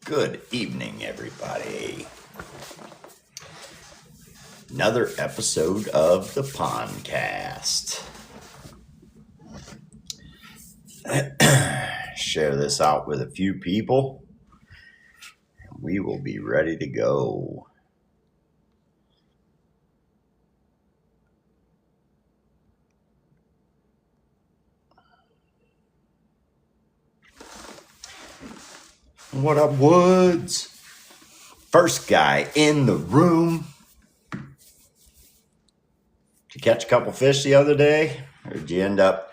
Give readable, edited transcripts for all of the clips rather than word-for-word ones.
Good evening, everybody. Another episode of the Pondcast. Share this out with a few people, and we will be ready to go. What up, Woods? First guy in the room. Did you catch a couple fish the other day? Or did you end up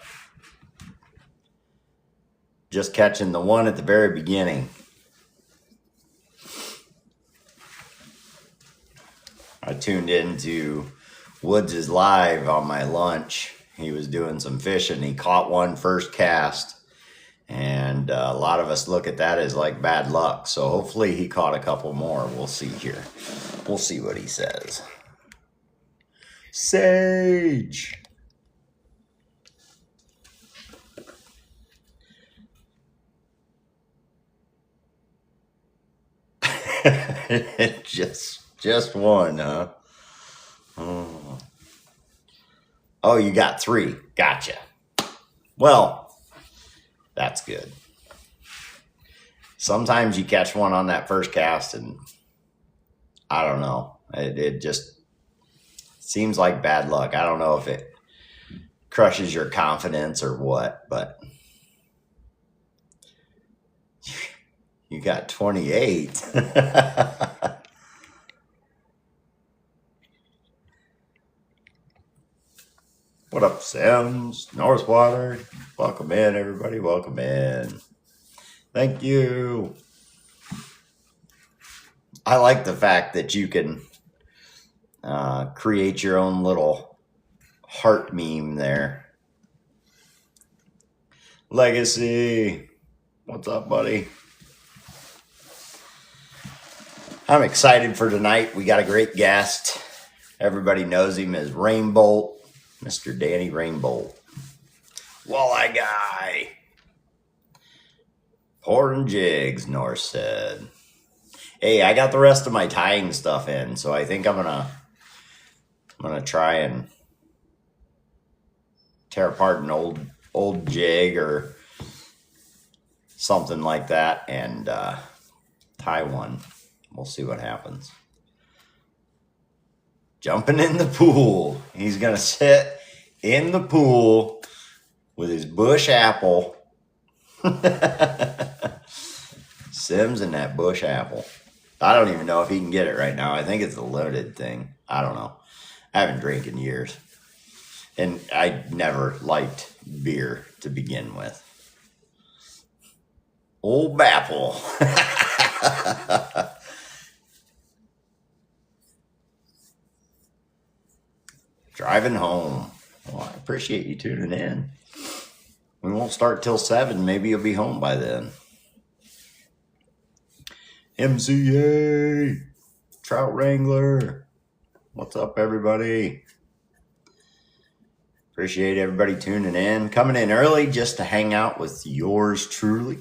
just catching the one at the very beginning? I tuned into Woods' live on my lunch. He was doing some fishing. He caught one first cast. And a lot of us look at that as like bad luck. So hopefully he caught a couple more. We'll see here. We'll see what he says. Sage. just one, huh? Oh, you got three. Gotcha. Well, that's good. Sometimes you catch one on that first cast and I don't know. It just seems like bad luck. I don't know if it crushes your confidence or what, but you got 28. What up, Sims? Northwater. Welcome in, everybody. Welcome in. Thank you. I like the fact that you can create your own little heart meme there. Legacy. What's up, buddy? I'm excited for tonight. We got a great guest. Everybody knows him as Rainbolt. Mr. Danny Rainbolt. Walleye guy. Pouring jigs, North said. Hey, I got the rest of my tying stuff in, so I think I'm gonna try and tear apart an old jig or something like that and tie one. We'll see what happens. Jumping in the pool. He's going to sit in the pool with his bush apple. Sims and that bush apple. I don't even know if he can get it right now. I think it's a limited thing. I don't know. I haven't drank in years. And I never liked beer to begin with. Old Bapple. Driving home. Well, I appreciate you tuning in. We won't start till 7. Maybe you'll be home by then. MCA. Trout Wrangler. What's up, everybody? Appreciate everybody tuning in. Coming in early just to hang out with yours truly.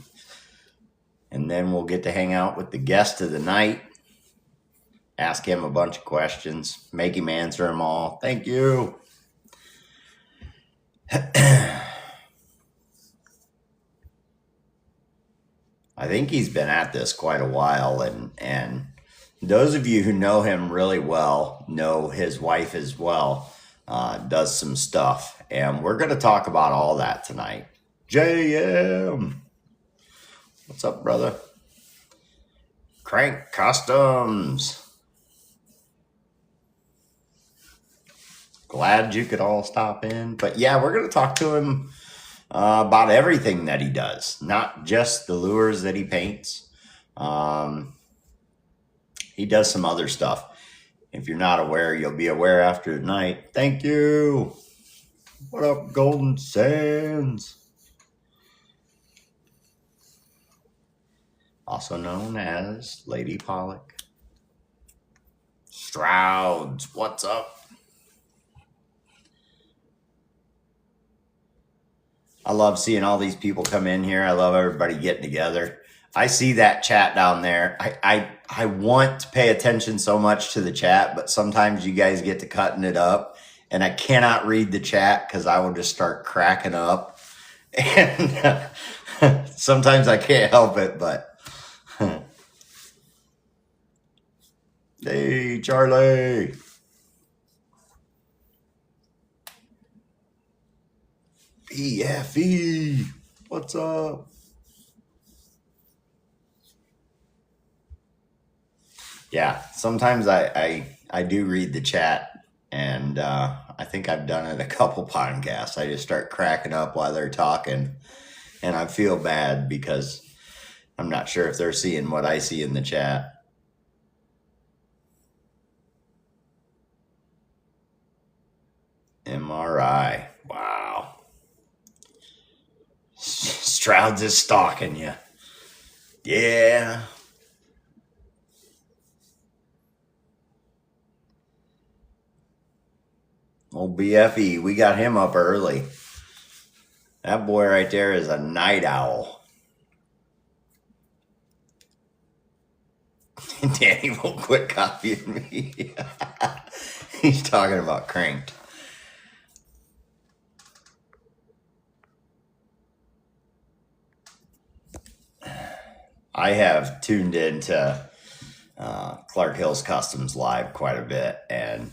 And then we'll get to hang out with the guest of the night. Ask him a bunch of questions. Make him answer them all. Thank you. I think he's been at this quite a while. And those of you who know him really well know his wife as well. Does some stuff. And we're going to talk about all that tonight. JM. What's up, brother? Crank Customs. Glad you could all stop in. But yeah, we're going to talk to him about everything that he does. Not just the lures that he paints. He does some other stuff. If you're not aware, you'll be aware after tonight. Thank you. What up, Golden Sands? Also known as Lady Pollock. Strouds, what's up? I love seeing all these people come in here. I love everybody getting together. I see that chat down there. I want to pay attention so much to the chat, but sometimes you guys get to cutting it up, and I cannot read the chat because I will just start cracking up. And sometimes I can't help it, but hey, Charlie. EFE. What's up? Yeah, sometimes I do read the chat, and I think I've done it a couple podcasts. I just start cracking up while they're talking, and I feel bad because I'm not sure if they're seeing what I see in the chat. MRI. Wow. Strouds is stalking you. Yeah. Old BFE, we got him up early. That boy right there is a night owl. Danny won't quit copying me. He's talking about Cranked. I have tuned into Clark Hills Customs Live quite a bit, and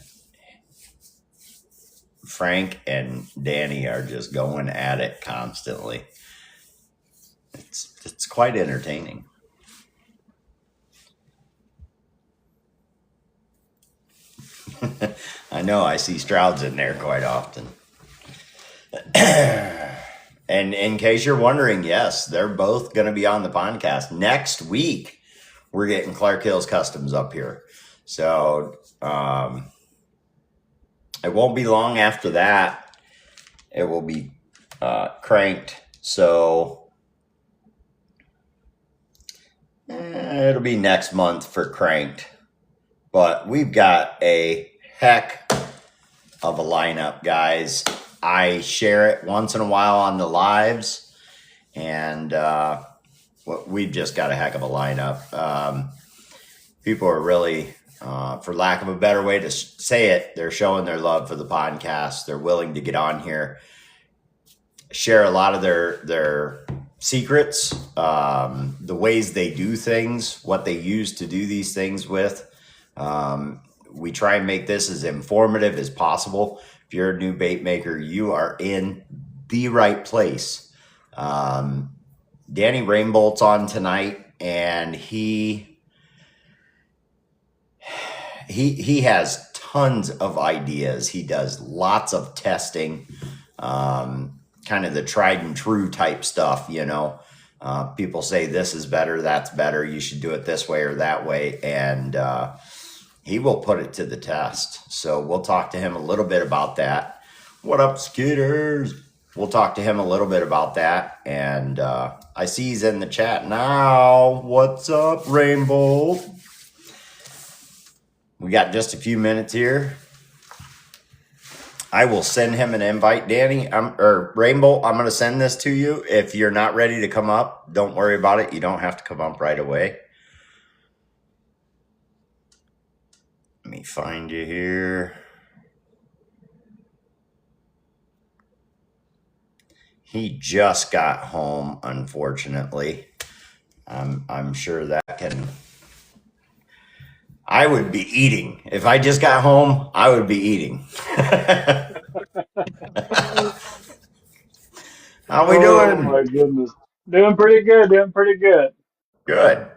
Frank and Danny are just going at it constantly. It's quite entertaining. I know, I see Strouds in there quite often. And in case you're wondering, yes, they're both going to be on the podcast next week. We're getting Clark Hills Customs up here, so it won't be long after that. It will be Cranked, so it'll be next month for Cranked. But we've got a heck of a lineup, guys. I share it once in a while on the lives, and we've just got a heck of a lineup. People are really, for lack of a better way to say it, they're showing their love for the podcast. They're willing to get on here, share a lot of their secrets, the ways they do things, what they use to do these things with. We try and make this as informative as possible. If you're a new bait maker, you are in the right place. Danny Rainbolt's on tonight, and he has tons of ideas. He does lots of testing, kind of the tried and true type stuff, you know. People say this is better, that's better, you should do it this way or that way, and he will put it to the test. So we'll talk to him a little bit about that. What up, Skitters? We'll talk to him a little bit about that. And I see he's in the chat now. What's up, Rainbolt? We got just a few minutes here. I will send him an invite, Danny, or Rainbolt. I'm going to send this to you. If you're not ready to come up, don't worry about it. You don't have to come up right away. Let me find you here. He just got home, unfortunately. I'm sure that can... I would be eating. If I just got home, I would be eating. How we doing? Oh my goodness. Doing pretty good, doing pretty good. Good.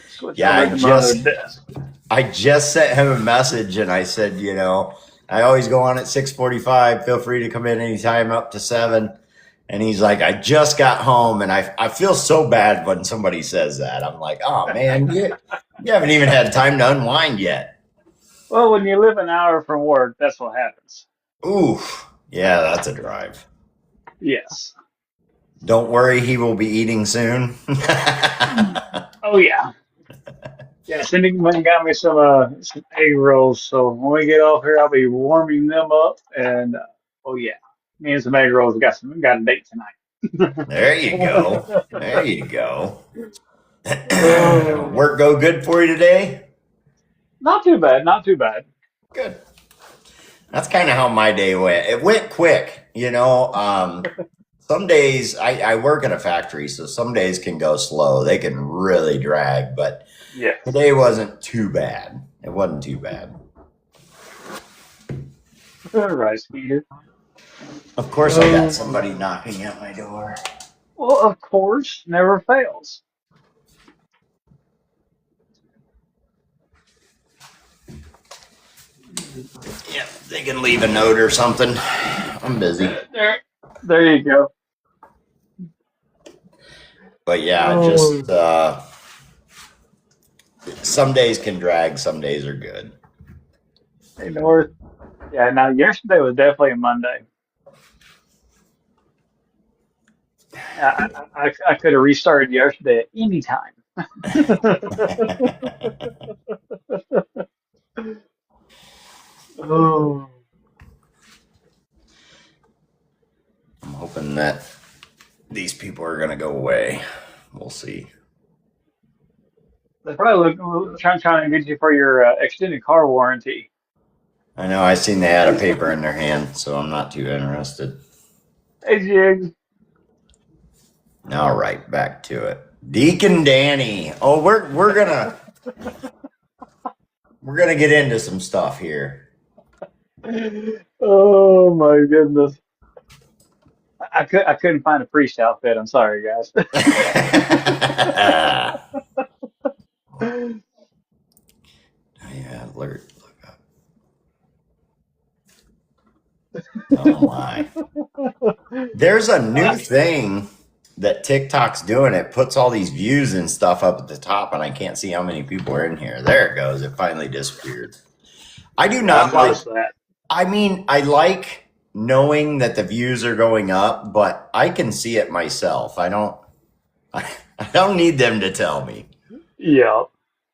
Switch Yeah, over to my other desk. I just sent him a message, and I said, you know, I always go on at 6:45. Feel free to come in anytime up to 7. And he's like, I just got home, and I feel so bad when somebody says that. I'm like, oh man, you haven't even had time to unwind yet. Well, when you live an hour from work, that's what happens. Oof. Yeah, that's a drive. Yes. Don't worry, he will be eating soon. Oh yeah. Yeah, Cindy went and got me some egg rolls. So when we get off here, I'll be warming them up. And oh yeah, me and some egg rolls. Got a date tonight. There you go. There you go. Oh, Work go good for you today? not too bad, not too bad. Good. That's kind of how my day went. It went quick, you know. Some days I work in a factory, so some days can go slow. They can really drag, but Yes. today wasn't too bad. It wasn't too bad. Right, Skeeter. Of course, I got Oh, somebody knocking at my door. well, of course, never fails. Yeah, they can leave a note or something. I'm busy. There, there you go. But yeah, Oh, just some days can drag, some days are good. hey, North. Yeah, now yesterday was definitely a Monday. I could have restarted yesterday at any time. Oh, I'm hoping that these people are going to go away. We'll see. they're probably trying to get you for your extended car warranty. I know I seen they had a paper in their hand, so I'm not too interested. Hey, Jigs. All right, back to it. Deacon Danny. Oh, we're gonna get into some stuff here. Oh my goodness. I couldn't find a priest outfit. I'm sorry, guys. Yeah, alert. Look up. Oh my. There's a new thing that TikTok's doing. It puts all these views and stuff up at the top, and I can't see how many people are in here. There it goes. It finally disappeared. I do Yeah, I not like. noticed that. I mean, I like knowing that the views are going up, but I can see it myself. I don't. I don't need them to tell me. Yeah,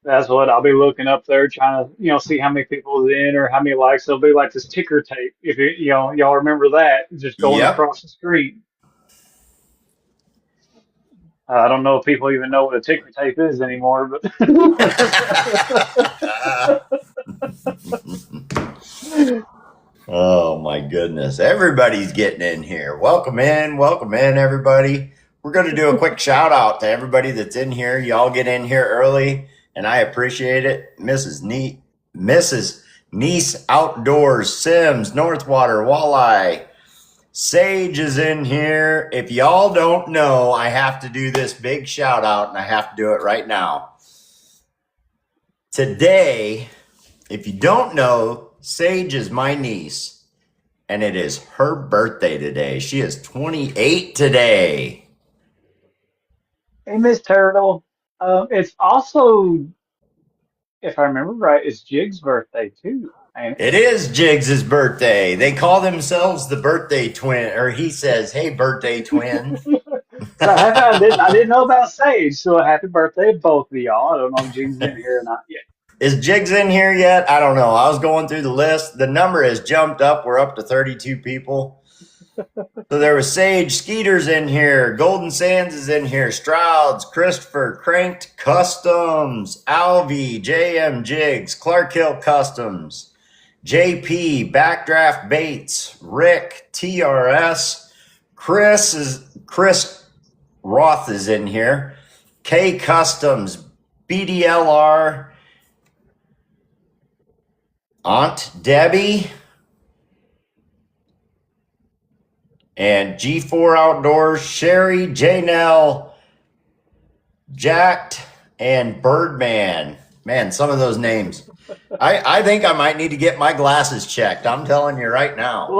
that's what I'll be looking up there, trying to, see how many people is in or how many likes. There'll be like this ticker tape. If y'all remember that, just going Yep. across the street. I don't know if people even know what a ticker tape is anymore, but Oh my goodness. Everybody's getting in here. Welcome in, everybody. We're going to do a quick shout out to everybody that's in here. Y'all get in here early, and I appreciate it. Mrs. Niece Outdoors, Sims, Northwater, Walleye, Sage is in here. If y'all don't know, I have to do this big shout out, and I have to do it right now. Today, if you don't know, Sage is my niece, and it is her birthday today. She is 28 today. hey, Miss Turtle. It's also, if I remember right, it's Jig's birthday too, ain't it? It is Jiggs's birthday. They call themselves the birthday twin, or he says, "Hey, birthday twin." So I didn't know about Sage. So happy birthday to both of y'all. I don't know if Jig's in here or not yet. Is Jigs in here yet? I don't know. I was going through the list. The number has jumped up. We're up to 32 people. So there was Sage, Skeeter's in here, Golden Sands is in here, Strouds, Christopher, Cranked Customs, Alvy, JM Jigs, Clark Hill Customs, JP, Backdraft Baits, Rick, TRS, Chris Roth is in here, K Customs, BDLR, Aunt Debbie, and G4 Outdoors, Sherry, Janelle, Jacked, and Birdman. Man, some of those names. I think I might need to get my glasses checked. I'm telling you right now.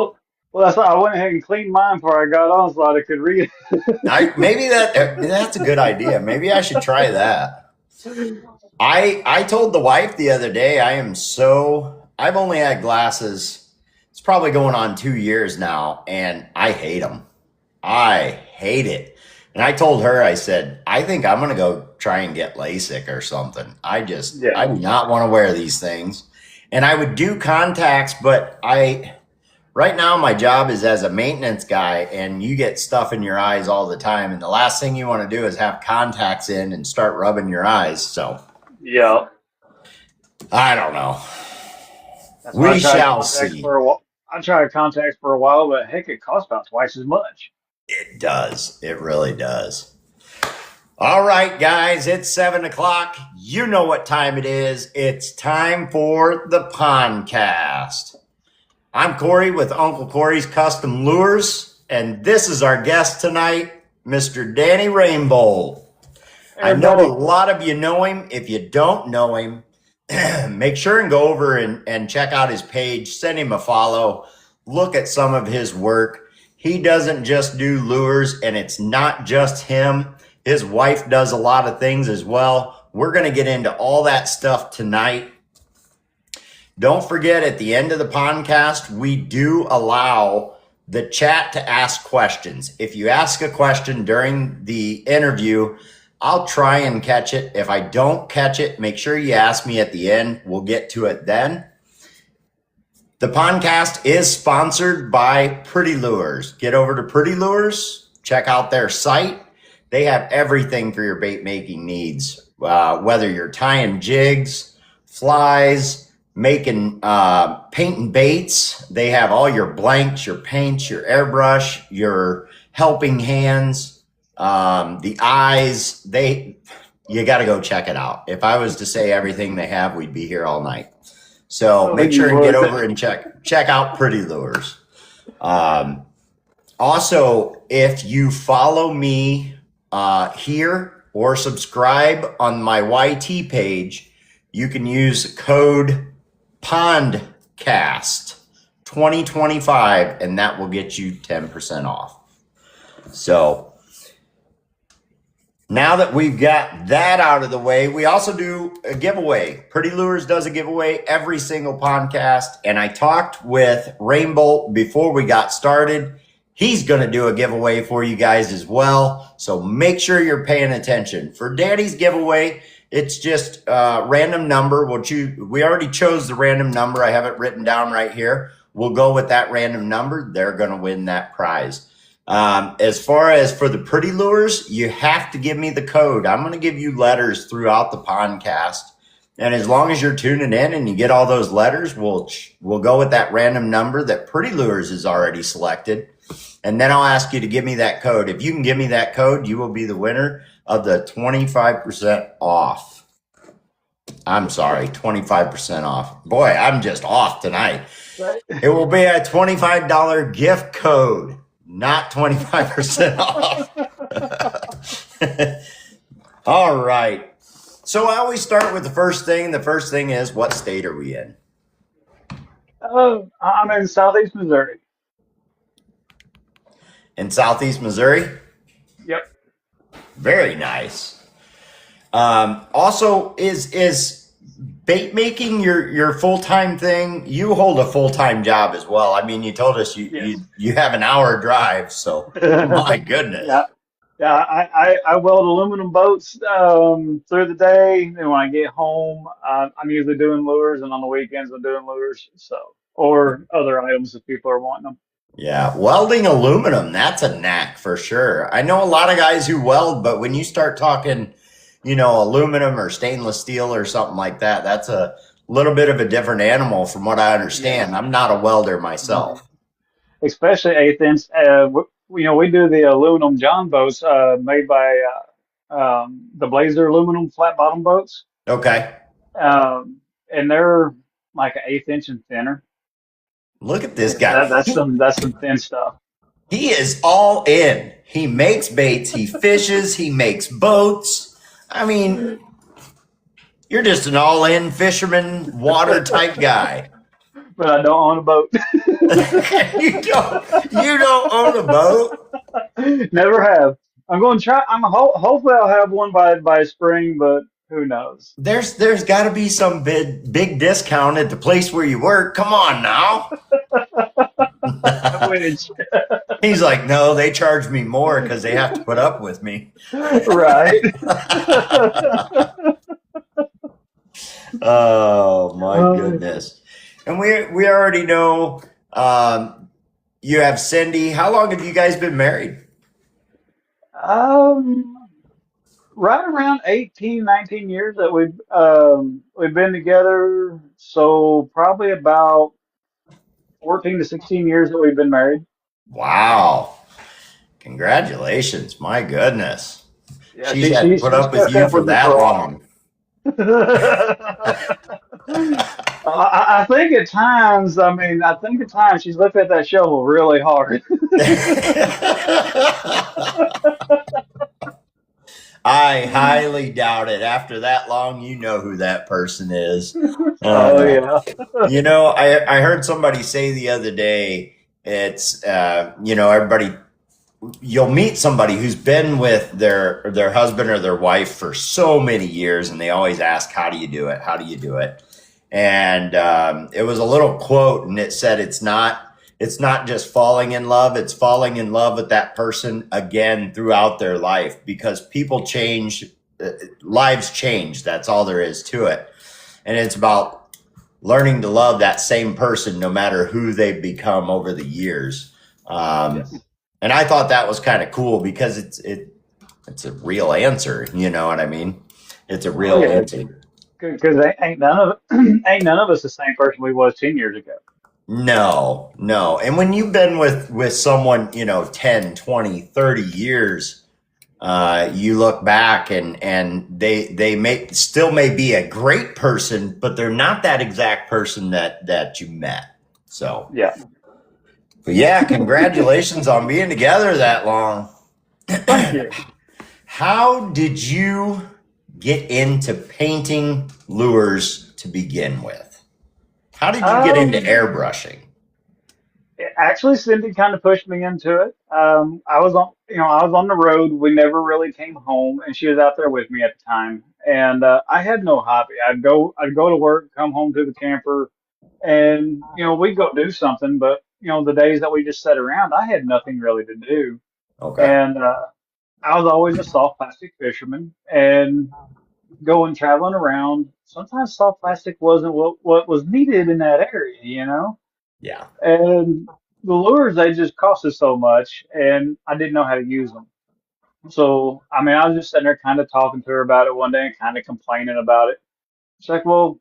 Well, that's why I went ahead and cleaned mine before I got on so I could read Maybe that's a good idea. Maybe I should try that. it. I told the wife the other day I've only had glasses. It's probably going on 2 years now, and I hate them. I hate it. And I told her, I said, I think I'm going to go try and get LASIK or something. I Yeah. do not want to wear these things. And I would do contacts, but I Right now, my job is as a maintenance guy, and you get stuff in your eyes all the time. And the last thing you want to do is have contacts in and start rubbing your eyes. So Yeah. I don't know. That's why I We tried shall contacts see. for a while. I tried contacts for a while, but heck, it costs about twice as much. It does. It really does. All right, guys, it's 7 o'clock. You know what time it is. It's time for the podcast. I'm Corey with Uncle Corey's Custom Lures, and this is our guest tonight, Mr. Danny Rainbolt. I know a Everybody, lot of you know him. If you don't know him, make sure and go over and check out his page. Send him a follow. Look at some of his work. He doesn't just do lures, and it's not just him. His wife does a lot of things as well. We're going to get into all that stuff tonight. Don't forget, at the end of the podcast, we do allow the chat to ask questions. If you ask a question during the interview, I'll try and catch it. If I don't catch it, make sure you ask me at the end. We'll get to it then. The podcast is sponsored by Pretty Lures. Get over to Pretty Lures, check out their site. They have everything for your bait making needs, whether you're tying jigs, flies, making painting baits. They have all your blanks, your paints, your airbrush, your helping hands, the eyes. You got to go check it out. If I was to say everything they have, we'd be here all night. So make sure and get over and check out Pretty Lures. Also, if you follow me here or subscribe on my YT page, you can use code PONDCAST 2025, and that will get you 10% off. So now that we've got that out of the way, we also do a giveaway. Pretty Lures does a giveaway every single podcast, and I talked with Rainbolt before we got started. He's going to do a giveaway for you guys as well, so make sure you're paying attention. For Daddy's giveaway, it's just a random number. We already chose the random number. I have it written down right here. We'll go with that random number. They're going to win that prize. As far as for the Pretty Lures, you have to give me the code. I'm going to give you letters throughout the podcast. And as long as you're tuning in and you get all those letters, we'll go with that random number that Pretty Lures is already selected. And then I'll ask you to give me that code. If you can give me that code, you will be the winner of the 25% off. I'm sorry, 25% off. Boy, I'm just off tonight. right? It will be a $25 gift code, not 25% off. All right. So I always start with the first thing. The first thing is, what state are we in? I'm in Southeast Missouri. In Southeast Missouri? Yep. Very nice. Also, is bait making your full-time thing? You hold a full-time job as well. I mean, you told us Yes. you have an hour drive, so my goodness. Yeah. Yeah, I weld aluminum boats through the day, and when I get home, I'm usually doing lures, and on the weekends I'm doing lures, or other items if people are wanting them. Yeah, welding aluminum, that's a knack for sure. I know a lot of guys who weld, but when you start talking, aluminum or stainless steel or something like that, that's a little bit of a different animal from what I understand. Yeah. I'm not a welder myself. Especially eighth inch. We do the aluminum John boats made by the Blazer aluminum flat bottom boats, Okay. and they're like an eighth inch and thinner. Look at this guy. That's some thin stuff. He is all in. He makes baits, he fishes, he makes boats. I mean, you're just an all-in fisherman, water type guy. But I don't own a boat. You don't own a boat? Never have. I'm going to try. Hopefully I'll have one by spring, but who knows? There's got to be some big discount at the place where you work. Come on now. Which, He's like, no, they charge me more because they have to put up with me. right. Oh my goodness. And we already know you have Cindy. How long have you guys been married? Um, right around 18, 19 years that we've been together. So probably about 14 to 16 years that we've been married. Wow. Congratulations. My goodness. Yeah, She's had to put she up with stuck you up for with me that for a while. long. I think at times, I mean, I think at times she's looked at that shovel really hard. I highly doubt it. After that long, you know who that person is. Oh Uh, yeah. I heard somebody say the other day, everybody, you'll meet somebody who's been with their husband or their wife for so many years, and they always ask, "How do you do it? How do you do it?" And it was a little quote, and it said, it's not just falling in love; it's falling in love with that person again throughout their life because people change, lives change. That's all there is to it, and it's about learning to love that same person no matter who they've become over the years. Um, Yes. and I thought that was kind of cool because it's a real answer. You know what I mean? It's a Oh real yeah. answer. Because ain't none of ain't none of us the same person we was 10 years ago. No, no. And when you've been with someone, 10, 20, 30 years, you look back and they may be a great person, but they're not that exact person that you met. So, Yeah. but yeah, congratulations on being together that long. Thank you. How did you get into painting lures to begin with? How did you get into Um, airbrushing? Actually, Cindy kind of pushed me into it. I was on the road. We never really came home, and she was out there with me at the time. And I had no hobby. I'd go to work, come home to the camper, and we'd go do something. But the days that we just sat around, I had nothing really to do. Okay. And I was always a soft plastic fisherman, and going traveling around. Sometimes soft plastic wasn't what was needed in that area. Yeah. And the lures, they just cost us so much, and I didn't know how to use them. So, I mean, I was just sitting there kind of talking to her about it one day and kind of complaining about it. She's like, well,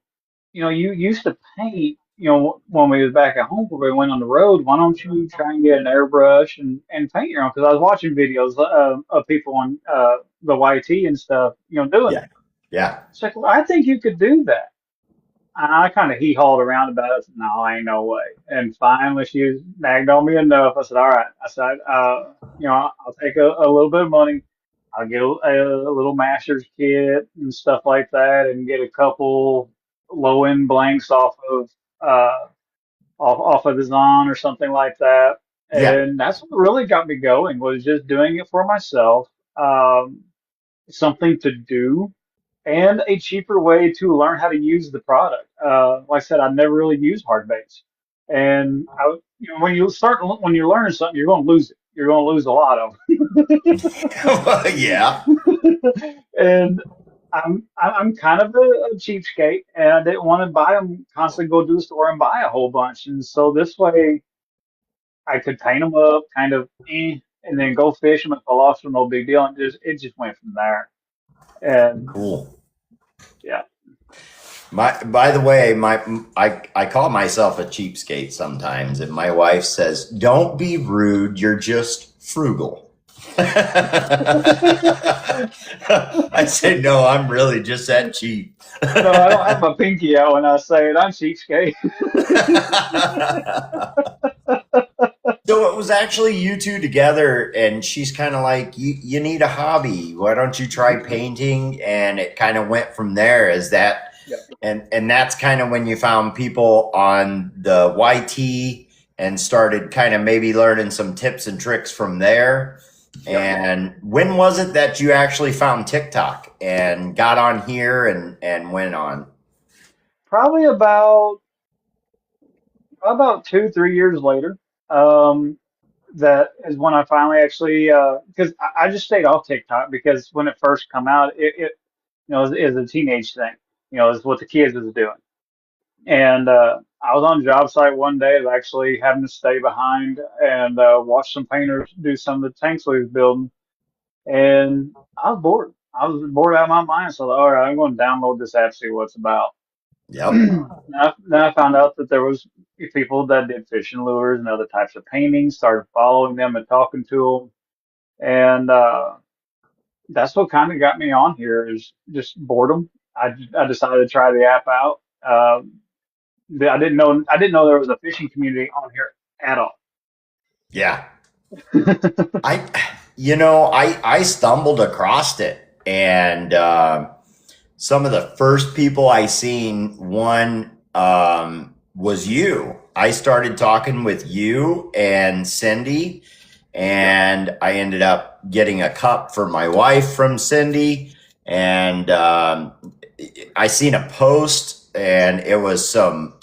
you used to paint, when we was back at home before we went on the road. Why don't you try and get an airbrush and paint your own? Because I was watching videos of people on the YT and stuff, doing Yeah. it. Yeah. She's like, well, I think you could do that. I kind of he hauled around about it. No, ain't no way. And finally, she was nagged on me enough. I said, all right. I said, I'll take a little bit of money. I'll get a little master's kit and stuff like that, and get a couple low end blanks uh off of the Zon or something like that. Yeah. And that's what really got me going, was just doing it for myself. Something to do and a cheaper way to learn how to use the product. Like I said, I never really used hard baits, and when you learn something, you're going to lose it. You're going to lose a lot of Yeah. them. And I'm kind of a cheapskate, and I didn't want to buy them constantly. Go to the store and buy a whole bunch, and so this way I could paint them up, kind of, and then go fish them. If I lost them, no big deal. And it just went from there. And Cool. yeah. By the way, I call myself a cheapskate sometimes, and my wife says, "Don't be rude. You're just frugal." I say, "No, I'm really just that cheap." No, I don't have my pinky out when I say it. I'm cheapskate. So it was actually you two together, and she's kind of like, you need a hobby. Why don't you try painting? And it kind of went from there. Is that Yep, and that's kind of when you found people on the YT and started kind of maybe learning some tips and tricks from there. yep. And when was it that you actually found TikTok and got on here and went on? Probably about 2, 3 years later. Um, that is when I finally actually because I just stayed off TikTok because when it first come out, it is a teenage thing. Is what the kids was doing. And I was on a job site one day, actually having to stay behind and watch some painters do some of the tanks we was building. And I was bored. I was bored out of my mind. So, all right, I'm going to download this app, see what it's about. Yep. Then I found out that there was people that did fishing lures and other types of paintings. Started following them and talking to them, and that's what kind of got me on here is just boredom. I decided to try the app out. I didn't know there was a fishing community on here at all. Yeah. I, I stumbled across it, and some of the first people I seen, one was you. I started talking with you and Cindy, Yep. and I ended up getting a cup for my wife from Cindy. And I seen a post, and it was some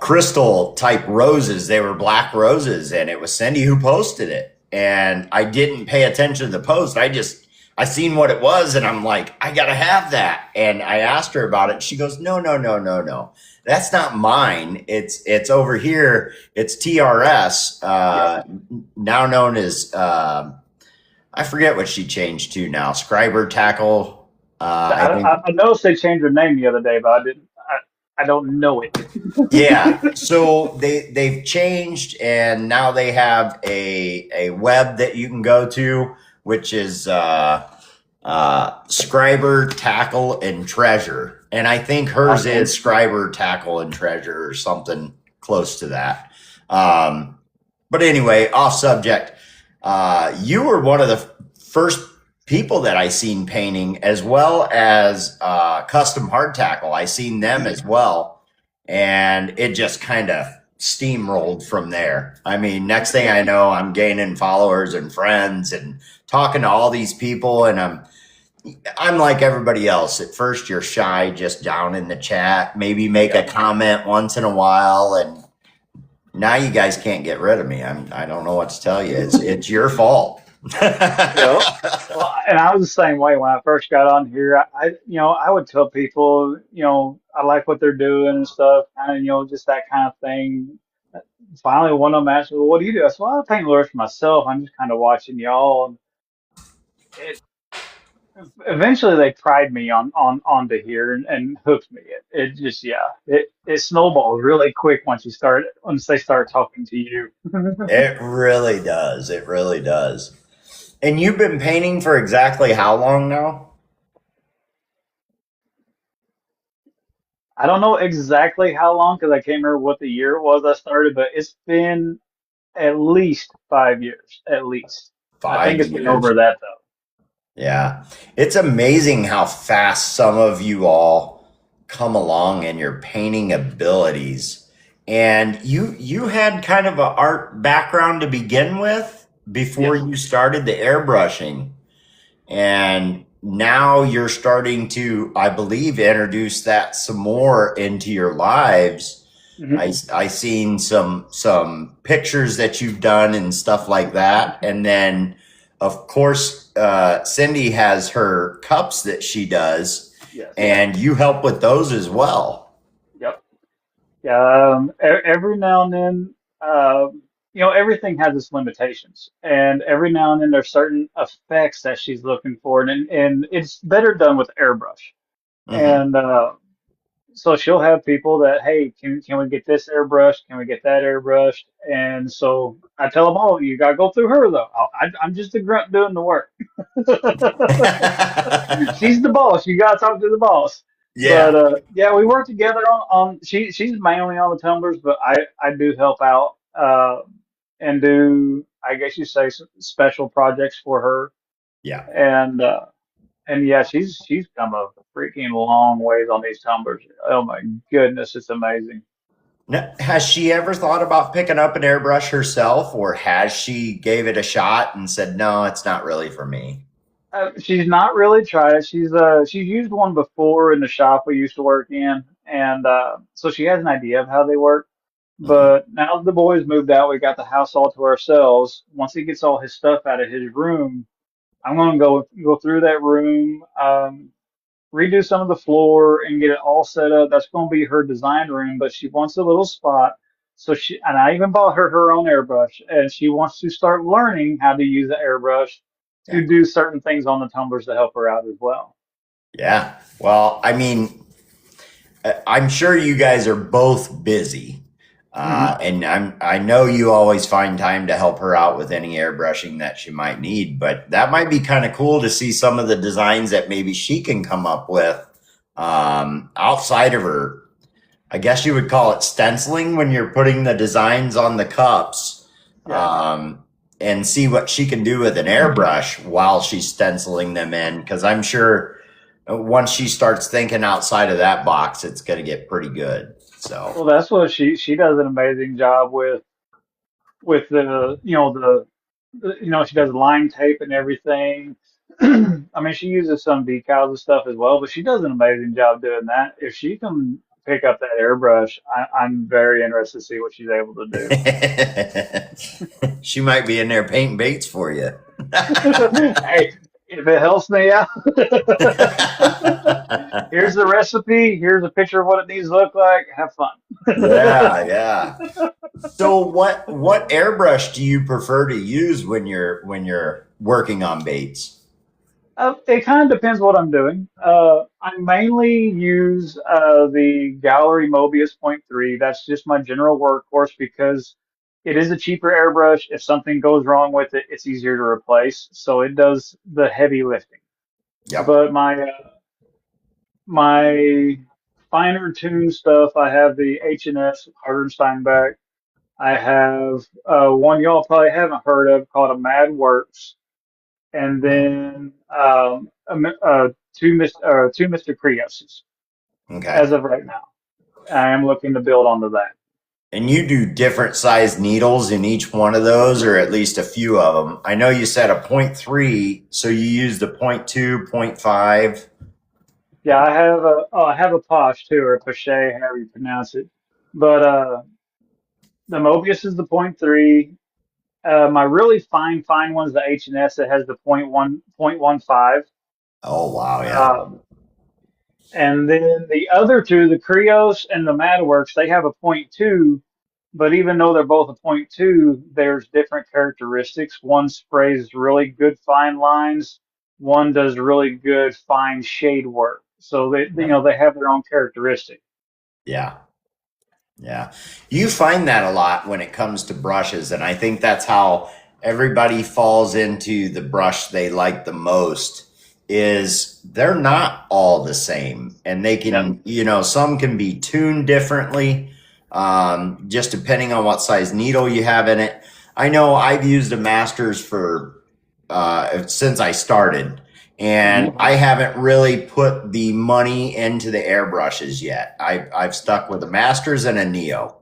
crystal type roses. They were black roses, and it was Cindy who posted it. And I didn't pay attention to the post. I seen what it was, and I'm like, I gotta have that. And I asked her about it. She goes, no, no, no, no, no. That's not mine. It's over here. It's TRS, Yep. now known as I forget what she changed to now. Scriber Tackle. I think. I noticed they changed their name the other day, but I didn't. I don't know it. Yeah, so they've changed, and now they have a web that you can go to, which is Scriber, Tackle, and Treasure. And I think hers is Scriber, Tackle, and Treasure, or something close to that. But anyway, off subject. You were one of the first people that I seen painting, as well as Custom Hard Tackle. I seen them as well, and it just kind of steamrolled from there. I mean, next thing I know, I'm gaining followers and friends and talking to all these people, and I'm like everybody else. At first, you're shy, just down in the chat, maybe make a Yep. comment once in a while, and now you guys can't get rid of me. I don't know what to tell you. It's your fault. Yep. Well, and I was the same way when I first got on here. I would tell people, I like what they're doing and stuff, kind of, just that kind of thing. Finally, one of them asked me, "Well, what do you do?" I said, "Well, I paint lures for myself. I'm just kind of watching y'all." And it eventually they pried me on onto here and hooked me. It just it snowballs really quick once they start talking to you. It really does. It really does. And you've been painting for exactly how long now? I don't know exactly how long because I can't remember what the year it was I started, but it's been at least 5 years, at least. I think Five it's been years. over that though. Yeah. It's amazing how fast some of you all come along in your painting abilities. And you had kind of an art background to begin with before Yes. you started the airbrushing. And now you're starting to, I believe, introduce that some more into your lives. Hmm. I seen some pictures that you've done and stuff like that. And then of course Cindy has her cups that she does, Yes. and you help with those as well. Yep. Yeah. Every now and then, everything has its limitations, and every now and then there's certain effects that she's looking for, and it's better done with airbrush. Hmm. And so she'll have people that, hey, can we get this airbrushed? Can we get that airbrushed? And so I tell them, oh, you gotta go through her though. I'm just a grunt doing the work. She's the boss. You gotta talk to the boss. But Yeah. yeah, we work together on she's mainly on the tumblers, but I do help out and do, I guess you say, some special projects for her. Yeah. And yeah, she's come a freaking long ways on these tumblers. Oh my goodness, it's amazing. Now, has she ever thought about picking up an airbrush herself, or has she gave it a shot and said, no, it's not really for me? She's not really tried it. She's used one before in the shop we used to work in, and so she has an idea of how they work. Hmm. But now the boys moved out, we got the house all to ourselves. Once he gets all his stuff out of his room, I'm gonna go through that room. redo some of the floor and get it all set up. That's going to be her design room, but she wants a little spot. So and I even bought her her own airbrush, and she wants to start learning how to use the airbrush Yeah. to do certain things on the tumblers to help her out as well. Yeah. Well, I mean, I'm sure you guys are both busy. Hmm. And I know you always find time to help her out with any airbrushing that she might need, but that might be kind of cool to see some of the designs that maybe she can come up with outside of her. I guess you would call it stenciling when you're putting the designs on the cups, Yeah. and see what she can do with an airbrush while she's stenciling them in. Because I'm sure once she starts thinking outside of that box, it's going to get pretty good. So, Well, that's what she does an amazing job with the she does line tape and everything. I mean, she uses some decals and stuff as well, but she does an amazing job doing that. If she can pick up that airbrush, I'm very interested to see what she's able to do. she might be in there painting baits for you. Hey, if it helps me out, here's the recipe. Here's a picture of what it needs to look like. Have fun. Yeah, yeah. So what airbrush do you prefer to use when you're working on baits? It kind of depends what I'm doing. I mainly use the Gallery Mobius point 0.3. That's just my general workhorse because it is a cheaper airbrush. If something goes wrong with it, it's easier to replace. So it does the heavy lifting. Yep. But my finer tune stuff, I have the H&S Harder Steinbeck. I have one y'all probably haven't heard of called a Mad Works, and then two Mr. Creosis Okay. as of right now. I am looking to build onto that. And you do different size needles in each one of those, or at least a few of them. I know you said a point 0.3, so you use the point 0.2, point 0.5. Yeah, I have a Posh too, or a Pache, however you pronounce it. But the Mobius is the point 0.3. My really fine one's the H&S that has the point 0.15. Oh wow, yeah. Um, and then the other two, the Krios and the Madworks, they have a point 0.2. But even though they're both a point 0.2, there's different characteristics. One sprays really good fine lines. One does really good fine shade work. So they have their own characteristic. Yeah. Yeah. You find that a lot when it comes to brushes. And I think that's how everybody falls into the brush they like the most is they're not all the same. And they Yep. can, some can be tuned differently, just depending on what size needle you have in it. I know I've used a Masters for since I started. And Hmm. I haven't really put the money into the airbrushes yet. I've stuck with a Masters and a Neo.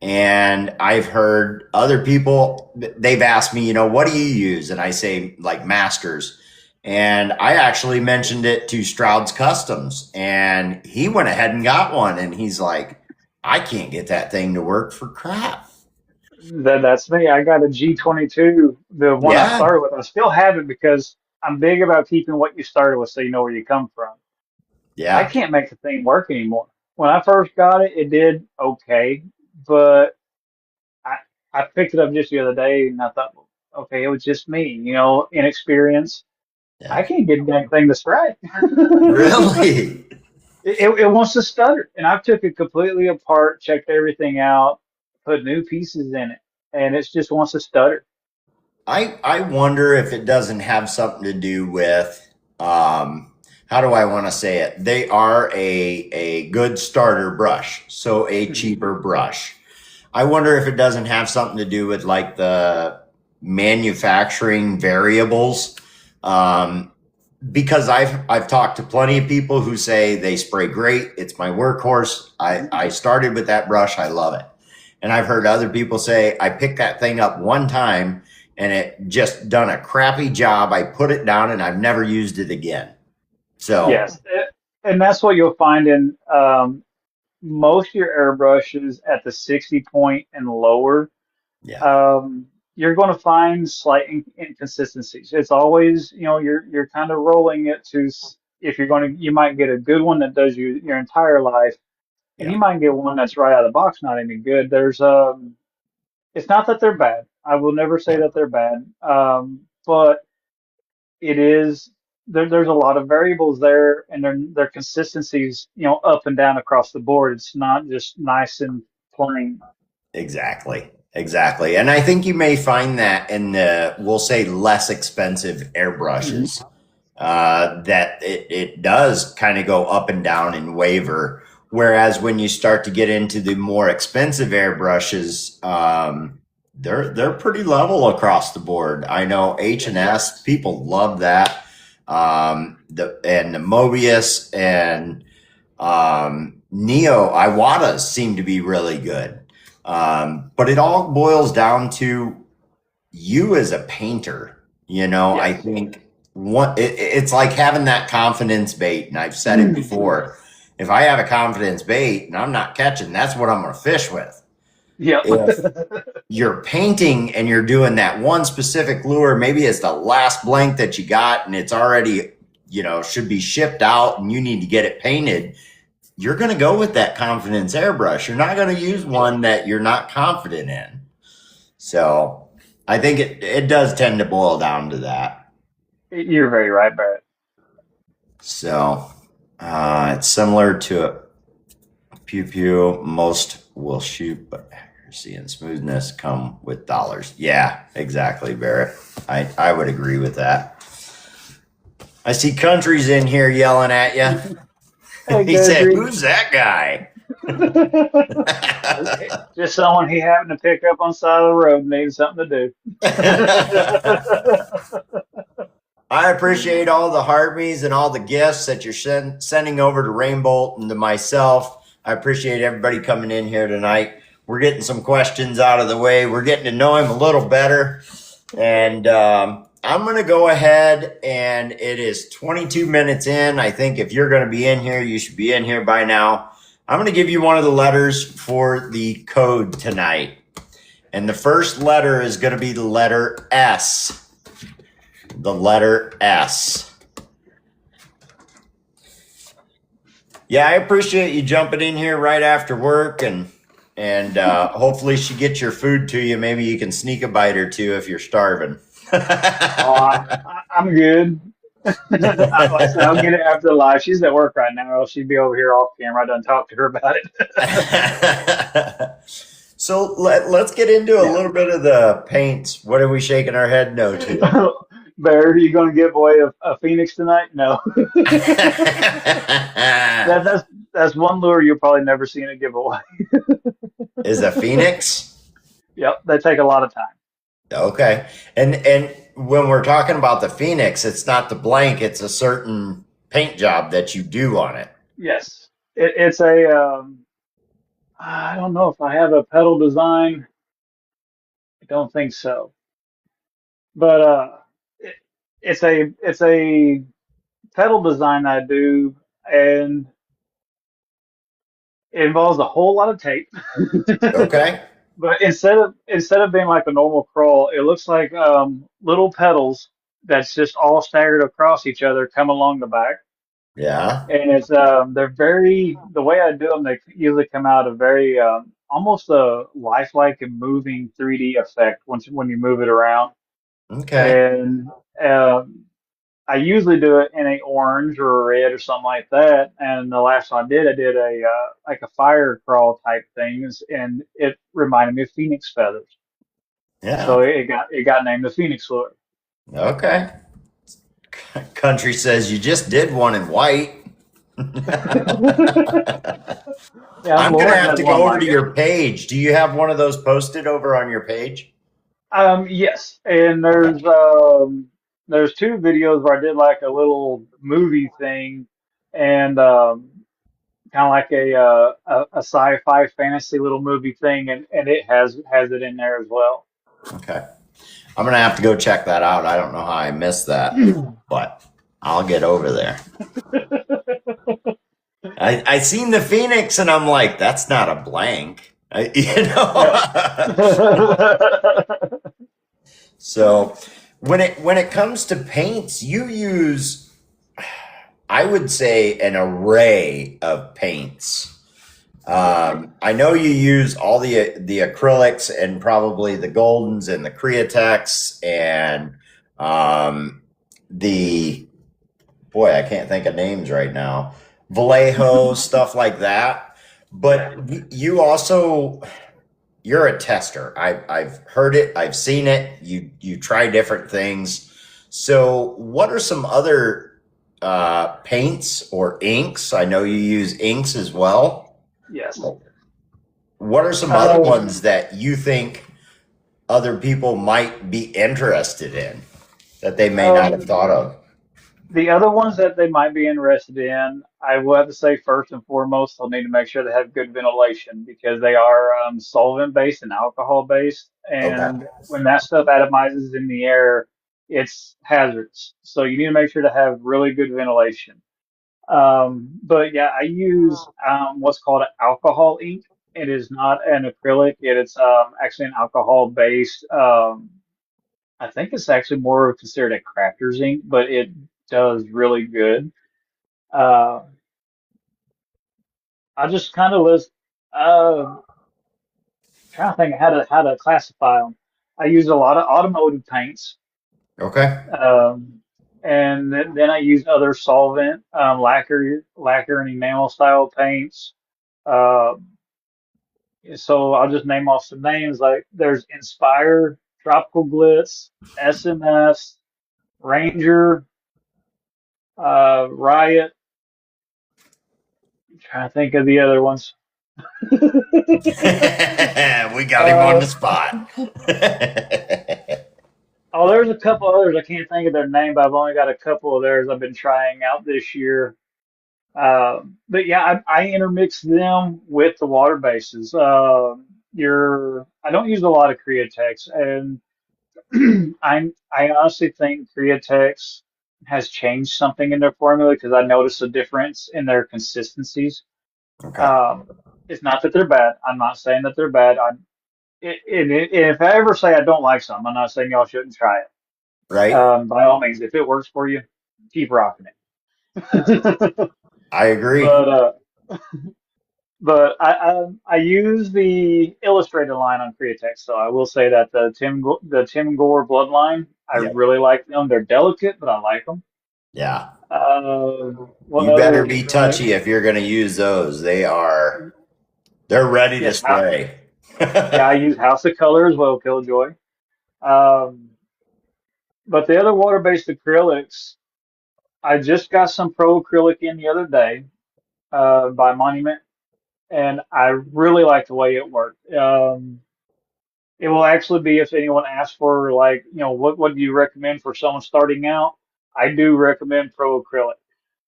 And I've heard other people, they've asked me, what do you use? And I say, like, Masters. And I actually mentioned it to Stroud's Customs. And he went ahead and got one. And he's like, I can't get that thing to work for crap. That's me. I got a G22, the one I Yeah. started with. I still have it because I'm big about keeping what you started with so you know where you come from. I Yeah. can't make the thing work anymore. When I first got it, it did okay, but I I picked it up just the other day and I thought, okay, it was just me, inexperience. I Yeah. can't get that thing to strike. Really? It wants to stutter, and I took it completely apart, checked everything out, put new pieces in it, and it just wants to stutter. I wonder if it doesn't have something to do with how do I want to say it? They are a good starter brush, so a Mhm. cheaper brush. I wonder if it doesn't have something to do with like the manufacturing variables. Um, because I've talked to plenty of people who say they spray great. It's my workhorse. I started with that brush. I love it. And I've heard other people say I picked that thing up one time and it just done a crappy job. I put it down and I've never used it again. So Yes, and that's what you'll find in most of your airbrushes at the 60 point and lower. yeah, um, you're going to find slight inconsistencies. It's always, you're kind of rolling it to. if you're going to, you might get a good one that does you your entire life, and Yeah, you might get one that's right out of the box not any good. It's not that they're bad. I will never say yeah, that they're bad. But it is there's a lot of variables there, and their consistencies, up and down across the board. It's not just nice and plain. exactly. Exactly. And I think you may find that in the, we'll say, less expensive Mhm. airbrushes, that it does kind of go up and down and waver. Whereas when you start to get into the more expensive airbrushes, they're pretty level across the board. I know H and Yes. S people love that. The Mobius and Neo Iwatas seem to be really good. But it all boils down to you as a painter. I Yes. think it's like having that confidence bait, and I've said it before. If I have a confidence bait and I'm not catching, that's what I'm going to fish with. Yep. If you're painting and you're doing that one specific lure, maybe it's the last blank that you got and it's already, should be shipped out and you need to get it painted. You're going to go with that confidence airbrush. You're not going to use one that you're not confident in. So I think it does tend to boil down to that. You're very right, Barrett. So it's similar to a pew pew. Most will shoot, but accuracy and smoothness come with dollars. Yeah, exactly, Barrett. I would agree with that. I see Country's in here yelling at you. Hey, He said, Country. "Who's that guy?" Just someone he happened to pick up on the side of the road and needed something to I appreciate all the heartme's and all the gifts that you're sending over to Rainbolt and to myself. I appreciate everybody coming in here tonight. We're getting some questions out of the way. We're getting to know him a little better. And I'm going to go ahead, and it is 22 minutes in. I think if you're going to be in here, you should be in here by now. I'm going to give you one of the letters for the code tonight. And the first letter is going to be the letter S. The letter S. Yeah, I appreciate you jumping in here right after work, and hopefully she gets your food to you. Maybe you can sneak a bite or two if you're starving. Oh, I'm good. Like I said, I'll get it after the live. She's at work right now, or else she'd be over here off camera. I done talked to her about So let's get into a it. little bit of the paints. What are we shaking our head no to? Yeah. Bear, are you going to give away a phoenix tonight? No. That's one lure you'll probably never see in a giveaway. Is a Phoenix? Yep, they take a lot of time. Okay. And when we're talking about the Phoenix, it's not the blank, it's a certain paint job that you do on it. Yes, it's I don't know if I have a pedal design. I don't think so, but it, it's a pedal design I do, and it involves a whole lot of tape. Okay. But instead of being like a normal crawl, it looks like little pedals that's just all staggered across each other come along the back. Yeah. And it's they're very the way I do them. They usually come out a very almost a lifelike and moving 3D effect when you move it around. Okay. And um, I usually do it in a orange or a red or something like that. And the last one I did a like a fire crawl type things, and it reminded me of phoenix feathers. So Yeah. it got named the Phoenix Lure. Okay. Country says you just did one in white. Yeah, I'm gonna Lauren have has to one go over like to it. your page. Do you have one of those posted over on your page? Yes, and Okay. there's two videos where I did like a little movie thing, and kind of like a sci-fi fantasy little movie thing, and it has it in there as well. Okay. I'm gonna have to go check that out. I don't know how I missed that, but I'll get over there. I seen the Phoenix and I'm like, that's not a blank. Yeah. So when it comes to paints, you use I would say an array of paints. I know you use all the acrylics and probably the Goldens and the Createx and the boy, I can't think of names right now. Vallejo, stuff like that. Yeah. But you also you're a tester. I've heard it, I've seen it. You try different things. So, what are some other paints or inks? I know you use inks as well. Yes. What are some other Um, ones that you think other people might be interested in that they may not have um, thought of? the other ones that they might be interested in, I will have to say first and foremost, they'll need to make sure they have good ventilation because they are solvent based and alcohol based. Okay. And when that stuff atomizes in the air, it's hazardous. So you need to make sure to have really good ventilation. But yeah, I use what's called an alcohol ink. It is not an acrylic. It is actually an alcohol based. I think it's actually more considered a crafter's ink, but it does really good. Uh, I just kind of was trying to think how to classify them. I use a lot of automotive paints, Okay. um, and then I use other solvent, lacquer and enamel style paints. Uh, so I'll just name off some names like there's Inspire, Tropical Glitz, SMS, Ranger, Riot. I'm trying to think of the other ones. We got him on uh, the spot. oh, there's a couple others. I can't think of their name, but I've only got a couple of theirs I've been trying out this year. But yeah, I intermix them with the water bases. I don't use a lot of Createx, and I honestly think Createx has changed something in their formula because I noticed a difference in their consistencies. Okay. Um, it's not that they're bad. I'm not saying that they're bad. If I ever say I don't like something, I'm not saying y'all shouldn't try it. Right? By all means, if it works for you, keep rocking it. I agree. but uh, but I use the illustrated line on Createx, so I will say that the Tim Gore Bloodline, I Yep. really like them. They're delicate, but I like them. Yeah. What You better others? be touchy if you're going to use those. They're ready to Yes, spray. yeah, I use House of Color as well, Killjoy. Um, but the other water-based acrylics, I just got some pro acrylic in the other day by Monument, and I really like the way it worked. It will actually be if anyone asks for like, what do you recommend for someone starting out? I do recommend pro acrylic.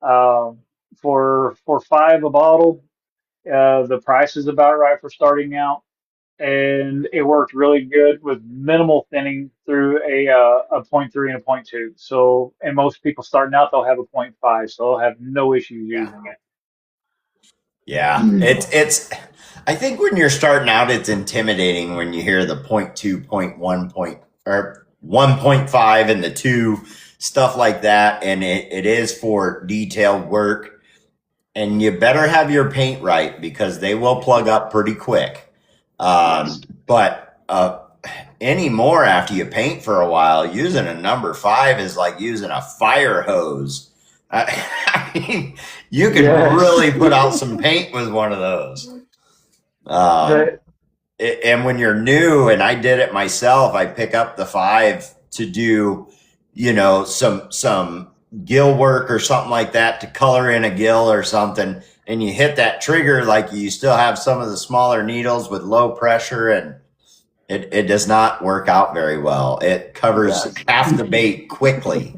Um, for five a bottle, the price is about right for starting out, and it worked really good with minimal thinning through a point 0.3 and a point 0.2. So, and most people starting out they'll have a point 0.5, so they'll have no issues Yeah. using Yeah. it. It's I think when you're starting out it's intimidating when you hear the point 0.2, point 0.1 point or 1.5 and the 2 stuff like that and it is for detailed work and you better have your paint right because they will plug up pretty quick. Yes. But anymore after you paint for a while, using a number 5 is like using a fire hose. I mean, you can Yes. really put out some paint with one of those. Um, The, and when you're new, and I did it myself, I pick up the 5 to do, some gill work or something like that to color in a gill or something. And you hit that trigger like you still have some of the smaller needles with low pressure, and it does not work out very well. It covers yes. half the bait quickly.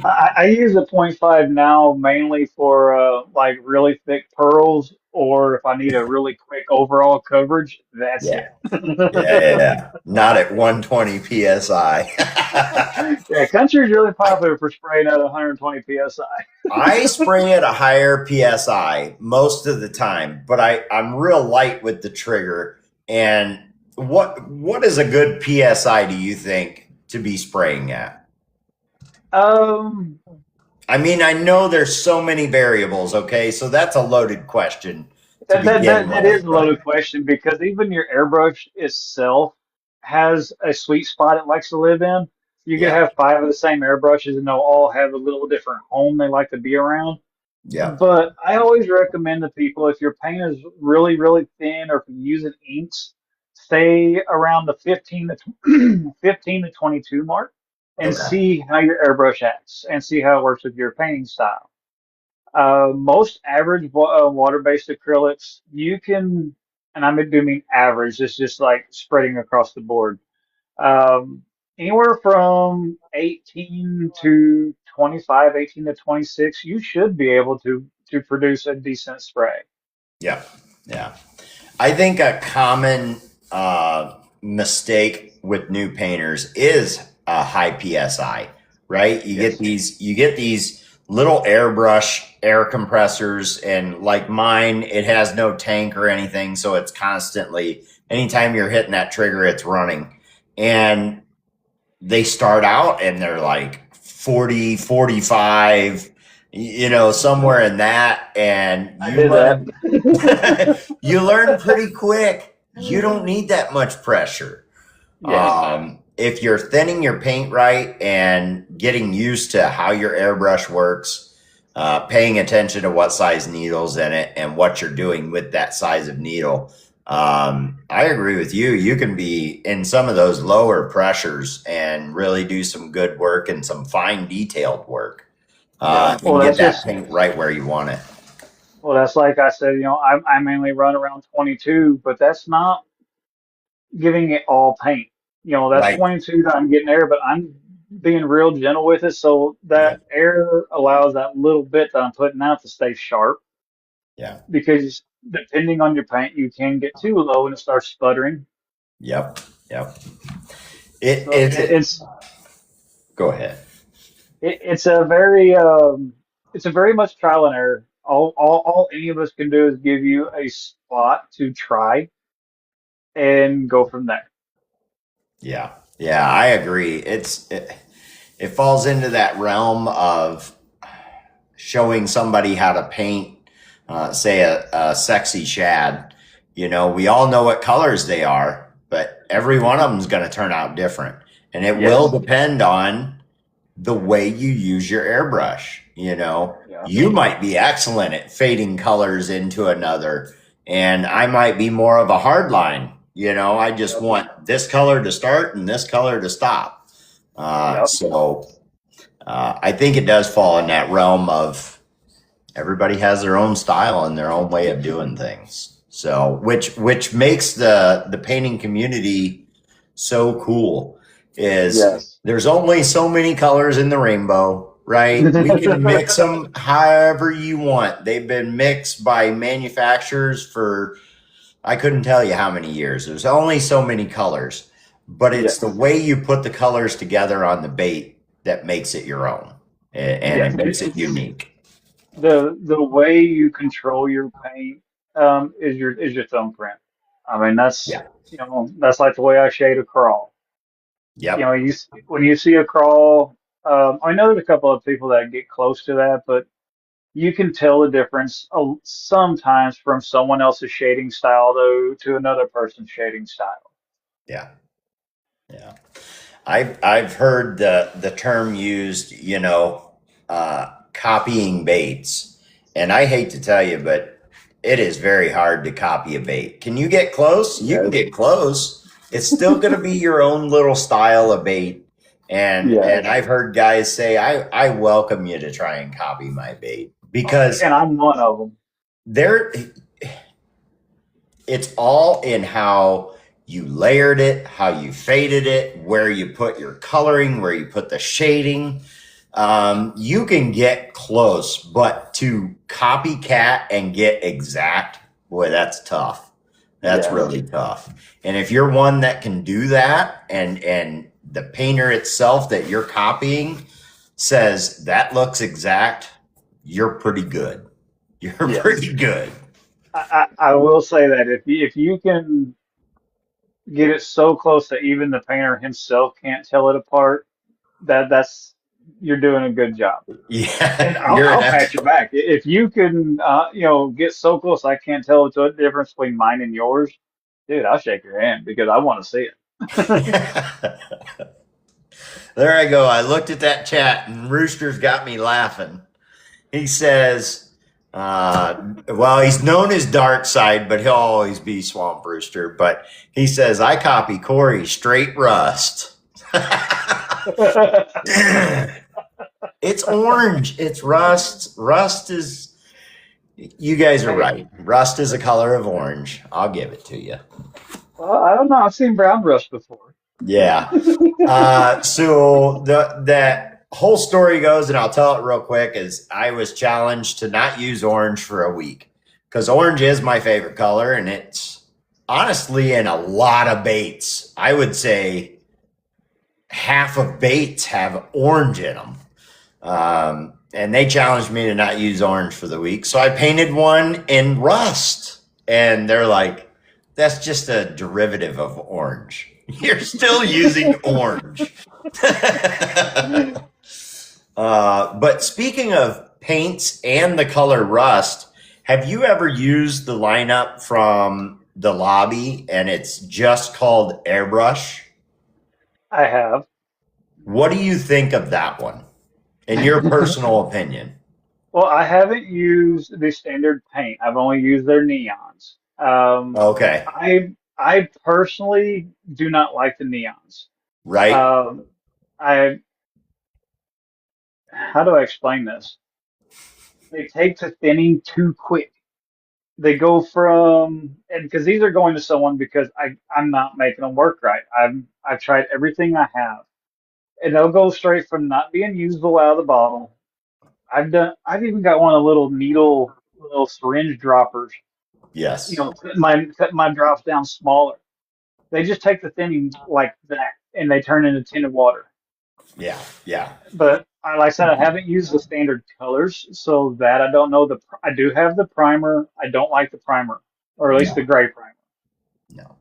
I use a point 0.5 now mainly for like really thick pearls, or if I need a really quick overall coverage, that's Yeah. it. Yeah. Not at 120 psi. Yeah, country is really popular for spraying at 120 psi. I spray at a higher psi most of the time, but I'm real light with the trigger. And what is a good psi do you think to be spraying at? Um, I mean, I know there's so many variables, okay? So that's a loaded question to begin That is with, a but loaded question because even your airbrush itself has a sweet spot it likes to live in. You could yeah. have five of the same airbrushes and they'll all have a little different home they like to be around. Yep. But I always recommend to people if your paint is really, really thin or if you're using inks, stay around the 15 to 22 mark and Okay. see how your airbrush acts and see how it works with your painting style. Most average water-based acrylics, you can, and I do mean average, it's just like spreading across the board. Um, Anywhere from 18 to 25, 18 to 26, you should be able to produce a decent spray. Yep. Yeah. I think a common mistake with new painters is a high PSI, right? Yes. You get these little airbrush air compressors, and like mine, it has no tank or anything, so it's constantly anytime you're hitting that trigger, it's running. And they start out and they're like 40, 45, somewhere in that, and I you did that. learn you learn pretty quick you don't need that much pressure. Yes. If you're thinning your paint right and getting used to how your airbrush works, paying attention to what size needles in it and what you're doing with that size of needle, I agree with you. You can be in some of those lower pressures and really do some good work and some fine detailed work, Yeah. and get that paint right where you want it. Well, that's like I said, I mainly run around 22, but that's not giving it all paint. That's Right. 22 that I'm getting air, but I'm being real gentle with it. So Yeah. that air allows that little bit that I'm putting out to stay sharp Yeah. because depending on your paint, you can get too low and it starts sputtering. Yep. Yep. It So is it. it's Go ahead. it's a it's a very much trial and error. All any of us can do is give you a spot to try and go from there. Yeah. Yeah, I agree. It falls into that realm of showing somebody how to paint, say a sexy shad. We all know what colors they are, but every one of them is going to turn out different, and it will Yes. depend on the way you use your airbrush. Yeah. You might be excellent at fading colors into another, and I might be more of a hard line. I just Yep. want this color to start and this color to stop. Yep. I think it does fall in that realm of everybody has their own style and their own way of doing things. So, which makes the painting community so cool is Yes. there's only so many colors in the rainbow, right? We can mix them however you want. They've been mixed by manufacturers for I couldn't tell you how many years. There's only so many colors, but it's the Yes. way you put the colors together on the bait that makes it your own, and it Yes. makes it It's unique. the way you control your paint is your thumbprint. I mean Yeah. that's like the way I shade a crawl. Yep. When you see a crawl, I know there's a couple of people that get close to that, but you can tell the difference sometimes from someone else's shading style to another person's shading style. Yeah. Yeah. I've heard the term used, copying baits, and I hate to tell you, but it is very hard to copy a bait. Can you get close? You can Yes. get close. It's still going to be your own little style of bait, and Yes. I've heard guys say, I welcome you to try and copy my bait because And I'm one of them. there it's all in how you layered it, how you faded it, where you put your coloring, where you put the shading. You can get close, but to copycat and get exact, boy, that's tough. That's Yes. really tough. And if you're one that can do that, and the painter itself that you're copying says that looks exact, you're pretty good. You're Yes. pretty good. I will say that if you can get it so close that even the painter himself can't tell it apart, that's you're doing a good job. And Yeah, I'll, you're an I'll pat your expert. back. If you can, get so close I can't tell the difference between mine and yours, dude, I'll shake your hand because I want to see it. There I go. I looked at that chat and Rooster's got me laughing. He says, well, he's known as Dark Side, but he'll always be Swamp Rooster. But he says, I copy Corey straight rust. It's orange. It's rust. Rust is, you guys are Hey, right. Rust is a color of orange. I'll give it to you. well, I don't know. I've seen brown rust before. Yeah. So that whole story goes, and I'll tell it real quick, is I was challenged to not use orange for a week because orange is my favorite color, and it's honestly in a lot of baits. I would say half of baits have orange in them. And they challenged me to not use orange for the week. So I painted one in rust. And they're like, that's just a derivative of orange. You're still using orange. But speaking of paints and the color rust, have you ever used the lineup from the lobby and it's just called airbrush? I have. What do you think of that one, in your personal opinion? Well, I haven't used the standard paint. I've only used their neons. Okay, I personally do not like the neons. right? Um, I How do I explain this? They take to thinning too quick. They go from, and because these are going to someone because I'm not making them work right. I've tried everything I have, and they'll go straight from not being usable out of the bottle. I've even got one of the little needle, little syringe droppers. Yes. Cut my drops down smaller. They just take the thinning like that, and they turn into tinted water. Yeah. Yeah. But like I said, I haven't used the standard colors, so that I don't know. I do have the primer. I don't like the primer, or at least the No. gray primer. No.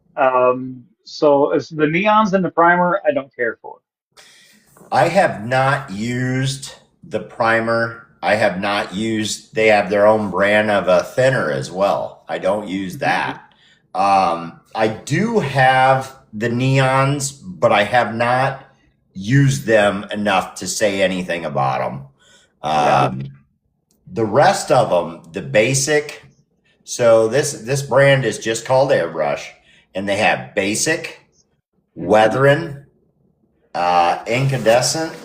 So it's the neons and the primer. I don't care for. I have not used the primer. I have not used, they have their own brand of a thinner as well. I don't use that. I do have the neons, but I have not used them enough to say anything about them. Yeah. The rest of them, the basic, so this brand is just called Airbrush, and they have basic, weathering, incandescent.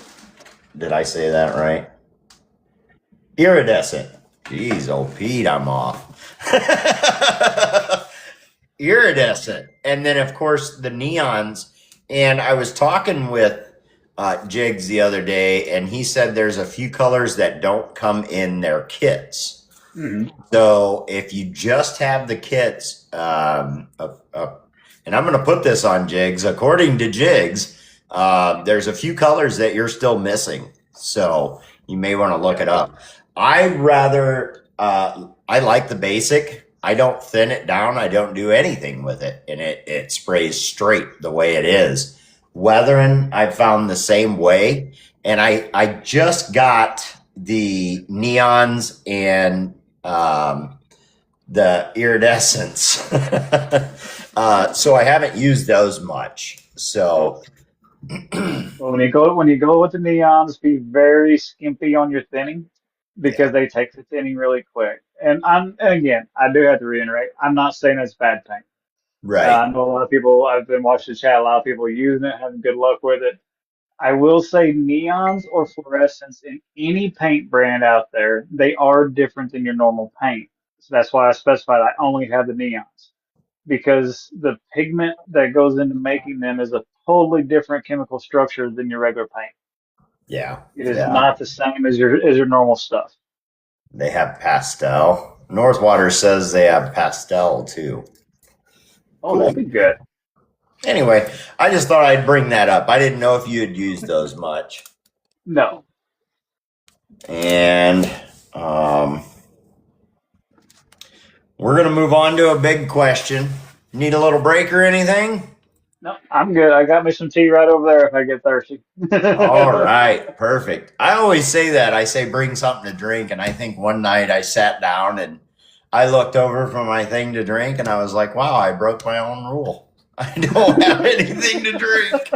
Did I say that right? Iridescent. Jeez, old Pete, I'm off. Iridescent. And then, of course, the neons. And I was talking with Jigs the other day, and he said there's a few colors that don't come in their kits. Hmm. So if you just have the kits, and I'm going to put this on Jigs, according to Jigs, there's a few colors that you're still missing. So you may want to look Yeah. it up. I like the basic. I don't thin it down. I don't do anything with it. And it sprays straight the way it is. Weathering, I found the same way. And I just got the neons and the iridescence. So I haven't used those much. So Well, when you go with the neons, be very skimpy on your thinning yeah, because they take the thinning really quick. And again, I do have to reiterate, I'm not saying it's bad paint. right. I know a lot of people. I've been watching the chat. A lot of people using it, having good luck with it. I will say neons or fluorescents in any paint brand out there, they are different than your normal paint. So that's why I specified I only have the neons because the pigment that goes into making them is a totally different chemical structure than your regular paint. Yeah, It is yeah. not the same as your normal stuff. They have pastel. Northwater says they have pastel too. Oh, Cool. that'd be good. Anyway, I just thought I'd bring that up. I didn't know if you had used those much. No, And um, we're going to move on to a big question. Need a little break or anything? No, I'm good. I got me some tea right over there if I get thirsty. All right, perfect. I always say that. I say bring something to drink, and I think one night I sat down and I looked over for my thing to drink, and I was like, "Wow, I broke my own rule. I don't have anything to drink."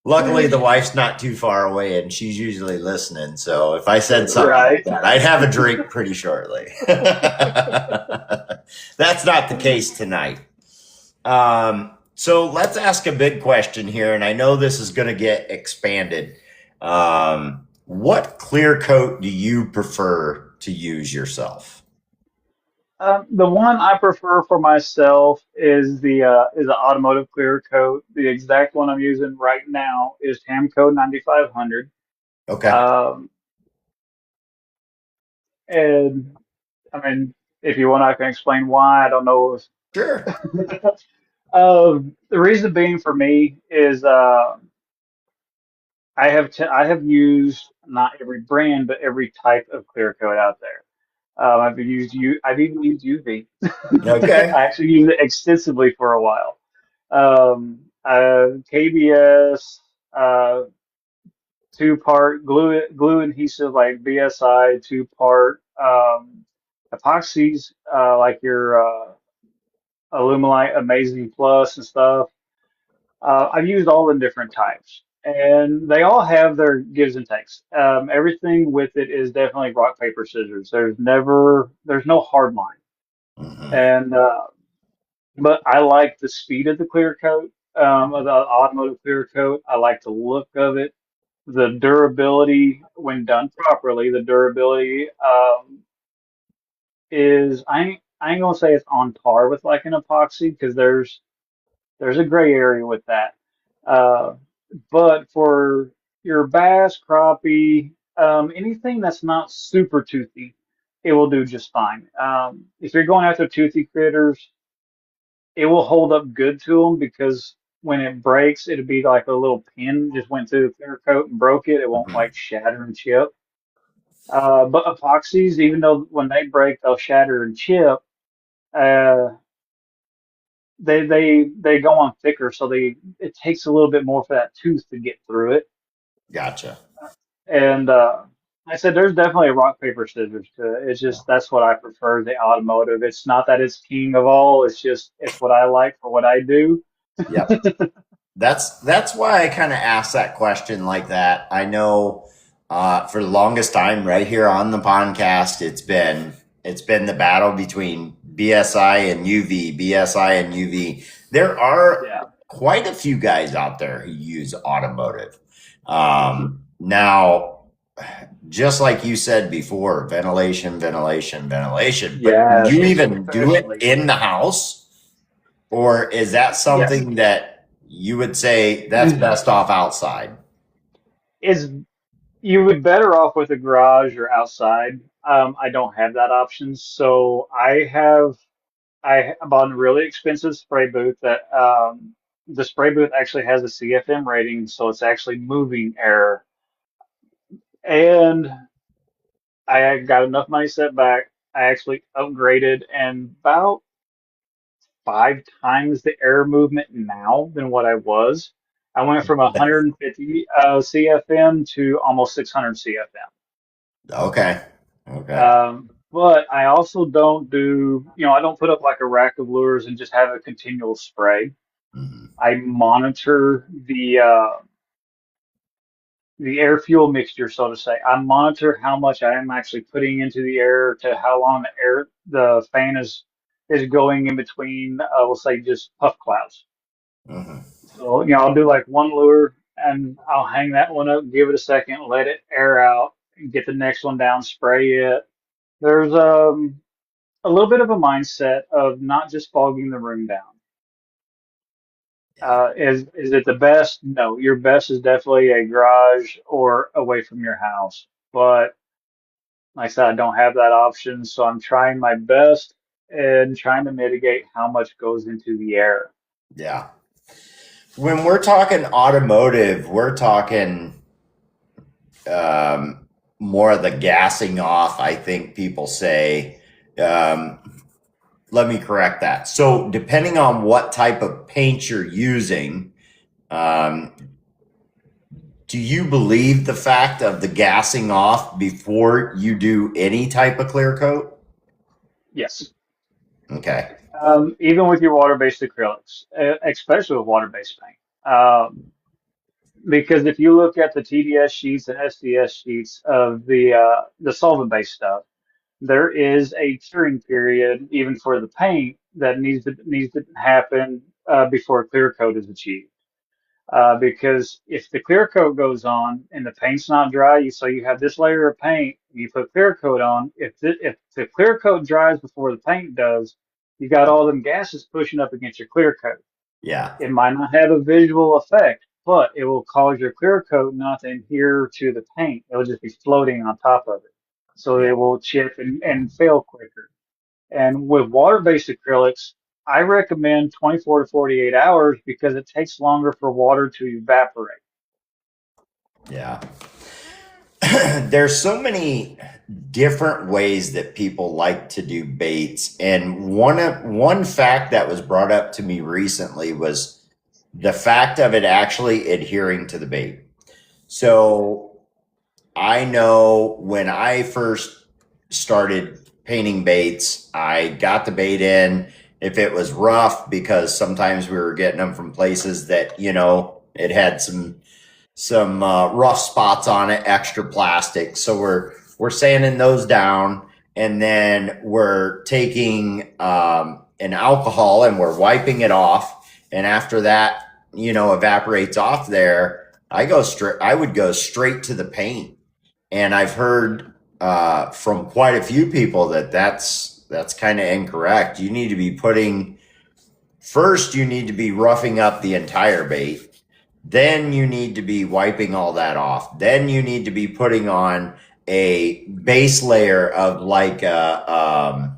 Luckily, the wife's not too far away, and she's usually listening. So if I said something like Right. that, I'd have a drink pretty shortly. That's not the case tonight. So let's ask a big question here, and I know this is going to get expanded. What clear coat do you prefer to use yourself? The one I prefer for myself is the automotive clear coat. The exact one I'm using right now is Tamco 9500. Okay, Um, and I mean, if you want, I can explain why. I don't know. sure. The reason being for me is I have used not every brand, but every type of clear coat out there. I've even used UV. Okay. I actually used it extensively for a while. KBS, two-part glue adhesive like BSI, two-part epoxies like your Alumilite Amazing Plus and stuff. I've used all the different types, and they all have their gives and takes. Everything with it is definitely rock paper scissors. There's no hard line, Hmm. and but I like the speed of the clear coat, of the automotive clear coat. I like the look of it, the durability when done properly. The durability is I ain't gonna say it's on par with like an epoxy because there's a gray area with that. Uh, but for your bass, crappie, anything that's not super toothy, it will do just fine. If you're going after toothy critters, it will hold up good to them because when it breaks, it'll be like a little pin just went through the clear coat and broke it. It won't Hmm. like shatter and chip. But epoxies, even though when they break, they'll shatter and chip, uh, they go on thicker, so it takes a little bit more for that tooth to get through it. Gotcha. And I said there's definitely a rock paper scissors to it. It's just that's what I prefer the automotive. It's not that it's king of all. It's just it's what I like for what I do. Yep. That's why I kind of asked that question like that. I know for the longest time, right here on the podcast, it's been the battle between BSI and UV, BSI and UV. There are Yeah. quite a few guys out there who use automotive. Hmm. Now, just like you said before, ventilation, ventilation, ventilation. But do Yes, you even do it especially. in the house? Or is that Yes. something that you would say that's best off outside? Is you would better off with a garage or outside. I don't have that option, so I bought a really expensive spray booth that the spray booth actually has a CFM rating, so it's actually moving air. And I got enough money set back. I actually upgraded and about five times the air movement now than what I was. I went from 150 CFM to almost 600 CFM. Okay. Okay. But I also don't I don't put up like a rack of lures and just have a continual spray. Hmm. I monitor the air fuel mixture, so to say. I monitor how much I am actually putting into the air to how long the fan is going in between, we'll say just puff clouds. Hmm. So, I'll do like one lure and I'll hang that one up, give it a second, let it air out, and get the next one down, spray it. There's a little bit of a mindset of not just fogging the room down. Yeah. Is it the best? No, your best is definitely a garage or away from your house. But like I said, I don't have that option, so I'm trying my best and trying to mitigate how much goes into the air. Yeah. When we're talking automotive, we're talking more of the gassing off, I think people say. Um, let me correct that. So depending on what type of paint you're using, um, do you believe the fact of the gassing off before you do any type of clear coat? Yes. Okay. Even with your water-based acrylics, especially with water-based paint. Because if you look at the TDS sheets and SDS sheets of the solvent-based stuff, there is a curing period even for the paint that needs to happen before clear coat is achieved. Because if the clear coat goes on and the paint's not dry, so you have this layer of paint, you put clear coat on. If the clear coat dries before the paint does, you got all them gases pushing up against your clear coat. Yeah. It might not have a visual effect, but it will cause your clear coat not to adhere to the paint. It'll just be floating on top of it. So Yeah. it will chip and fail quicker. And with water-based acrylics, I recommend 24 to 48 hours because it takes longer for water to evaporate. Yeah. There's so many different ways that people like to do baits, and one fact that was brought up to me recently was the fact of it actually adhering to the bait. So I know when I first started painting baits, I got the bait in. If it was rough, because sometimes we were getting them from places that, it had some rough spots on it, extra plastic. So we're sanding those down, and then we're taking an alcohol and we're wiping it off. And after that, evaporates off there, I would go straight to the paint. And I've heard from quite a few people that that's kind of incorrect. You need to be roughing up the entire bait, then you need to be wiping all that off. Then you need to be putting on a base layer of like I'm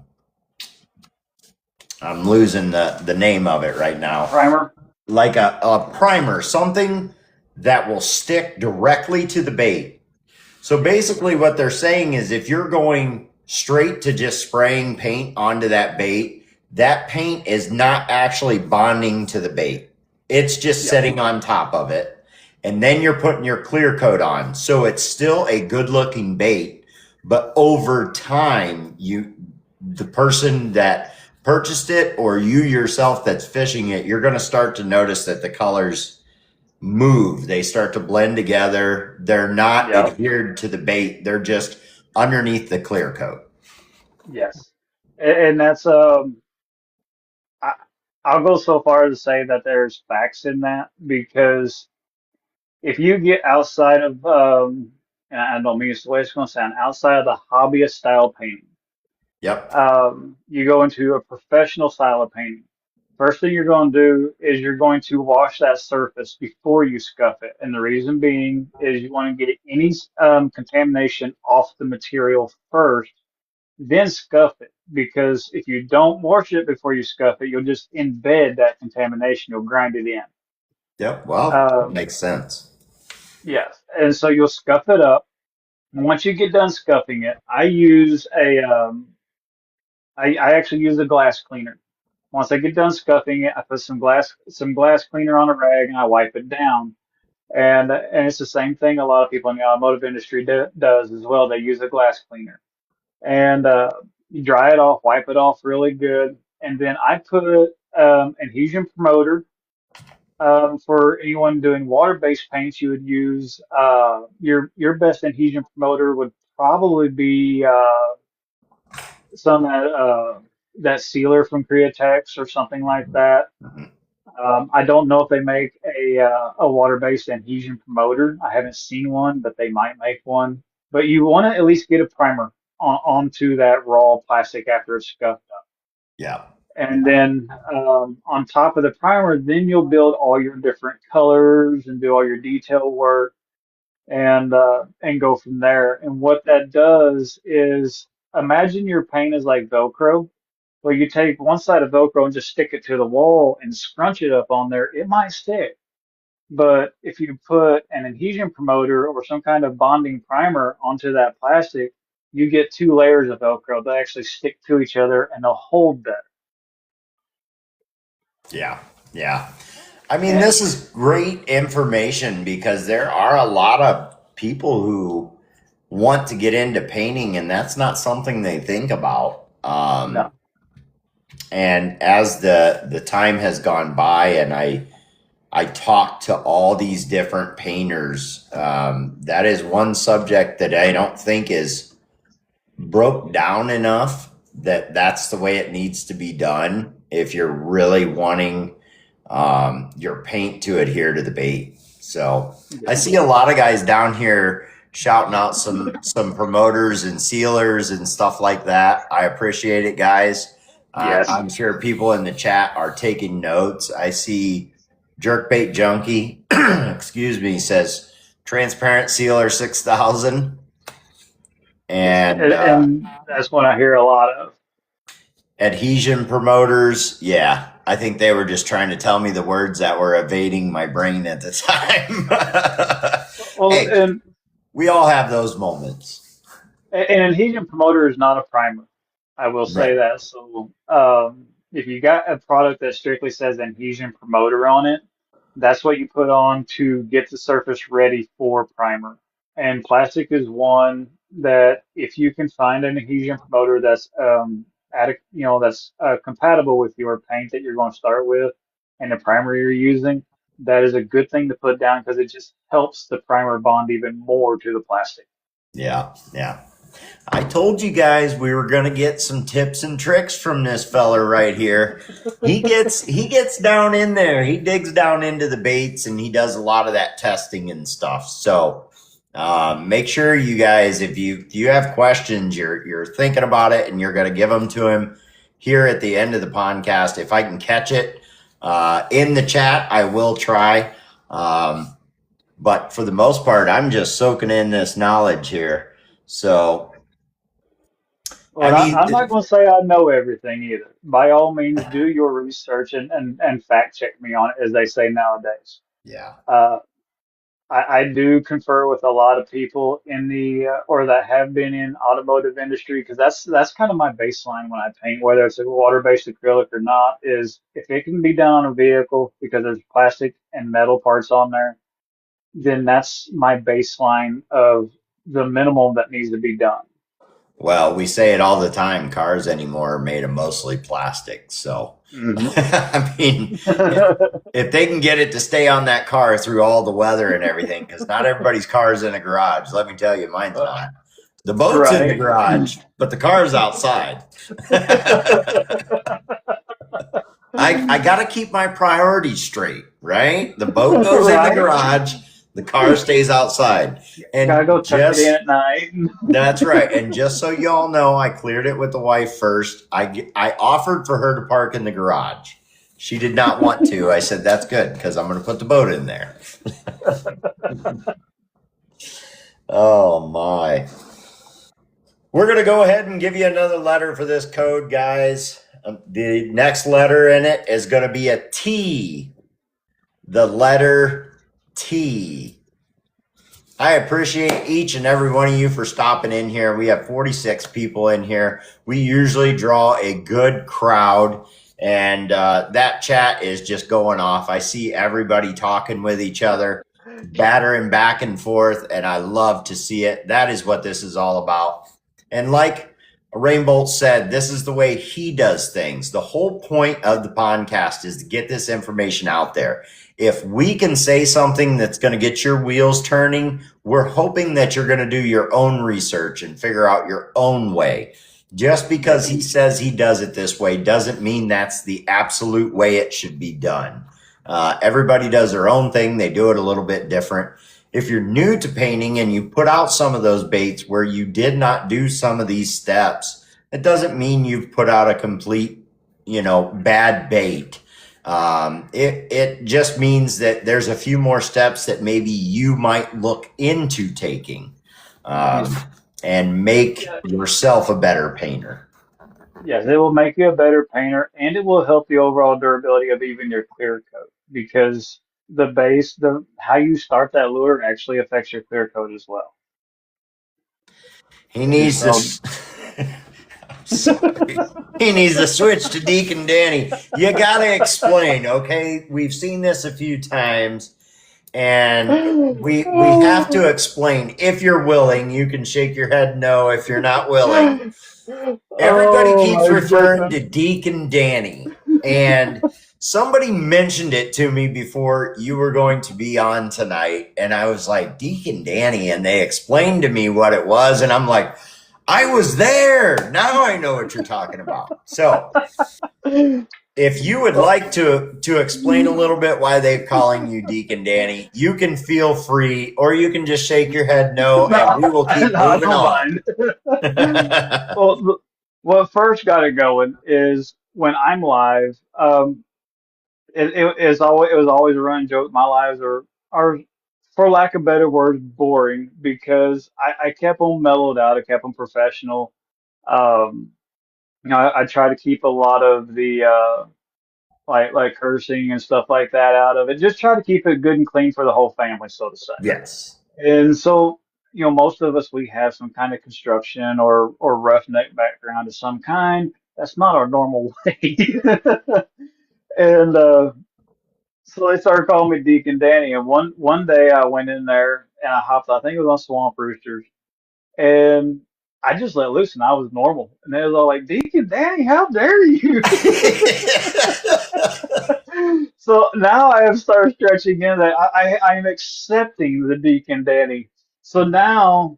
losing the name of it right A now. primer? Like a primer, something that will stick directly to the bait. So Yes. basically, what they're saying is if you're going straight to just spraying paint onto that bait, that paint is not actually bonding to the bait. It's just Yep. sitting on top of it. And then you're putting your clear coat on. So it's still a good looking bait, but over time, the person that purchased it or you yourself that's fishing it, you're going to start to notice that the colors move. They start to blend together. They're not Yep. adhered to the bait. They're just underneath the clear coat. Yes. And that's I, I'll go so far as to say that there's facts in that because if you get outside of and I don't mean it's the way it's going to sound, outside of the hobbyist style painting, Yep. you go into a professional style of painting. First thing you're going to do is you're going to wash that surface before you scuff it. And the reason being is you want to get any contamination off the material first, then scuff it. Because if you don't wash it before you scuff it, you'll just embed that contamination. You'll grind it in. Yep. Well, that Um, makes sense. yes. And so you'll scuff it up. And once you get done scuffing it, I actually use a glass cleaner. Once I get done scuffing it, I put some glass cleaner on a rag and I wipe it down. And it's the same thing a lot of people in the automotive industry does as well. They use a glass cleaner and you dry it off, wipe it off really good, and then I put adhesion promoter. For anyone doing water-based paints, you would use your best adhesion promoter would probably be some that sealer from Createx or something like that. Mhm. I don't know if they make a water-based adhesion promoter. I haven't seen one, but they might make one. But you want to at least get a primer onto that raw plastic after it's scuffed up. Yeah. And then on top of the primer, then you'll build all your different colors and do all your detail work and go from there. And what that does is imagine your paint is like Velcro. Well, you take one side of Velcro and just stick it to the wall and scrunch it up on there, it might stick. But if you put an adhesion promoter or some kind of bonding primer onto that plastic, you get two layers of Velcro that actually stick to each other and they'll hold better. Yeah. Yeah. I mean, And this is great information because there are a lot of people who want to get into painting, and that's not something they think about. no, And as the time has gone by, and I talk to all these different painters, that is one subject that I don't think is broke down enough that that's the way it needs to be done if you're really wanting your paint to adhere to the bait. So I yeah, see a lot of guys down here shouting out some promoters and sealers and stuff like that. I appreciate it, guys. yes. I'm sure people in the chat are taking notes. I see Jerkbait Junkie, excuse me, says transparent sealer 6,000 Yes, and and that's what I hear a lot of. adhesion promoters. Yeah, I think they were just trying to tell me the words that were evading my brain at the time. Well, Hey, we all have those moments. and adhesion promoter is not a primer. I will say Right. that. So, if you got a product that strictly says adhesion promoter on it, that's what you put on to get the surface ready for primer. And plastic is one that if you can find an adhesion promoter that's that's compatible with your paint that you're going to start with and the primer you're using, that is a good thing to put down because it just helps the primer bond even more to the plastic. Yeah, yeah. I told you guys we were gonna get some tips and tricks from this feller right here. He gets down in there. He digs down into the baits and he does a lot of that testing and stuff. So make sure you guys, if you have questions, you're thinking about it and you're gonna give them to him here at the end of the podcast. If I can catch it in the chat, I will try. But for the most part, I'm just soaking in this knowledge here. So I Well, mean, I'm not going to say I know everything either. By all means, do your research and fact check me on it, as they say nowadays. yeah. Uh, I do confer with a lot of people in the or that have been in automotive industry because that's kind of my baseline when I paint, whether it's a water-based acrylic or not, is if it can be done on a vehicle because there's plastic and metal parts on there, then that's my baseline of the minimum that needs to be done. Well, we say it all the time. Cars anymore are made of mostly plastic. So, Hmm. I mean, if they can get it to stay on that car through all the weather and everything, because not everybody's car is in a garage. Let me tell you, mine's not. The boat's in the Right. garage, but the car's outside. I got to keep my priorities straight, right? The boat goes in the Right. garage, the car stays outside. Gotta And go tuck it in just at night. that's right. And just so y'all know, I cleared it with the wife first. I offered for her to park in the garage. She did not want to. I said, that's good because I'm going to put the boat in there. Oh, my. We're going to go ahead and give you another letter for this code, guys. The next letter in it is going to be a T. The letter T. I appreciate each and every one of you for stopping in here. We have 46 people in here. We usually draw a good crowd, and that chat is just going off. I see everybody talking with each other, battering back and forth, and I love to see it. That is what this is all about. And like Rainbolt said, this is the way he does things. The whole point of the podcast is to get this information out there. If we can say something that's going to get your wheels turning, we're hoping that you're going to do your own research and figure out your own way. Just because Yes. he says he does it this way doesn't mean that's the absolute way it should be done. Everybody does their own thing. They do it a little bit different. If you're new to painting and you put out some of those baits where you did not do some of these steps, it doesn't mean you've put out a complete, bad bait. It just means that there's a few more steps that maybe you might look into taking, um, Mhm. and make Yeah. yourself a better painter. Yes, it will make you a better painter and it will help the overall durability of even your clear coat because the base, the how you start that lure actually affects your clear coat as well. He needs So to. So he needs to switch to Deacon Danny. You got to explain, okay? We've seen this a few times, and we have to explain. If you're willing, you can shake your head no if you're not willing. Everybody Oh keeps my referring goodness. to Deacon Danny, and somebody mentioned it to me before you were going to be on tonight, and I was like, Deacon Danny, and they explained to me what it was, and I'm like, I was there. Now I know what you're talking about. So if you would like to explain a little bit why they're calling you Deacon Danny, you can feel free, or you can just shake your head no, and No, we will keep no, I moving don't on. mind. Well, what first got it going is when I'm live. It was always a running joke. My lives are, for lack of better words, boring because I kept them mellowed out. I kept them professional. Um, I try to keep a lot of the like cursing and stuff like that out of it. Just try to keep it good and clean for the whole family, so to say. Yes. And so, most of us, we have some kind of construction or roughneck background of some kind. That's not our normal way. And so they started calling me Deacon Danny. And one day I went in there and I hopped, I think it was on Swamp Roosters, and I just let loose and I was normal. And they was all like, Deacon Danny, how dare you? So now I have started stretching in that I am accepting the Deacon Danny. So now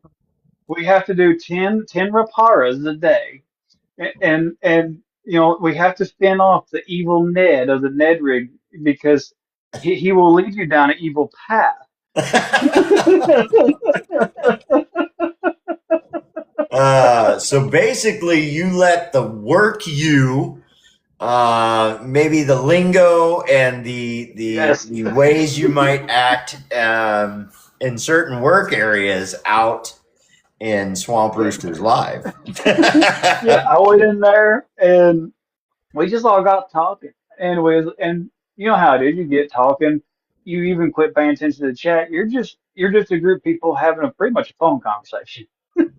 we have to do ten raparas a day. And we have to spin off the evil Ned of the Ned rig because he will lead you down an evil path. So basically, you let the work you, maybe the lingo and Yes. the ways you might act in certain work areas out in Swamp Yeah. Roosters Live. Yeah, I went in there and we just all got talking. And you know how it is, you get talking, you even quit paying attention to the chat. You're just a group of people having a pretty much a phone conversation.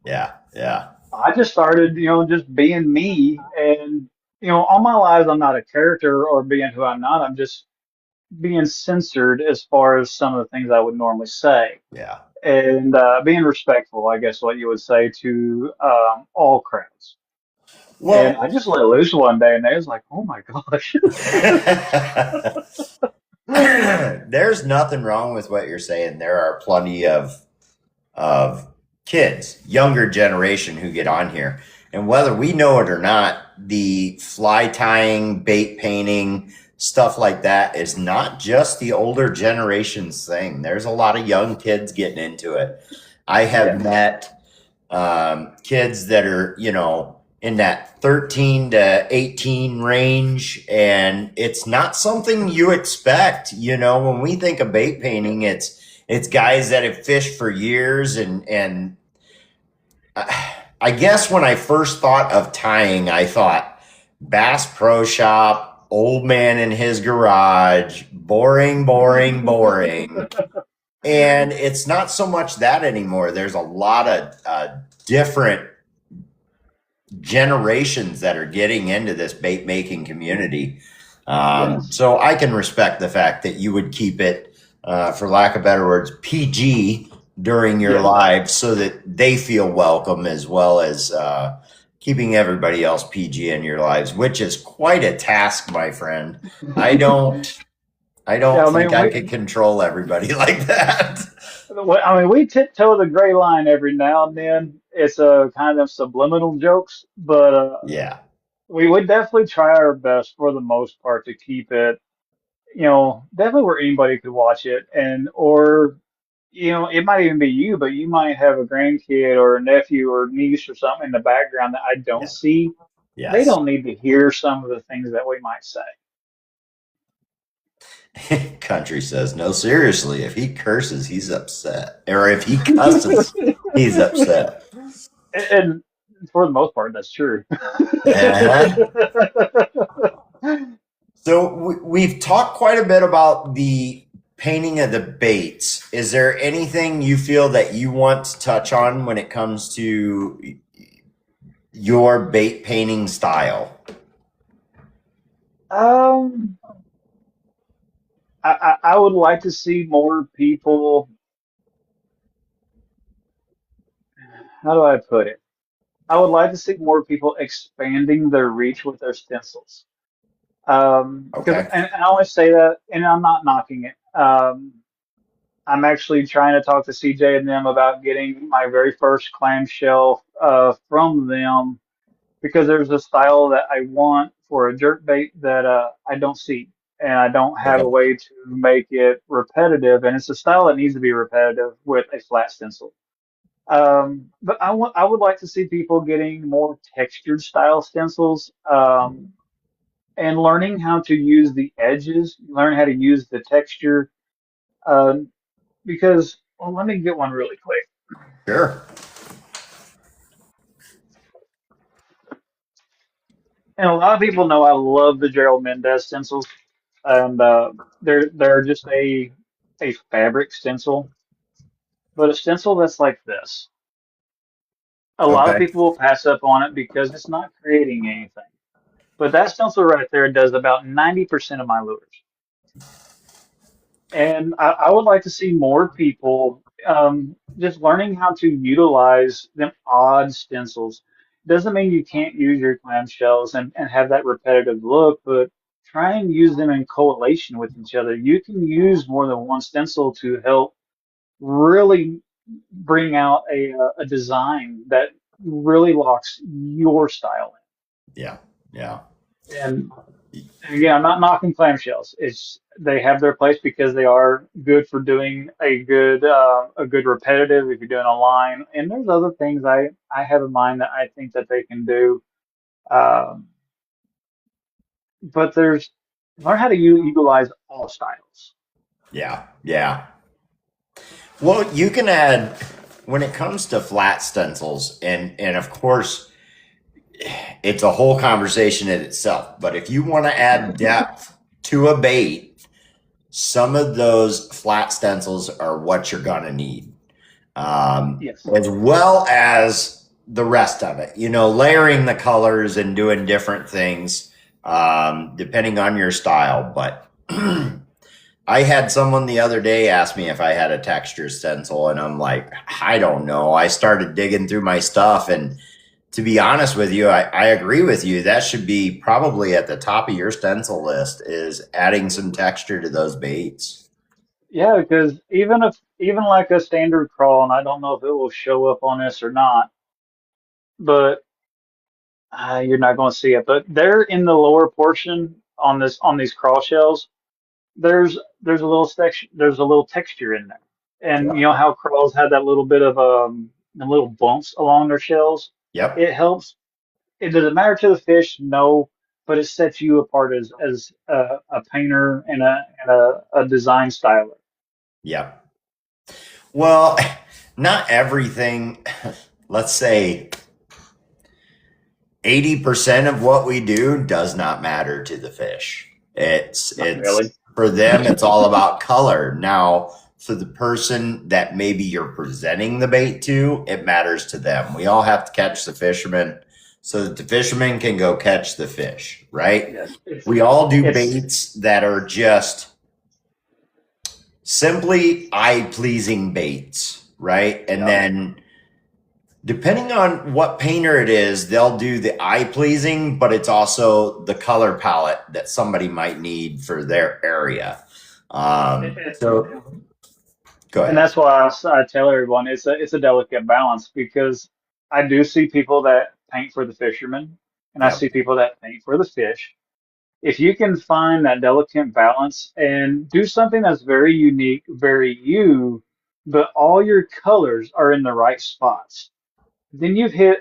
Yeah, yeah, I just started, just being me. And, all my lives, I'm not a character or being who I'm not. I'm just being censored as far as some of the things I would normally say. yeah. And being respectful, I guess what you would say to all crowds. And Well, I just let loose one day and they was like, oh my gosh. there's nothing wrong with what you're saying. There are plenty of kids, younger generation who get on here. And whether we know it or not, the fly tying, bait painting, stuff like that is not just the older generation's thing. There's a lot of young kids getting into it. I have Yes. met kids that are, in that 13 to 18 range, and it's not something you expect. When we think of bait painting, it's guys that have fished for years, and I guess when I first thought of tying, I thought Bass Pro Shop, old man in his garage, boring, boring, boring. And it's not so much that anymore. There's a lot of different generations that are getting into this bait making community. Yes. So I can respect the fact that you would keep it, for lack of better words, PG during your Yes. live so that they feel welcome, as well as keeping everybody else PG in your lives, which is quite a task, my friend. I don't I Yeah, don't I think mean, I could control everybody like that. we tiptoe the gray line every now and then. It's a kind of subliminal jokes, but Yeah. we would definitely try our best for the most part to keep it, definitely where anybody could watch it. And, or, it might even be you, but you might have a grandkid or a nephew or niece or something in the background that I don't Yeah. see. They Yes. don't need to hear some of the things that we might say. Country says, no, seriously, if he curses, he's upset. Or if he cusses, he's upset. And for the most part, that's true. Uh-huh. So we've talked quite a bit about the painting of the baits. Is there anything you feel that you want to touch on when it comes to your bait painting style? Um, I would like to see more people. How do I put it? I would like to see more people expanding their reach with their stencils. Because, Okay. and I always say that, and I'm not knocking it. I'm actually trying to talk to CJ and them about getting my very first clamshell from them because there's a style that I want for a jerk bait that I don't see, and I don't have a Okay. way to make it repetitive, and it's a style that needs to be repetitive with a flat stencil. But I would like to see people getting more textured style stencils, and learning how to use the edges, learn how to use the texture, uh, because, well, let me get one really quick. Sure. And a lot of people know I love the Gerald Mendez stencils, and they're just a fabric stencil, but a stencil that's like this. A lot of Okay. people will pass up on it because it's not creating anything. But that stencil right there does about 90% of my lures. And I would like to see more people just learning how to utilize them odd stencils. Doesn't mean you can't use your clamshells and have that repetitive look, but try and use them in correlation with each other. You can use more than one stencil to help really bring out a design that really locks your style Yeah. Yeah. in. And again, I'm not knocking clamshells. It's they have their place because they are good for doing a good repetitive if you're doing a line. And there's other things I have in mind that I think that they can do. Um, but there's learn how to utilize all styles. Yeah. Yeah. Well, you can add when it comes to flat stencils, and of course, it's a whole conversation in itself. But if you want to add depth to a bait, some of those flat stencils are what you're gonna need, Yes, as well as the rest of it. You know, layering the colors and doing different things depending on your style. But I had someone the other day ask me if I had a texture stencil, and I'm like, I don't know. I started digging through my stuff, and to be honest with you, I agree with you. That should be probably at the top of your stencil list is adding some texture to those baits. yeah, because even like a standard crawl, and I don't know if it will show up on this or not, but you're not going to see it. But they're in the lower portion on these crawl shells. There's a little texture in there, and you Yep. know how crawls have that little bit of the little bumps along their shells. Yep. It helps. It doesn't matter to the fish, no, but it sets you apart as a painter and a design styler. Yep. Well, not everything, let's say 80% of what we do does not matter to the fish. Not It's really. for them, it's all about color. Now, for the person that maybe you're presenting the bait to, it matters to them. We all have to catch the fisherman so that the fisherman can go catch the fish, right? Yes, We all do it's baits that are just simply eye pleasing baits, right? And yeah. then depending on what painter it is, they'll do the eye pleasing, but it's also the color palette that somebody might need for their area. It, So go And ahead. that's why I tell everyone it's a delicate balance because I do see people that paint for the fishermen and I Yep. see people that paint for the fish. If you can find that delicate balance and do something that's very unique, very you, but all your colors are in the right spots, then you've hit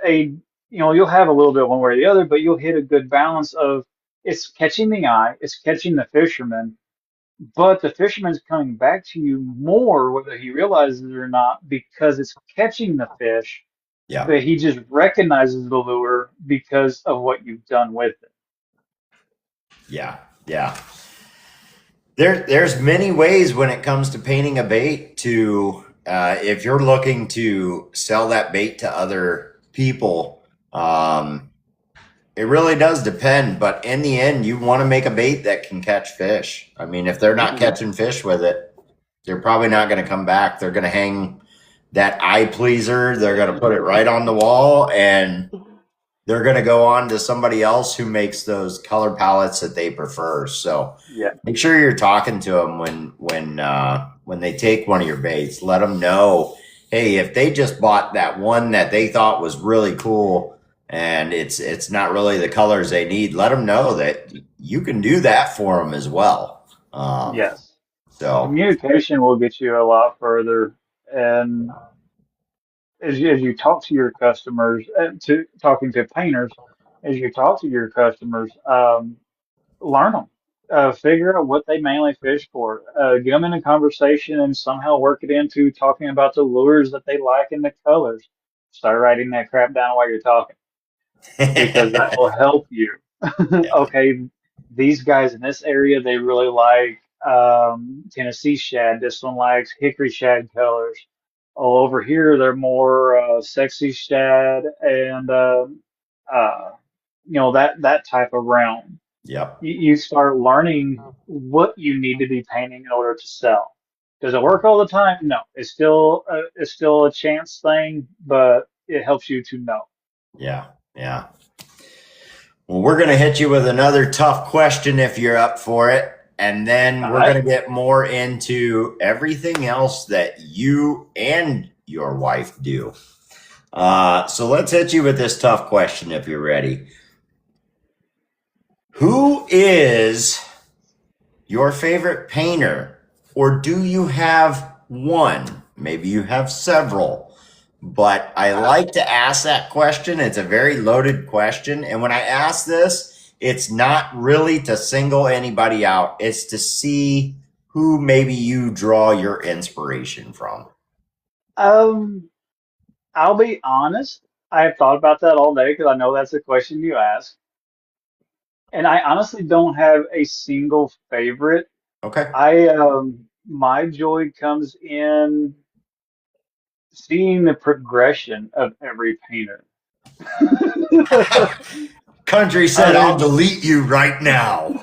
you'll have a little bit one way or the other, but you'll hit a good balance of it's catching the eye, it's catching the fisherman, but the fisherman's coming back to you more, whether he realizes it or not, because it's catching the fish, Yeah. but he just recognizes the lure because of what you've done with it. Yeah. Yeah. There's many ways when it comes to painting a bait to if you're looking to sell that bait to other people, Um, it really does depend, but in the end, you want to make a bait that can catch fish. I mean, if they're not Mhm. catching fish with it, they're probably not going to come back. They're going to hang that eye pleaser. They're going to put it right on the wall, and they're going to go on to somebody else who makes those color palettes that they prefer. So Yeah. make sure you're talking to them when they take one of your baits. Let them know, hey, if they just bought that one that they thought was really cool and it's not really the colors they need, let them know that you can do that for them as well. Yes. So Communication will get you a lot further. And as you talk to your customers, to talking to painters, as you talk to your customers, learn them. Figure out what they mainly fish for. Get them in a conversation and somehow work it into talking about the lures that they like and the colors. Start writing that crap down while you're talking because that yeah, will help you. Okay, these guys in this area, they really like Tennessee shad. This one likes hickory shad colors. Oh, over here, they're more sexy shad and uh, that type of realm. yep, You start learning what you need to be painting in order to sell. Does it work all the time? No, it's still a chance thing, but it helps you to know. yeah, yeah. Well, we're going to hit you with another tough question if you're up for it. And then All we're going right. to get more into everything else that you and your wife do. So let's hit you with this tough question if you're ready. Who is your favorite painter? Or do you have one? Maybe you have several. But I like to ask that question. It's a very loaded question. And when I ask this, it's not really to single anybody out, it's to see who maybe you draw your inspiration from. Um, I'll be honest. I have thought about that all day because I know that's a question you ask. And I honestly don't have a single favorite. Okay. My joy comes in seeing the progression of every painter. Country I said, I'll mean, delete you right now.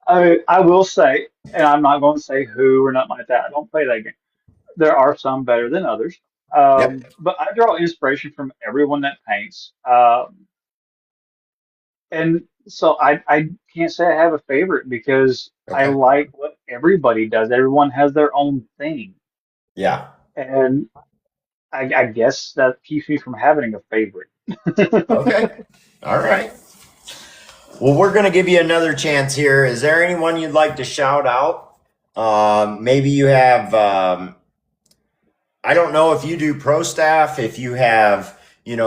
I will say, and I'm not going to say who or nothing like that. I don't play that game. There are some better than others. Yep. But I draw inspiration from everyone that paints. And so I can't say I have a favorite because I Okay. like what everybody does. Everyone has their own thing. Yeah. And I guess that keeps me from having a favorite. Okay. All right. Well, we're going to give you another chance here. Is there anyone you'd like to shout out? Maybe you have, I don't know if you do pro staff, if you have,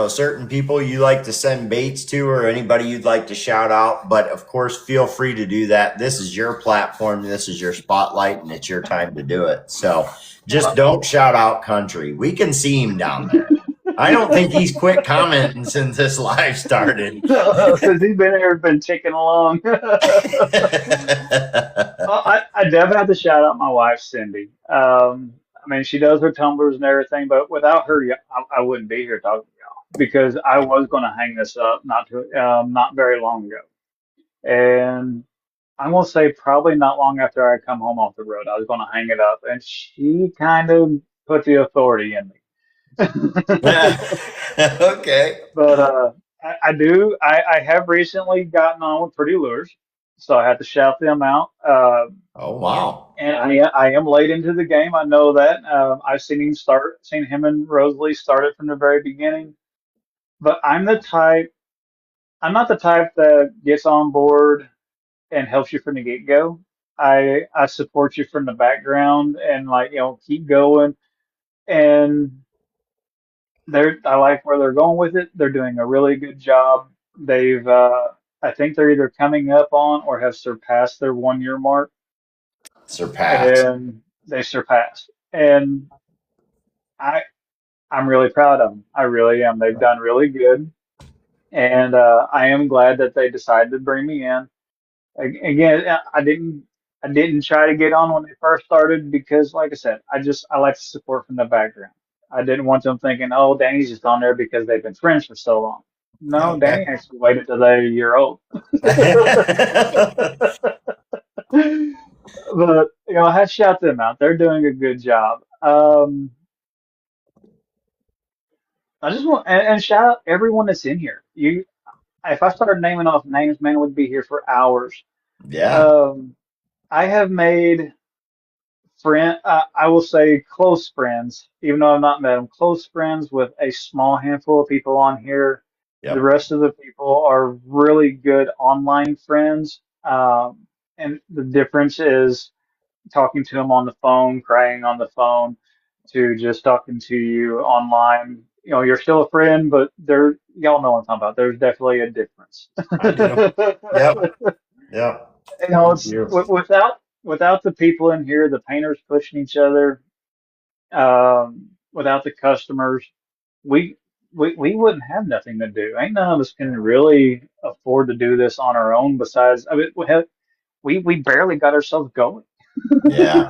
certain people you like to send baits to or anybody you'd like to shout out. But of course, feel free to do that. This is your platform. This is your spotlight and it's your time to do it. So just don't shout out country. We can see him down there. I don't think he's quit commenting since this live started. Because he's been here, been ticking along. Well, I definitely have to shout out my wife, Cindy. I mean, she does her tumblers and everything, but without her, I wouldn't be here talking to y'all because I was going to hang this up not very long ago, and I'm gonna say probably not long after I come home off the road, I was going to hang it up, and she kind of put the authority in me. Okay. But I have recently gotten on with Pretty Lures, so I had to shout them out. Oh, wow. And I am late into the game. I know that. I've seen him and Rosalie start it from the very beginning. But I'm not the type that gets on board and helps you from the get go. I support you from the background and like keep going. And I like where they're going with it. They're doing a really good job. I think they're either coming up on or have surpassed their 1 year mark, Surpassed. and they surpassed. And I I'm really proud of them. I really am. They've done really good, and I am glad that they decided to bring me in. Again, I didn't try to get on when they first started because, like I said, I like to support from the background. I didn't want them thinking, oh, Danny's just on there because they've been friends for so long. No, Okay. Danny actually waited till they're a year old. But I had to shout them out. They're doing a good job. I just want and shout out everyone that's in here. If I started naming off names, man, we'd be here for hours. Yeah. Um, I have made I will say close friends, even though I've not met them, close friends with a small handful of people on here. The Yep. rest of the people are really good online friends. And the difference is talking to them on the phone, crying on the phone, to just talking to you online. You're still a friend, but y'all know what I'm talking about. There's definitely a difference. I do. Yep. Yep. It's without the people in here, the painters pushing each other, without the customers, we we wouldn't have nothing to do. Ain't none of us can really afford to do this on our own. Besides, I mean, we barely got ourselves going. Yeah.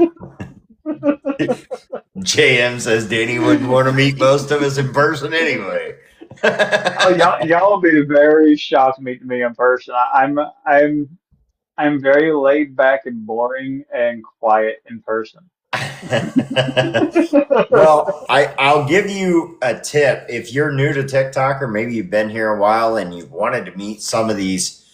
JM says Danny wouldn't want to meet most of us in person anyway. Oh, y'all will be very shocked to meet me in person. I'm very laid back and boring and quiet in person. Well, I'll give you a tip. If you're new to TikTok or maybe you've been here a while and you've wanted to meet some of these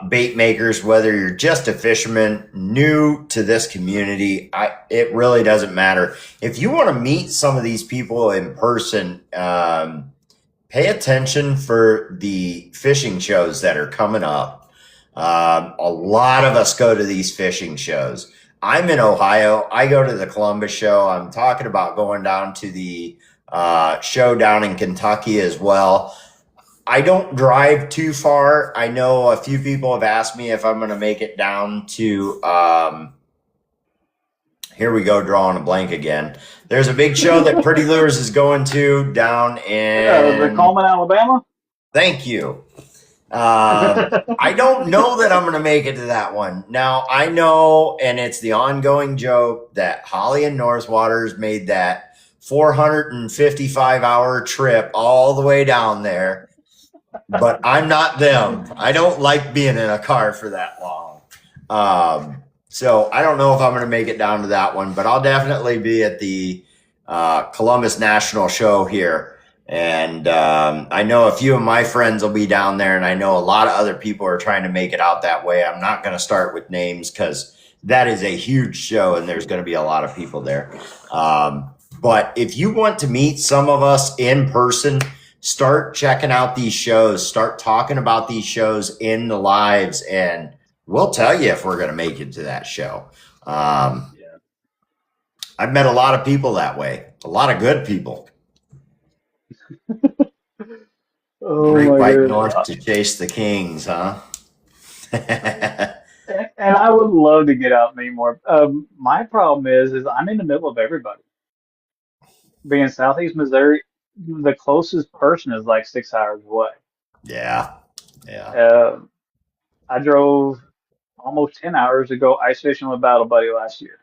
bait makers, whether you're just a fisherman new to this community, it really doesn't matter. If you want to meet some of these people in person, pay attention for the fishing shows that are coming up. A lot of us go to these fishing shows. I'm in Ohio. I go to the Columbus show. I'm talking about going down to the show down in Kentucky as well. I don't drive too far. I know a few people have asked me if I'm going to make it down to, here we go, drawing a blank again. There's a big show that Pretty Lures is going to down The in, Coleman, Alabama. thank you. I don't know that I'm going to make it to that one. Now, I know, and it's the ongoing joke that Holly and Northwaters made that 455-hour trip all the way down there, but I'm not them. I don't like being in a car for that long. So I don't know if I'm going to make it down to that one, but I'll definitely be at the Columbus National Show here. And I know a few of my friends will be down there, and I know a lot of other people are trying to make it out that way. I'm not going to start with names because that is a huge show, and there's going to be a lot of people there. But if you want to meet some of us in person, start checking out these shows, start talking about these shows in the lives, and we'll tell you if we're going to make it to that show. Yeah. I've met a lot of people that way, a lot of good people. Oh Great my white goodness. north to chase the kings, huh? And I would love to get out and meet more. My problem is I'm in the middle of everybody. Being Southeast Missouri, the closest person is like 6 hours away. Yeah, yeah. Uh, I drove almost 10 hours to go ice fishing with Battle Buddy last year.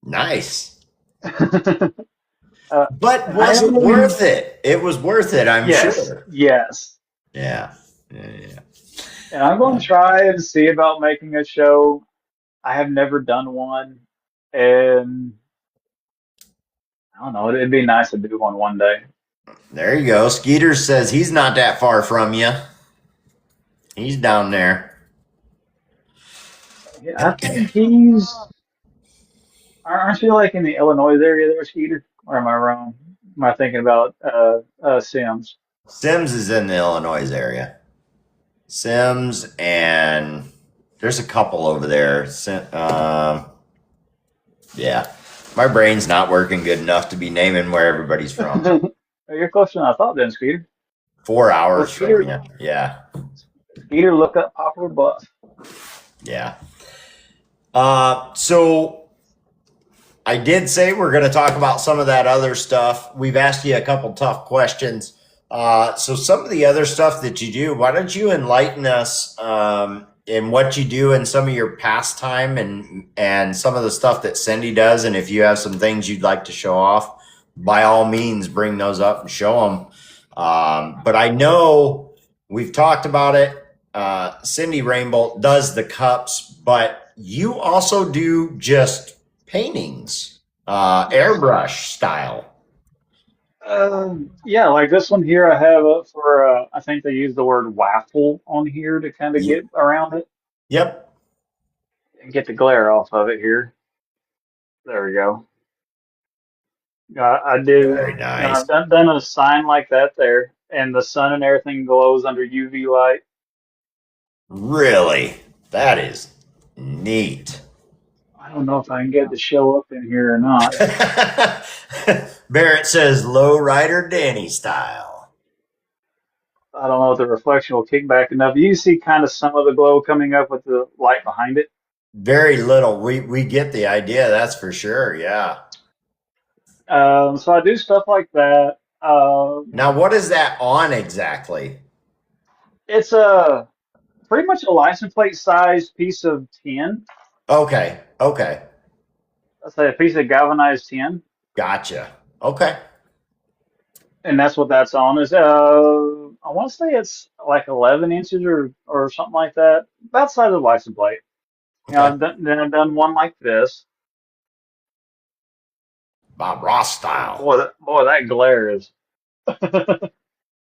Nice. uh, But and I was it only, worth it? It was worth it, I'm yes, sure. yes. Yeah. Yeah, yeah. And I'm going to try and see about making a show. I have never done one. And I don't know, it'd be nice to do one day. There you go. Skeeter says he's not that far from you. He's down there. Yeah, I think aren't you like in the Illinois area there, Skeeter? Or am I wrong? Am I thinking about Sims? Sims is in the Illinois area. Sims and there's a couple over there. Yeah, my brain's not working good enough to be naming where everybody's from. You're closer than I thought then, Skeeter. Four Well, hours from Skeeter, you. Yeah, Skeeter, look up Poplar Bluff. yeah. So I did say we're going to talk about some of that other stuff. We've asked you a couple tough questions. So some of the other stuff that you do, why don't you enlighten us in what you do in some of your pastime and some of the stuff that Cindy does, and if you have some things you'd like to show off, by all means, bring those up and show them. But I know we've talked about it. Cindy Rainbolt does the cups, but you also do just paintings, Yes. airbrush style. Yeah, like this one here, I have it for. I think they use the word waffle on here to kind of Yep. get around it Yep. and get the glare off of it here. There we go. I do. Very You know, nice. I've done a sign like that there, and the sun and everything glows under UV light. Really, that is neat. I don't know if I can get it to show up in here or not. Barrett says low rider Danny style. I don't know if the reflection will kick back enough. You see kind of some of the glow coming up with the light behind it. Very little. We get the idea. That's for sure. Yeah. So I do stuff like that. Now, what is that on exactly? It's a pretty much a license plate sized piece of tin. Okay. Okay. Let's say a piece of galvanized tin, Gotcha. Okay. and that's what that's on. Is I want to say it's like 11 inches or something like that, about the size of the license plate. You know, Okay. then I've done one like this. Bob Ross style. Boy, that glare is.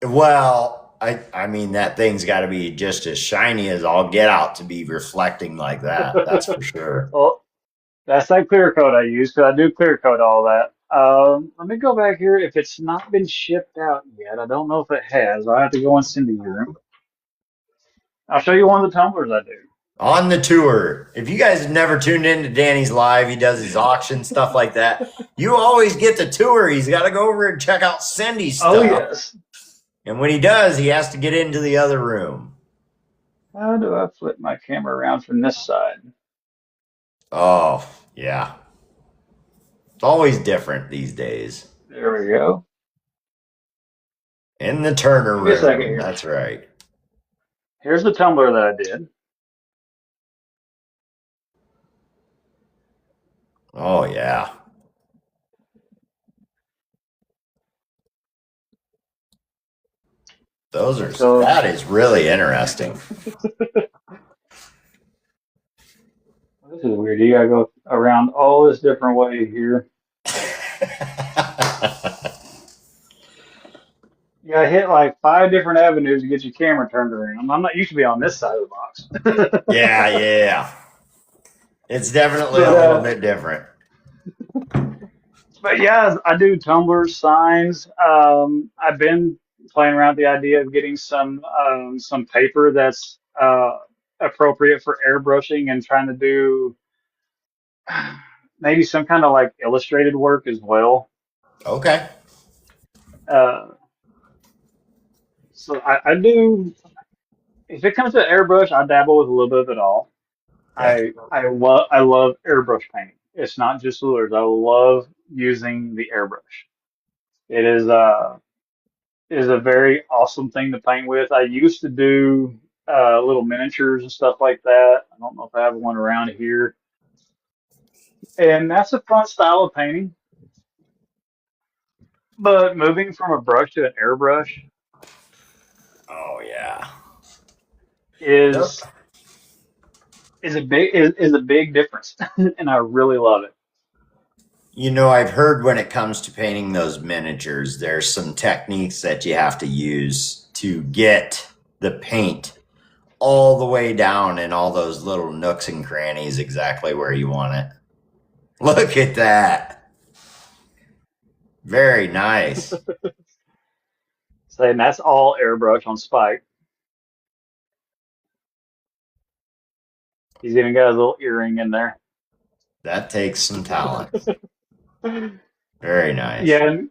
Well, I mean that thing's got to be just as shiny as all get out to be reflecting like that. That's for sure. Well, that's that clear coat I use because I do clear coat all that. Let me go back here. If it's not been shipped out yet, I don't know if it has. I have to go in Cindy's room. I'll show you one of the tumblers I do. On the tour, if you guys have never tuned into Danny's live, he does his auction stuff like that. You always get the tour. He's got to go over and check out Cindy's Oh stuff. yes. And when he does, he has to get into the other room. How do I flip my camera around from this side? Oh, yeah. It's always different these days. There we go. In the Turner Give me a second room. here. That's right. Here's the tumbler that I did. Oh, yeah. So That is really interesting. this is weird. You gotta go around all this different way here. You gotta hit like 5 different avenues to get your camera turned around. I'm not used to be on this side of the box. Yeah, yeah. It's definitely but a little uh, bit different. but yeah, I do tumblers, signs. I've been playing around with the idea of getting some paper that's appropriate for airbrushing and trying to do maybe some kind of like illustrated work as well. Okay. Uh, so I do. If it comes to airbrush, I dabble with a little bit of it all. Okay. I love airbrush painting. It's not just lures. I love using the airbrush. It is a very awesome thing to paint with. I used to do little miniatures and stuff like that. I don't know if I have one around here, and that's a fun style of painting. But moving from a brush to an airbrush Oh, yeah. is is a big difference, and I really love it. You know, I've heard when it comes to painting those miniatures, there's some techniques that you have to use to get the paint all the way down in all those little nooks and crannies exactly where you want it. Look at that. Very nice. So, and that's all airbrush on Spike. He's even got his little earring in there. That takes some talent. Very nice. Yeah, and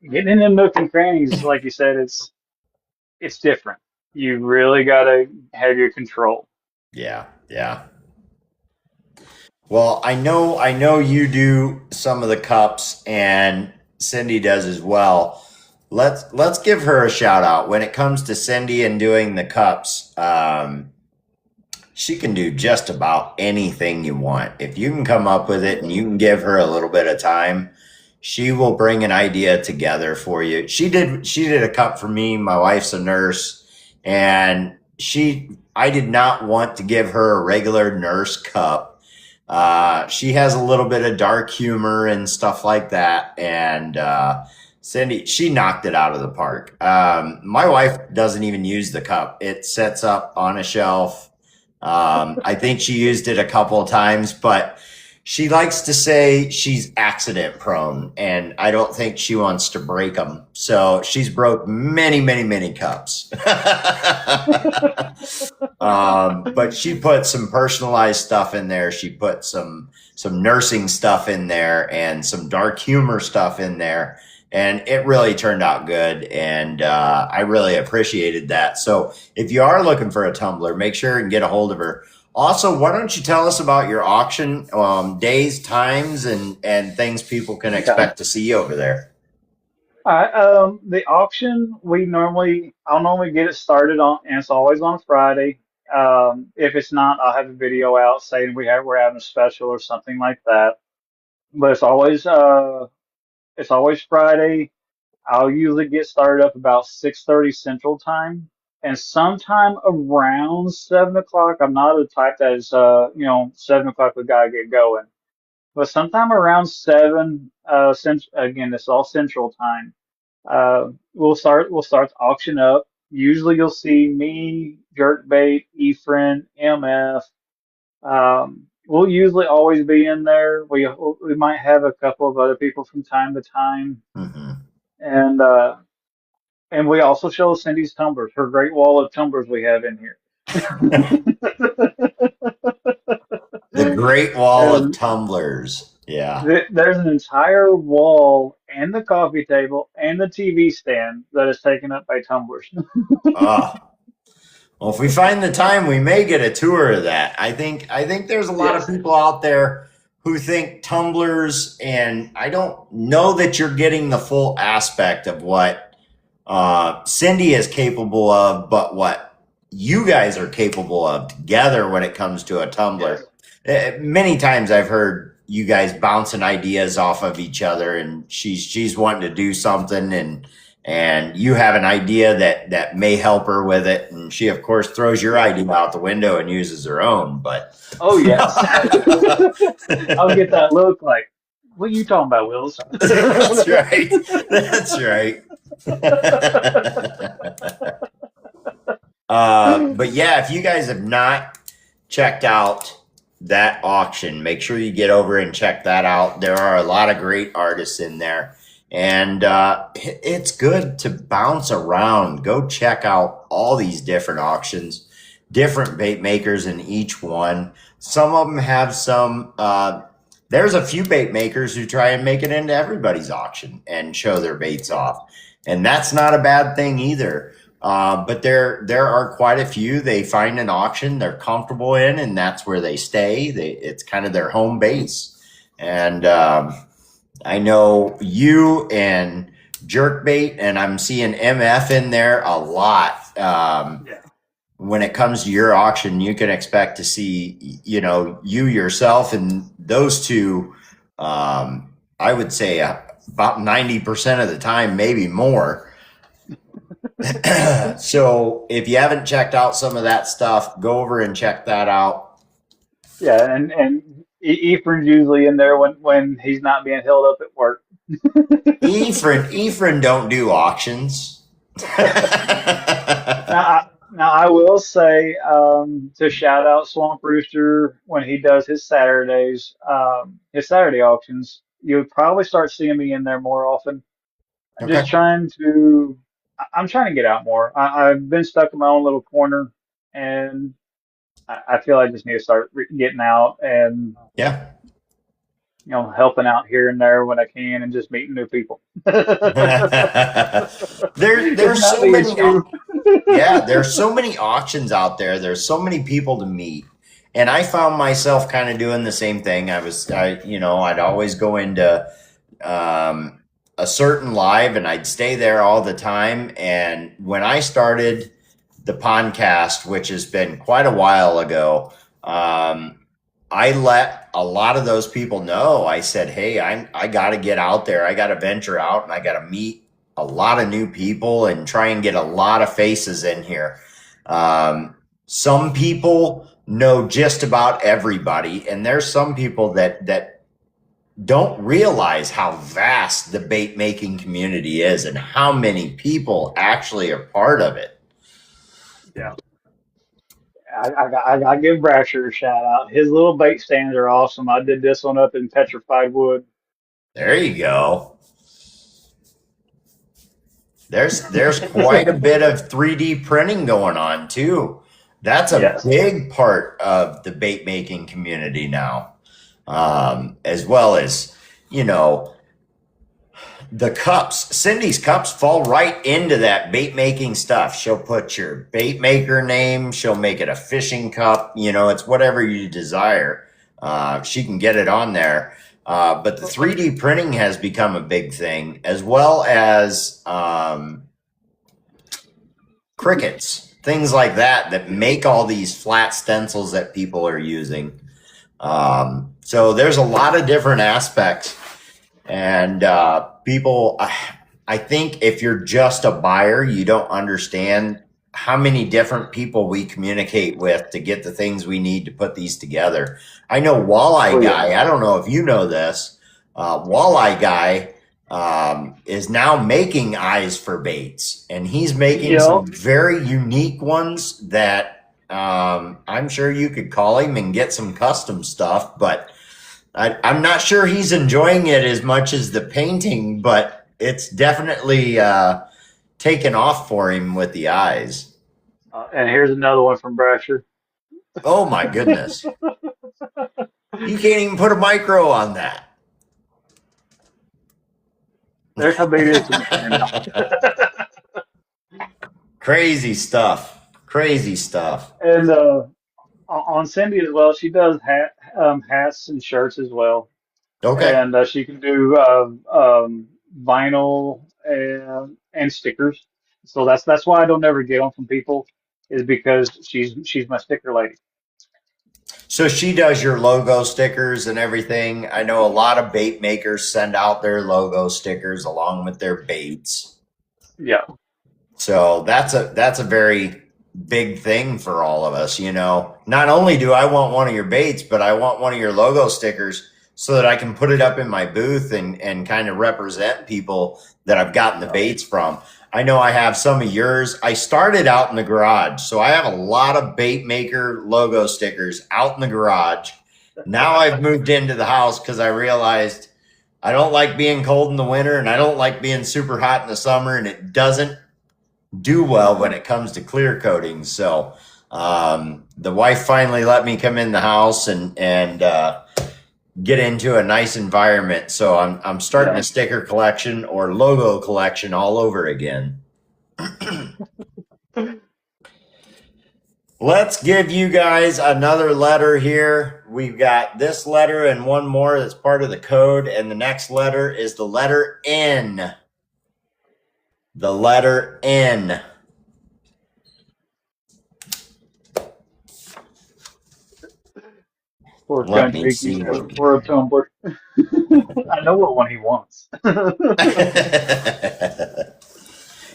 getting in the nook and crannies, like you said, it's different. You really gotta have your control. Yeah, yeah. Well, I know you do some of the cups and Cindy does as well. Let's give her a shout out when it comes to Cindy and doing the cups. She can do just about anything you want. If you can come up with it and you can give her a little bit of time, she will bring an idea together for you. She did a cup for me. My wife's a nurse, and I did not want to give her a regular nurse cup. She has a little bit of dark humor and stuff like that. And Cindy, she knocked it out of the park. My wife doesn't even use the cup. It sets up on a shelf. I think she used it a couple of times, but she likes to say she's accident prone, and I don't think she wants to break them. So she's broke many, many, many cups. But she put some personalized stuff in there. She put some nursing stuff in there and some dark humor stuff in there. And it really turned out good. And I really appreciated that. So if you are looking for a tumbler, make sure and get a hold of her. Also, why don't you tell us about your auction days, times, and things people can Okay. expect to see over there? All right. The auction I'll normally get it started on, and it's always on a Friday. If it's not, I'll have a video out saying we're having a special or something like that. But it's always Friday. I'll usually get started up about 6:30 Central Time, and sometime around 7 o'clock. I'm not the type that is 7 o'clock we gotta get going, but sometime around seven. Again, it's all Central Time. We'll start the auction up. Usually you'll see me, Jerkbait, Efren, MF. We'll usually always be in there. We might have a couple of other people from time to time, Mm-hmm. and uh, and we also show Cindy's tumblers, her great wall of tumblers we have in here. The Great Wall of And Tumblers. Yeah. there's an entire wall and the coffee table and the TV stand that is taken up by tumblers. Oh, well, if we find the time, we may get a tour of that. I think there's a lot of Yes. people out there who think tumblers, and I don't know that you're getting the full aspect of what Cindy is capable of, but what you guys are capable of together when it comes to a tumbler. Yes. Many times I've heard you guys bouncing ideas off of each other, and she's wanting to do something, and you have an idea that may help her with it, and she of course throws your Yeah. idea out the window and uses her own. But Oh, yes. I'll get that look like, what are you talking about, Willis? that's right. That's right. But yeah, if you guys have not checked out that auction, make sure you get over and check that out. There are a lot of great artists in there, and it's good to bounce around. Go check out all these different auctions, different bait makers in each one. Some of them have some. There's a few bait makers who try and make it into everybody's auction and show their baits Yeah. off, and that's not a bad thing either. But there are quite a few. They find an auction they're comfortable in, and that's where they stay. It's kind of their home base. And I know you and Jerkbait, and I'm seeing MF in there a lot. Yeah. When it comes to your auction, you can expect to see, you yourself and those two. I would say about 90% of the time, maybe more. So if you haven't checked out some of that stuff, go over and check that out. Yeah, and Ephraim's usually in there when he's not being held up at work. Ephraim don't do auctions. Now I will say to shout out Swamp Rooster when he does his Saturday auctions. You'll probably start seeing me in there more often. I'm just Okay. I'm trying to get out more. I've been stuck in my own little corner, and I feel I just need to start getting out and Yeah. helping out here and there when I can, and just meeting new people. It's There's not so the many. issue. Yeah, there's so many auctions out there. There's so many people to meet. And I found myself kind of doing the same thing. I'd always go into a certain live and I'd stay there all the time. And when I started the podcast, which has been quite a while ago, I let a lot of those people know. I said, "Hey, I got to get out there. I got to venture out, and I got to meet a lot of new people and try and get a lot of faces in here." Um, some people know just about everybody, and there's some people that don't realize how vast the bait making community is and how many people actually are part of it. Yeah. I give Brasher a shout out. His little bait stands are awesome. I did this one up in petrified wood. There you go. There's quite a bit of 3D printing going on too. That's a Yes. big part of the bait making community now, as well as you know the cups. Cindy's cups fall right into that bait making stuff. She'll put your bait maker name. She'll make it a fishing cup. It's whatever you desire. She can get it on there. But the 3D printing has become a big thing, as well as crickets, things like that make all these flat stencils that people are using. So there's a lot of different aspects, and people, I think if you're just a buyer, you don't understand how many different people we communicate with to get the things we need to put these together. I know Oh Walleye yeah. Guy, I don't know if you know this, Walleye Guy is now making eyes for baits, and he's making Yep. some very unique ones that I'm sure you could call him and get some custom stuff, but I'm not sure he's enjoying it as much as the painting, but it's definitely taken off for him with the eyes. And here's another one from Brasher. Oh my goodness. You can't even put a micro on that. There's how big it is to me right now. Crazy stuff. Crazy stuff. And on Cindy as well, she does hats and shirts as well. Okay. And she can do vinyl and stickers. So that's why I don't ever get them from people, is because she's my sticker lady. So she does your logo stickers and everything. I know a lot of bait makers send out their logo stickers along with their baits. Yeah, So that's a very big thing for all of us, you know. Not only do I want one of your baits, but I want one of your logo stickers so that I can put it up in my booth and kind of represent people that I've gotten the yeah, baits from. I know I have some of yours. I started out in the garage, so I have a lot of bait maker logo stickers out in the garage. Now I've moved into the house because I realized I don't like being cold in the winter and I don't like being super hot in the summer, and it doesn't do well when it comes to clear coating. So the wife finally let me come in the house and get into a nice environment. So I'm starting yeah. a sticker collection or logo collection all over again. Let's give you guys another letter here. We've got this letter and one more that's part of the code, and the next letter is the letter N. The letter N. Poor Let me country keeps see what asking we for a tumbler. I know what one he wants.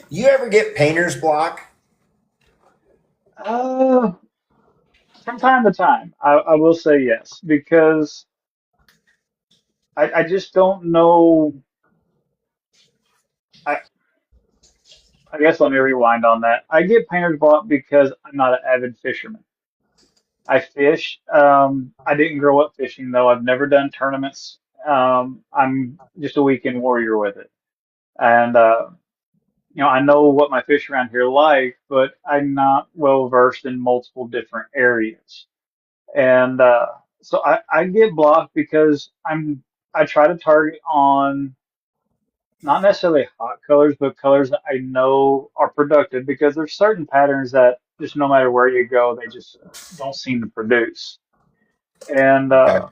You ever get painter's block? uh, from time to time, I will say yes, because I just don't know. I, I guess let me rewind on that. I get painter's block because I'm not an avid fisherman. I fish. I didn't grow up fishing though. I've never done tournaments. I'm just a weekend warrior with it. And I know what my fish around here like, but I'm not well versed in multiple different areas. And so I get blocked because I try to target on not necessarily hot colors, but colors that I know are productive, because there's certain patterns that just no matter where you go, they just don't seem to produce. And Okay.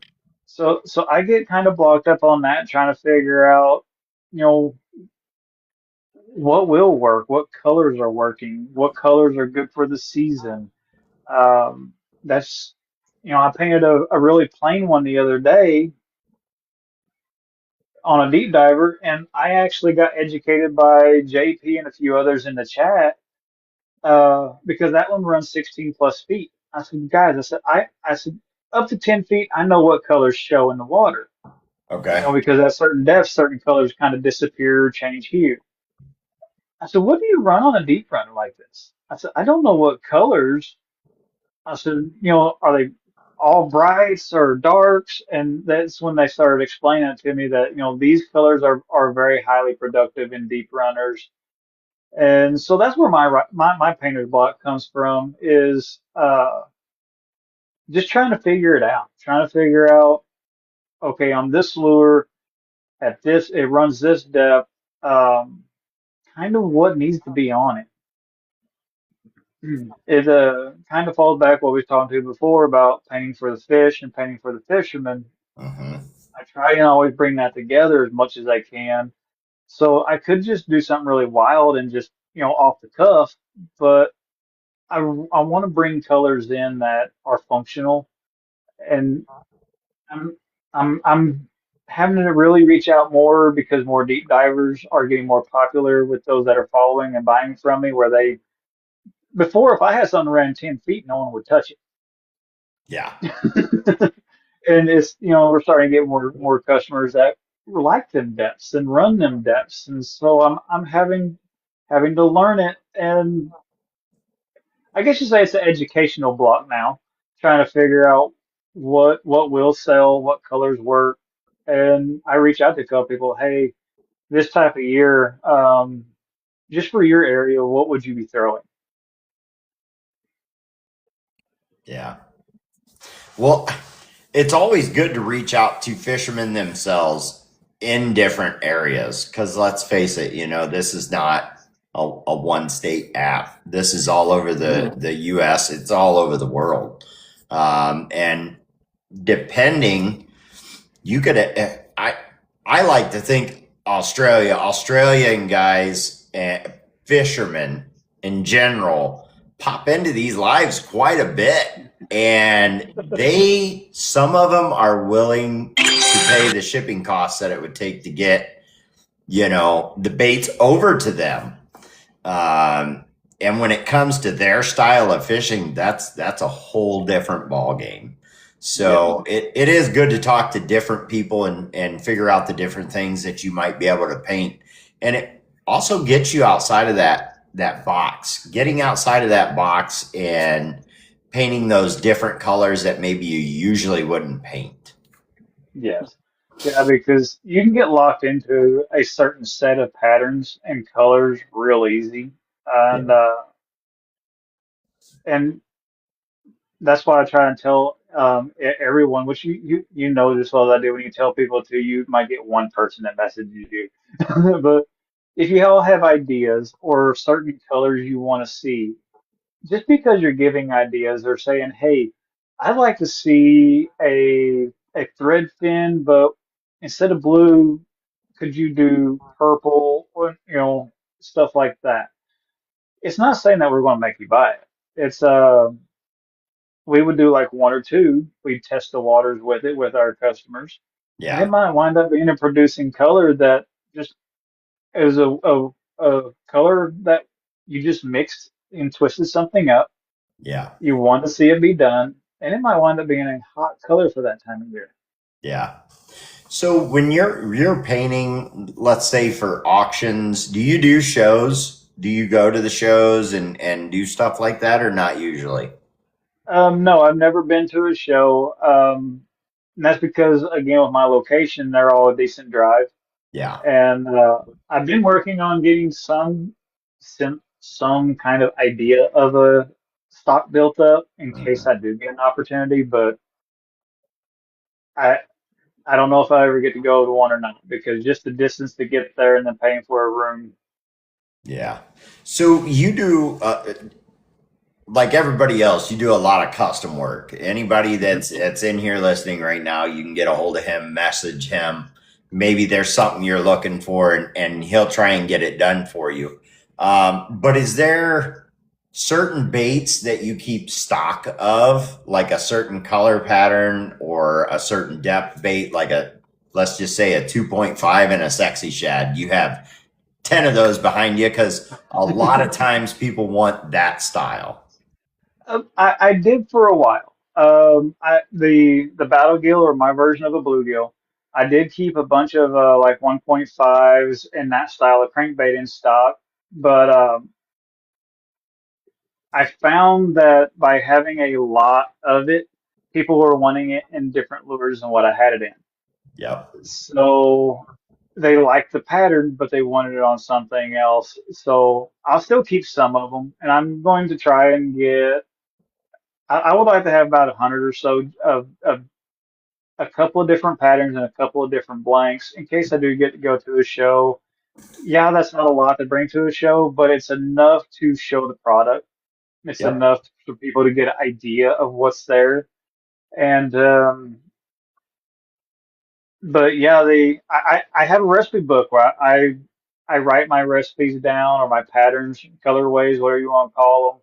so I get kind of blocked up on that, trying to figure out, you know, what will work, what colors are working, what colors are good for the season. That's, I painted a really plain one the other day on a deep diver, and I actually got educated by JP and a few others in the chat because that one runs 16 plus feet. I said, guys, I said, up to 10 feet, I know what colors show in the water. Okay. Because at certain depths, certain colors kind of disappear, change hue. I said, what do you run on a deep runner like this? I said, I don't know what colors. I said, are they all brights or darks? And that's when they started explaining it to me that, these colors are very highly productive in deep runners. And so that's where my painter's block comes from is just trying to figure it out, trying to figure out, okay, on this lure at this, it runs this depth, um, kind of what needs to be on it. It kind of falls back what we talked to before about painting for the fish and painting for the fisherman. Mm-hmm. I try and always bring that together as much as I can. So I could just do something really wild and just, off the cuff, but I want to bring colors in that are functional. And I'm, I'm having to really reach out more because more deep divers are getting more popular with those that are following and buying from me, where before, if I had something around 10 feet, no one would touch Yeah. it. And it's, we're starting to get more customers that like them depths and run them depths. And so I'm having to learn it. And I guess you say it's an educational block now, trying to figure out what will sell, what colors work. And I reach out to a couple people, hey, this type of year, just for your area, what would you be throwing? Yeah. Well, it's always good to reach out to fishermen themselves in different areas because let's face it, this is not a one state app. This is all over the US, it's all over the world. And depending, you could, I like to think Australian guys, fishermen in general, pop into these lives quite a bit. And some of them are willing to pay the shipping costs that it would take to get, the baits over to them. And when it comes to their style of fishing, that's a whole different ball game. Yep. So it is good to talk to different people and figure out the different things that you might be able to paint. And it also gets you outside of that box, getting outside of that box and painting those different colors that maybe you usually wouldn't paint. Yes. Yeah, because you can get locked into a certain set of patterns and colors real easy. And Yeah. uh and that's why I try and tell everyone, which you know just as well as I do, when you tell people to, you might get one person that messages you. But if you all have ideas or certain colors you want to see, just because you're giving ideas or saying, hey, I'd like to see a thread fin, but instead of blue, could you do purple or stuff like that? It's not saying that we're going to make you buy it. It's we would do like one or two. We'd test the waters with it with our customers, and it Yeah. might wind up being a producing color that just is a color that you just mixed and twisted something up. Yeah. You want to see it be done, and it might wind up being a hot color for that time of year. Yeah. So when you're painting, let's say for auctions, do you do shows? Do you go to the shows and do stuff like that or not usually? No, I've never been to a show. And that's because, again, with my location, they're all a decent drive. Yeah. And I've been working on getting some kind of idea of a stock built up in case Mhm. I do get an opportunity, but I I don't know if I ever get to go to one or not because just the distance to get there and then paying for a room. Yeah. So you do like everybody else, you do a lot of custom work. Anybody Mhm. that's in here listening right now, you can get a hold of him, message him. Maybe there's something you're looking for, and he'll try and get it done for you. But is there certain baits that you keep stock of, like a certain color pattern or a certain depth bait, like let's just say a 2.5 and a sexy shad? You have 10 of those behind you because a lot of times people want that style. I did for a while. The battle gill or my version of a bluegill. I did keep a bunch of like 1.5s in that style of crankbait in stock, but I found that by having a lot of it, people were wanting it in different lures than what I had it in. Yep. So they liked the pattern, but they wanted it on something else. So I'll still keep some of them, and I'm going to try and get. I would like to have about 100 or so of a couple of different patterns and a couple of different blanks in case I do get to go to a show. Yeah, that's not a lot to bring to a show, but it's enough to show the product. It's Yep. enough for people to get an idea of what's there. And but yeah, I have a recipe book where I write my recipes down or my patterns, colorways, whatever you want to call them.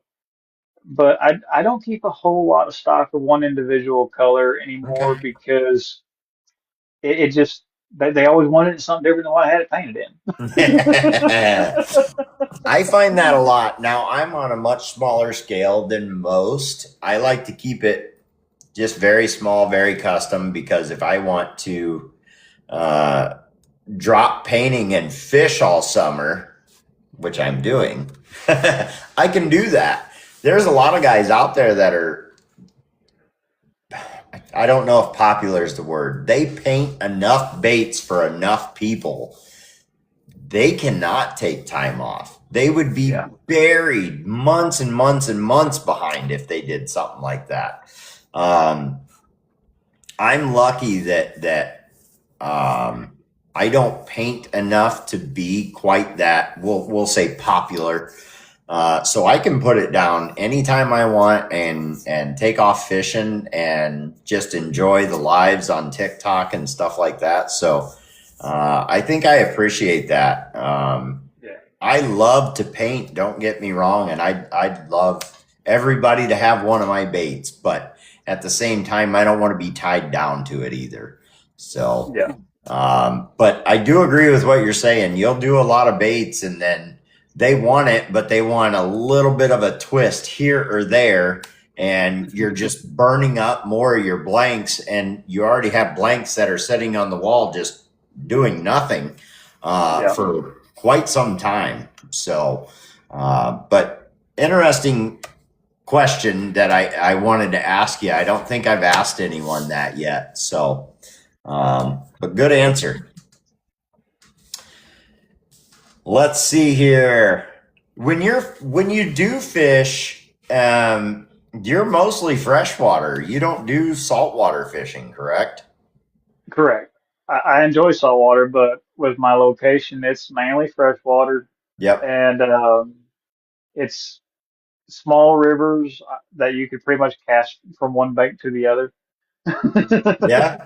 But I don't keep a whole lot of stock of one individual color anymore Okay. because it just they always wanted something different than what I had it painted in. I find that a lot. Now, I'm on a much smaller scale than most. I like to keep it just very small, very custom, because if I want to uh, drop painting and fish all summer, which I'm doing, I can do that. There's a lot of guys out there that are, I don't know if popular is the word, they paint enough baits for enough people. They cannot take time off. They would be Yeah, buried months and months and months behind if they did something like that. Um, I'm lucky that I don't paint enough to be quite that. We'll say popular. So I can put it down anytime I want and take off fishing and just enjoy the lives on TikTok and stuff like that. So I think I appreciate that. yeah, I love to paint. Don't get me wrong, and I'd love everybody to have one of my baits, but at the same time, I don't want to be tied down to it either. So, yeah, but I do agree with what you're saying. You'll do a lot of baits, and then they want it, but they want a little bit of a twist here or there, and you're just burning up more of your blanks, and you already have blanks that are sitting on the wall just doing nothing yeah. for quite some time. So, but interesting question that I wanted to ask you. I don't think I've asked anyone that yet. So, but good answer. Let's see here. When you do fish, you're mostly freshwater. You don't do saltwater fishing, correct? Correct. I enjoy saltwater, but with my location, it's mainly freshwater, Yep. and it's small rivers that you could pretty much cast from one bank to the other. Yeah.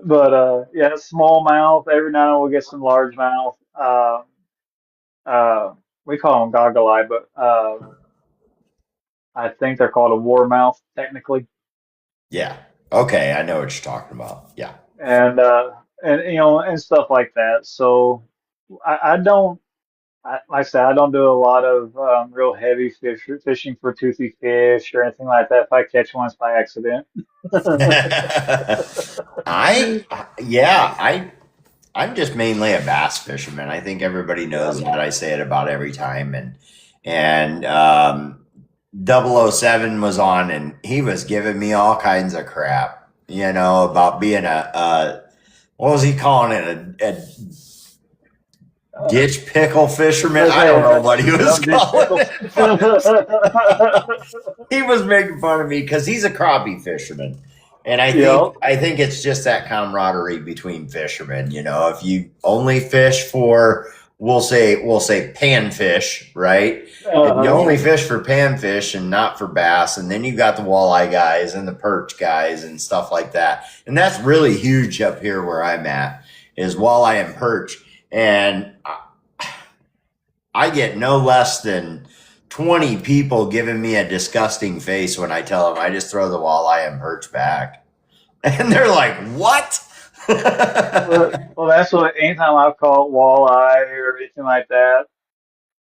But yeah, smallmouth. Every now and then we'll get some largemouth. Uh, we call them goggle eye, but I think they're called a warmouth technically. Yeah. Okay. I know what you're talking about. Yeah. And you know, and stuff like that. So I don't. Like I said, I don't do a lot of real heavy fishing for toothy fish or anything like that. If I catch one, it's by accident. I yeah, I'm just mainly a bass fisherman. I think everybody Yeah. knows that. I say it about every time. And 007 was on, and he was giving me all kinds of crap, about being a what was he calling it? A ditch pickle fisherman? I don't know what he was Yeah, ditch calling pickle. it. He was making fun of me because he's a crappie fisherman. And I Yeah. think I think it's just that camaraderie between fishermen. If you only fish for we'll say panfish, right? If you Uh, only fish for panfish and not for bass, and then you got the walleye guys and the perch guys and stuff like that. And that's really huge up here where I'm at is walleye and perch. And I get no less than 20 people giving me a disgusting face when I tell them I just throw the walleye and perch back. And they're like, what? Well, that's what anytime I've caught walleye or anything like that,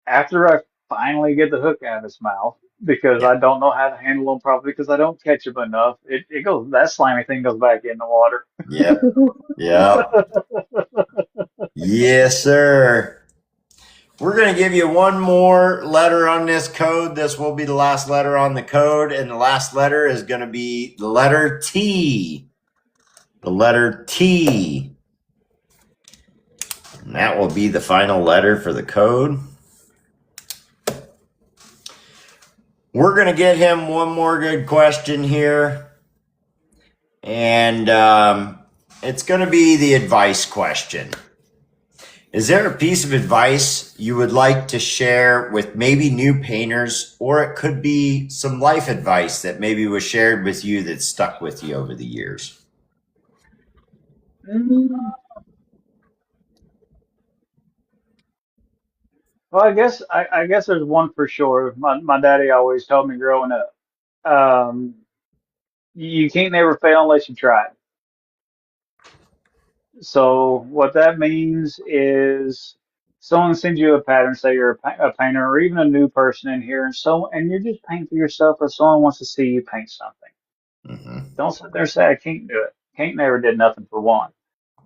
after I finally get the hook out of its mouth, because Yeah. I don't know how to handle them properly because I don't catch them enough, it goes, that slimy thing goes back in the water. Yep. Yep. Yes, sir. We're going to give you one more letter on this code. This will be the last letter on the code, and the last letter is going to be the letter T. The letter T. And that will be the final letter for the code. We're going to get him one more good question here. And it's going to be the advice question. Is there a piece of advice you would like to share with maybe new painters, or it could be some life advice that maybe was shared with you that stuck with you over the years? Mm, Well, I guess there's one for sure. My daddy always told me growing up, um, you can't never fail unless you try. So what that means is someone sends you a pattern, say you're a painter or even a new person in here, and you're just painting for yourself, or someone wants to see you paint something. Mm-hmm. Don't sit there and say I can't do it. Can't never did nothing for one.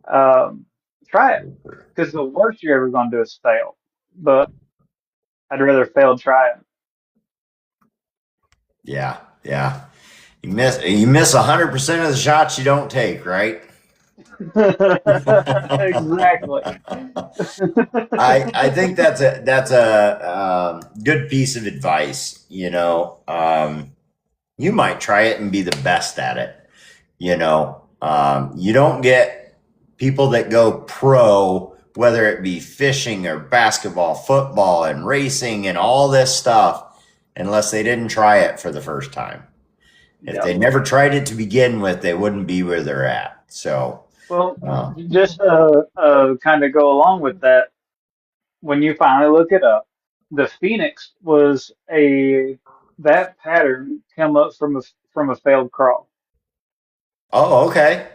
Um, Try it, because the worst you're ever going to do is fail. But I'd rather fail trying. Yeah, yeah. You miss 100% of the shots you don't take, right? Exactly. I think that's a good piece of advice. You might try it and be the best at it. You don't get people that go pro, whether it be fishing or basketball, football, and racing and all this stuff, unless they didn't try it for the first time. If Yep. they never tried it to begin with, they wouldn't be where they're at. So, Well, uh, just kind of go along with that. When you finally look it up, the Phoenix was a that pattern come up from a failed crawl. oh, okay.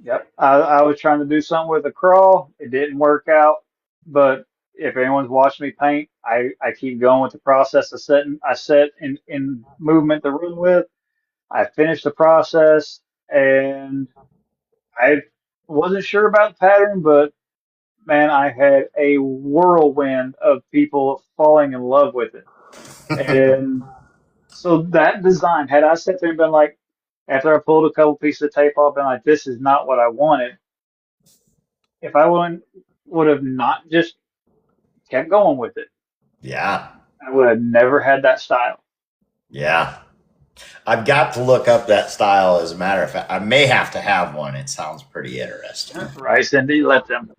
Yep. I was trying to do something with a crawl. It didn't work out. But if anyone's watched me paint, I keep going with the process of setting. I set in movement to run with. I finished the process, and I wasn't sure about the pattern, but man, I had a whirlwind of people falling in love with it. And so that design, had I sat there and been like, after I pulled a couple pieces of tape off, been like, this is not what I wanted. If I would have not just kept going with it, Yeah, I would have never had that style. yeah. I've got to look up that style. As a matter of fact, I may have to have one. It sounds pretty interesting. Right, Cindy, let them.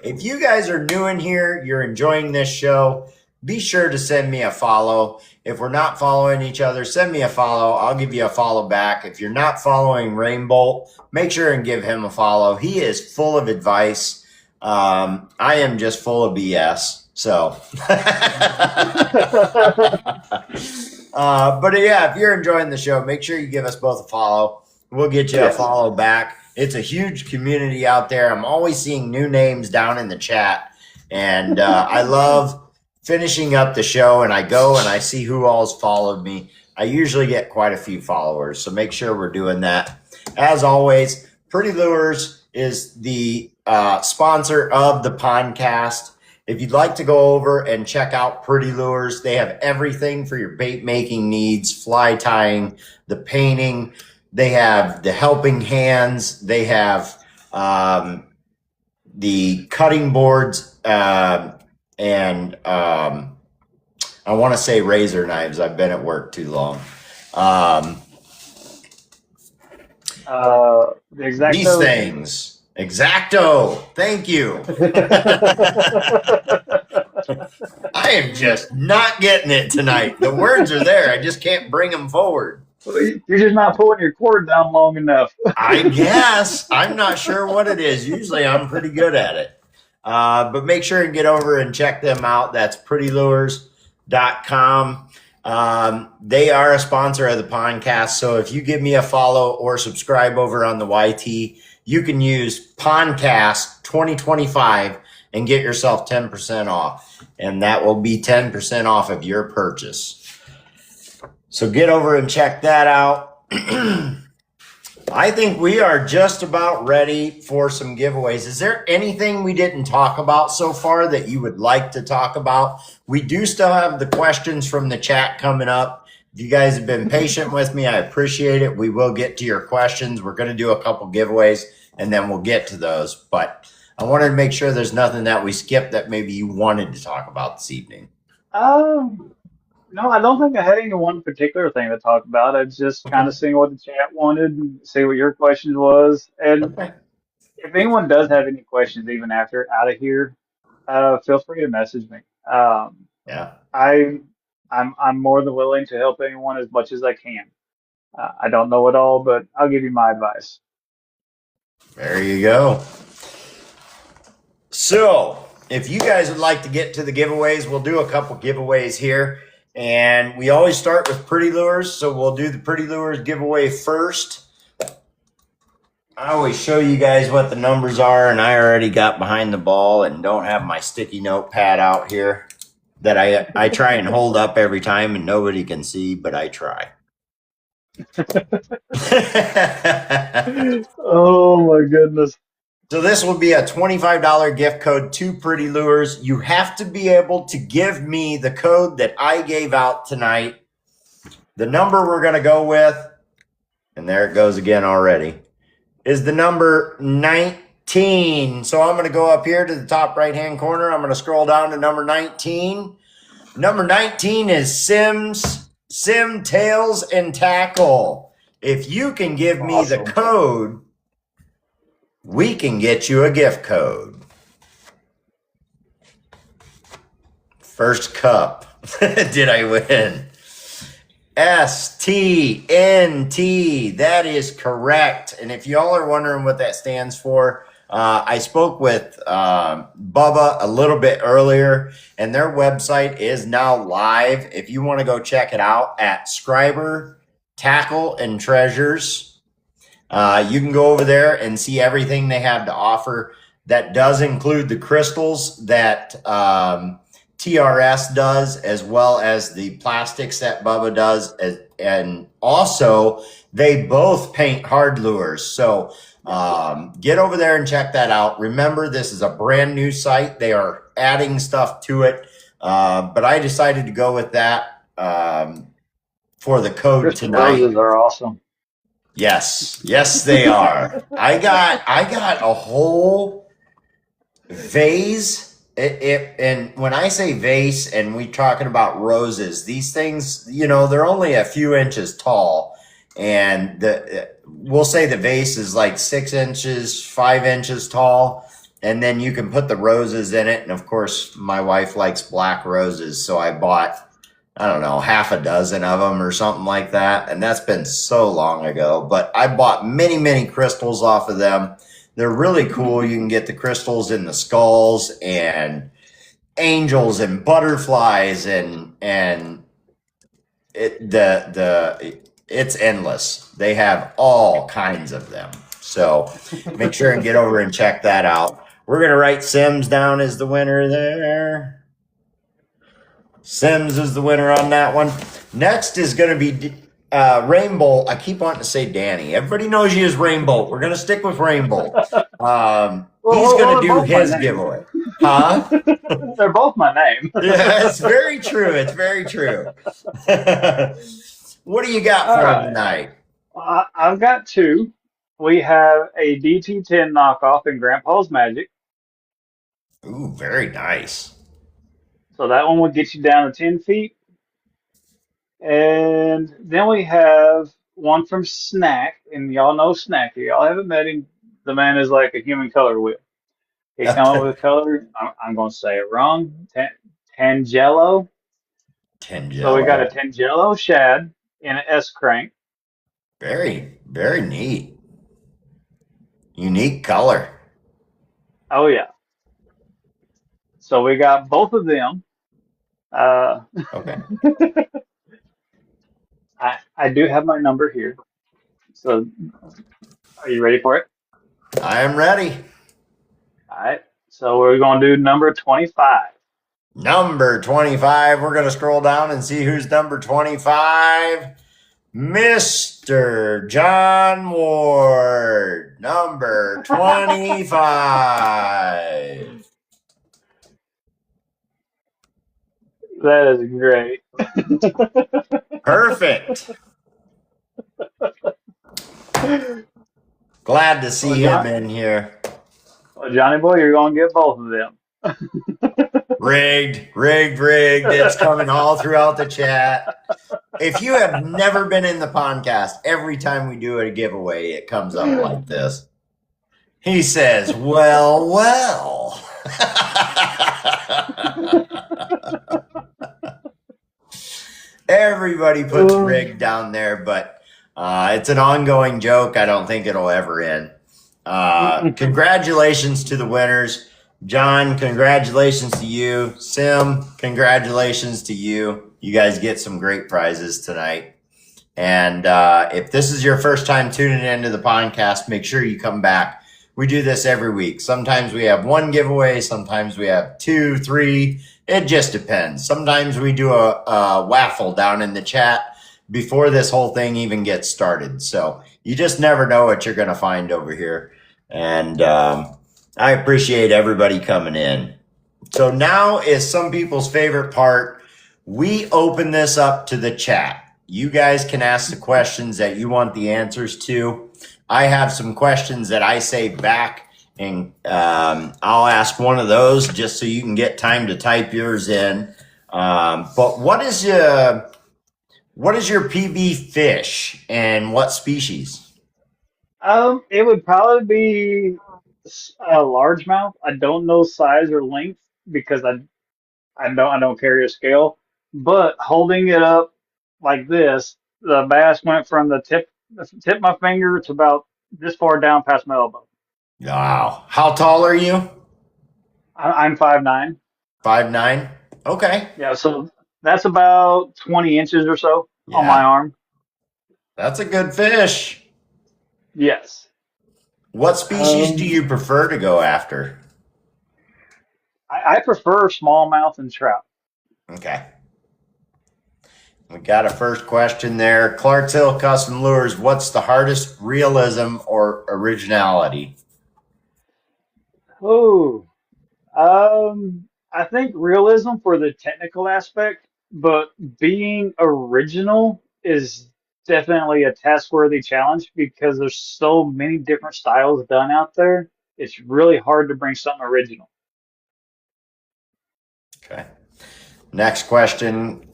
If you guys are new in here, you're enjoying this show, be sure to send me a follow. If we're not following each other, send me a follow. I'll give you a follow back. If you're not following Rainbolt, make sure and give him a follow. He is full of advice. I am just full of BS. So, but yeah, if you're enjoying the show, make sure you give us both a follow. We'll get you a Yes. follow back. It's a huge community out there. I'm always seeing new names down in the chat. And I love finishing up the show, and I go and I see who all's followed me. I usually get quite a few followers. So make sure we're doing that. As always, Pretty Lures is the sponsor of the podcast. If you'd like to go over and check out Pretty Lures, they have everything for your bait making needs, fly tying, the painting. They have the helping hands. They have the cutting boards and I want to say razor knives. I've been at work too long. The These exactos. things. Exacto. Thank you. I am just not getting it tonight. The words are there. I just can't bring them forward. You're just not pulling your cord down long enough. I guess. I'm not sure what it is. Usually I'm pretty good at it. But make sure and get over and check them out. That's prettylures.com. They are a sponsor of the podcast. So if you give me a follow or subscribe over on the YT, you can use Podcast 2025 and get yourself 10% off. And that will be 10% off of your purchase. So get over and check that out. I think we are just about ready for some giveaways. Is there anything we didn't talk about so far that you would like to talk about? We do still have the questions from the chat coming up. If you guys have been patient with me, I appreciate it. We will get to your questions. We're going to do a couple giveaways and then we'll get to those. But I wanted to make sure there's nothing that we skipped that maybe you wanted to talk about this evening. No, I don't think I had any one particular thing to talk about. I was just kind Okay. of seeing what the chat wanted, and see what your questions was. And Okay. if anyone does have any questions, even after out of here, feel free to message me. Yeah. I, I'm more than willing to help anyone as much as I can. I don't know it all, but I'll give you my advice. There you go. So, if you guys would like to get to the giveaways, we'll do a couple giveaways here. And we always start with pretty lures. So, we'll do the pretty lures giveaway first. I always show you guys what the numbers are, and I already got behind the ball and don't have my sticky notepad out here that I try and hold up every time and nobody can see, but I try. Oh my goodness. So this will be a $25 gift code to Pretty Lures. You have to be able to give me the code that I gave out tonight. The number we're going to go with, and there it goes again already, is the number 19. So I'm going to go up here to the top right-hand corner. I'm going to scroll down to number 19. Number 19 is Sim Tails and Tackle. If you can give me the Awesome. code, we can get you a gift code. First cup. Did I win? STNT. That is correct. And if y'all are wondering what that stands for, I spoke with Bubba a little bit earlier, and their website is now live. If you want to go check it out at Scriber Tackle and Treasures, you can go over there and see everything they have to offer. That does include the crystals that TRS does, as well as the plastics that Bubba does. And also, they both paint hard lures. So get over there and check that out. Remember, this is a brand new site. They are adding stuff to it. But I decided to go with that for the code Crystal tonight. roses are awesome. Yes, they are. I got a whole vase. And when I say vase, and we talking about roses, these things, they're only a few inches tall, and we'll say the vase is like 6 inches, 5 inches tall, and then you can put the roses in it. And of course, my wife likes black roses, so I bought, I don't know, half a dozen of them or something like that. And that's been so long ago, but I bought many crystals off of them. They're really cool. You can get the crystals in the skulls and angels and butterflies and it's endless. They have all kinds of them. So make sure and get over and check that out. We're going to write Sims down as the winner there. Sims is the winner on that one. Next is going to be Rainbolt. I keep wanting to say Danny. Everybody knows you as Rainbolt. We're going to stick with Rainbolt. He's going to do his giveaway. Huh? They're both my name. Yeah, it's very true. It's very true. What do you got for him tonight? I've got two. We have a DT10 knockoff in Grandpa's Magic. Ooh, very nice. So that one would get you down to 10 feet. And then we have one from Snack, and y'all know Snack. Y'all haven't met him. The man is like a human color wheel. He come up with a color. I'm going to say it wrong. Tangelo. So we got a Tangelo. Tangelo shad in an S crank. Very neat. Unique color. Oh yeah. So we got both of them. Okay. I do have my number here. So are you ready for it? I am ready. All right. So we're going to do number 25. Number 25. We're going to scroll down and see who's number 25. Mr. John Ward, number 25. That is great. Perfect. Glad to Well, see him in here. Johnny boy, you're going to get both of them. Rigged, rigged, rigged. It's coming all throughout the chat. If you have never been in the podcast, every time we do a giveaway, it comes up like this. He says, well, well. Everybody puts rigged down there, but it's an ongoing joke. I don't think it'll ever end. Congratulations to the winners. John, congratulations to you. Sim, congratulations to you. You guys get some great prizes tonight. And if this is your first time tuning into the podcast, make sure you come back. We do this every week. Sometimes we have one giveaway. Sometimes we have 2, 3. It just depends. Sometimes we do a waffle down in the chat before this whole thing even gets started. So you just never know what you're going to find over here. And I appreciate everybody coming in. So now is some people's favorite part. We open this up to the chat. You guys can ask the questions that you want the answers to. I have some questions that I say back, and I'll ask one of those just so you can get time to type yours in. But what is your PB fish and what species? It would probably be a largemouth. I don't know size or length because I don't carry a scale. But holding it up like this, the bass went from the tip of my finger to about this far down past my elbow. Wow. How tall are you? I'm 5'9". 5'9"? Okay. Yeah, so that's about 20 inches or so on my Yeah. arm. That's a good fish. Yes. What species do Um, you prefer to go after? I prefer smallmouth and trout. Okay. We got a first question there. Clarksville Custom Lures, what's the hardest realism or originality? Oh, I think realism for the technical aspect, but being original is definitely a task-worthy challenge because there's so many different styles done out there. It's really hard to bring something original. Okay. Next question.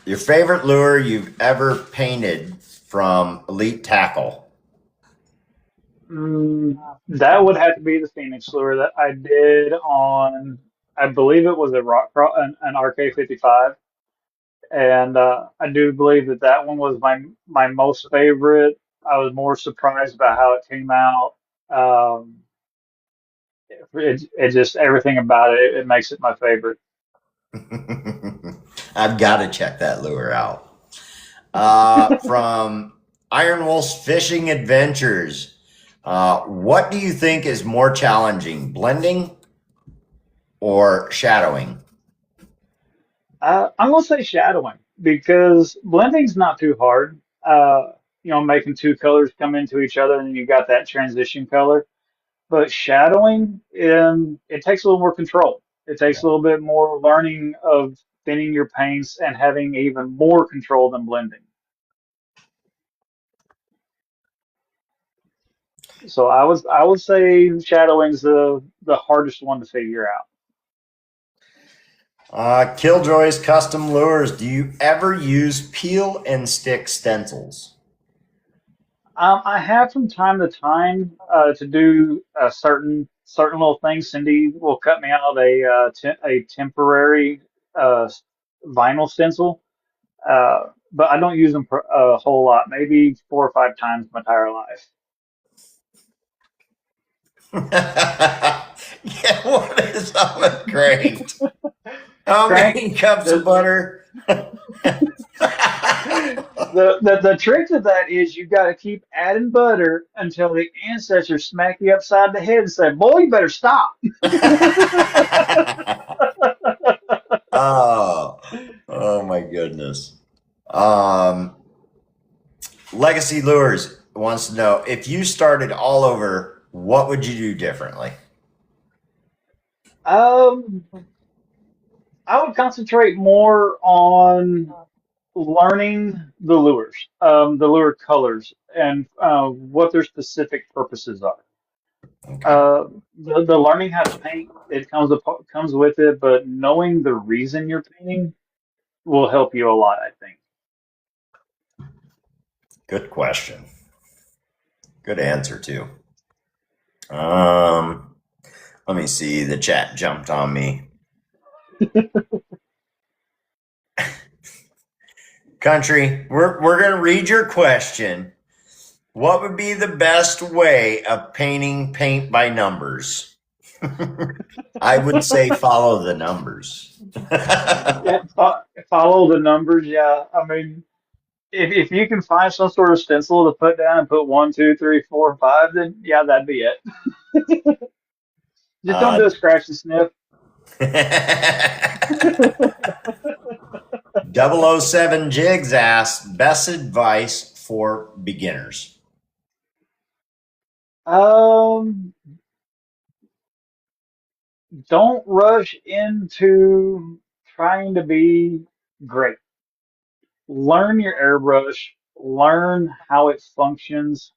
Your favorite lure you've ever painted from Elite Tackle? That would have to be the Phoenix lure that I did on, I believe it was a an RK55. And I do believe that that one was my most favorite. I was more surprised about how it came out. Um, it just everything about it makes it my favorite. I've got to check that lure out. From Iron Wolf's Fishing Adventures, what do you think is more challenging, blending or shadowing? I'm gonna say shadowing because blending's not too hard. Making two colors come into each other and then you got that transition color. But shadowing, it takes a little more control. It takes a little bit more learning of thinning your paints and having even more control than blending. So I would say shadowing's the hardest one to figure out. Killjoy's Custom Lures, do you ever use peel and stick stencils? I have from time to time to do certain little things. Cindy will cut me out a temporary vinyl stencil, but I don't use them a whole lot. Maybe 4 or 5 times my entire life. Yeah, what is up with great? How Crank, many cups of the butter? The trick to that is you got to keep adding butter until the ancestors smack you upside the head and say, "Boy, you better stop." Oh, oh my goodness. Um, Legacy Lures wants to know if you started all over, what would you do differently? Um, I would concentrate more on learning the lure colors, and what their specific purposes are. Okay, Uh, the learning how to paint, comes with it, but knowing the reason you're painting will help you a lot, I think. good question. Good answer too. Um, Let me see. The chat jumped on me. Country, we're gonna read your question. What would be the best way of painting paint by numbers? I would say follow the numbers. Yeah, follow the numbers. Yeah, I mean, if you can find some sort of stencil to put down and put one, two, three, four, five, then yeah, that'd be it. Just don't uh, do a scratch and sniff. 007 Jigs asks best advice for beginners. Um, don't rush into trying to be great. Learn your airbrush, learn how it functions.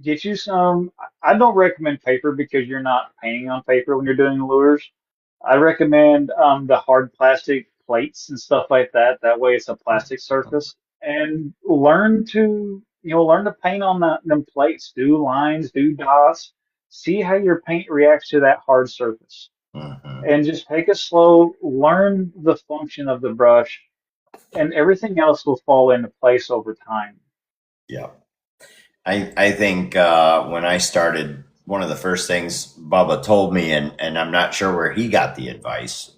Get you some. I don't recommend paper because you're not painting on paper when you're doing lures. I recommend the hard plastic plates and stuff like that. That way it's a plastic surface. And learn to paint on them plates. Do lines, do dots. See how your paint reacts to that hard surface. Mm-hmm. And just take it slow, learn the function of the brush, and everything else will fall into place over time. Yeah. I think when I started, one of the first things Bubba told me, and I'm not sure where he got the advice,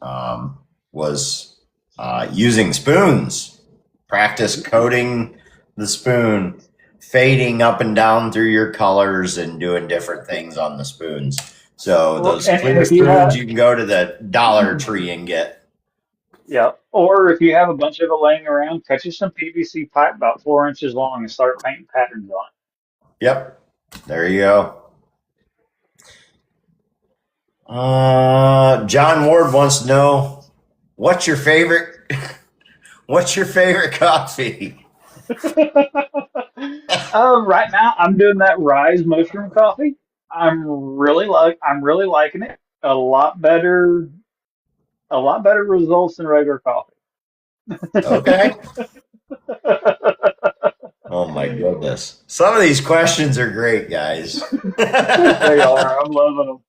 was using spoons. Practice coating the spoon, fading up and down through your colors, and doing different things on the spoons. So Or, those and clear if you spoons have, you can go to the Dollar Tree and get. yeah, or if you have a bunch of it laying around, cut you some PVC pipe about 4 inches long and start painting patterns on Yep, there you go. John Ward wants to know what's your favorite. What's your favorite coffee? it. Right now, I'm doing that Rise mushroom coffee. I'm really liking it. A lot better results than regular coffee. Okay. Oh my goodness. Some of these questions are great, guys. They are. I'm loving them.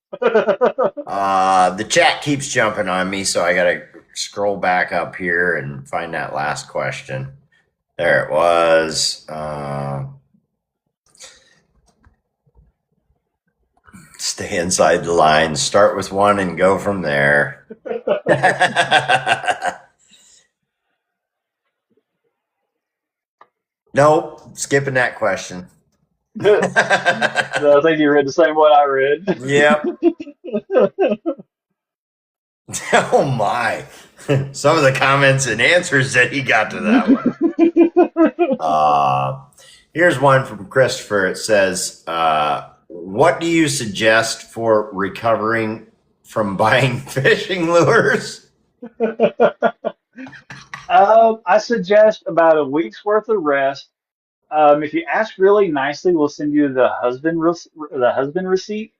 The chat keeps jumping on me, so I got to scroll back up here and find that last question. There it was. Stay inside the lines. Start with one and go from there. Nope, skipping that question. I think you read the same one I read. Yep. Oh my. Some of the comments and answers that he got to that one. Here's one from Christopher. It says, what do you suggest for recovering from buying fishing lures? I suggest about a week's worth of rest. If you ask really nicely, we'll send you the husband receipt.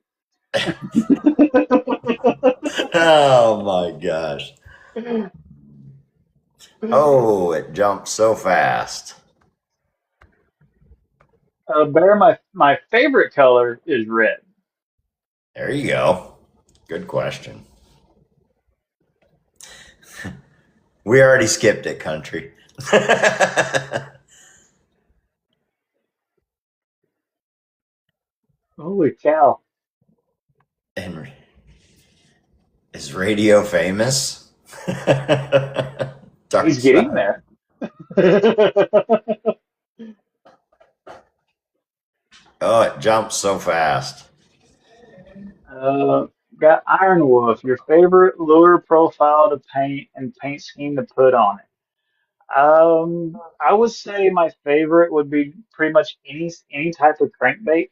Oh my gosh. Oh, it jumped so fast. Bear, my favorite color is red. There you go. Good question. We already skipped it, country. Holy cow! And is radio famous? Dark He's getting side. there. Oh, it jumps so fast. Uh, got Iron Wolf, your favorite lure profile to paint and paint scheme to put on it. I would say my favorite would be pretty much any type of crankbait.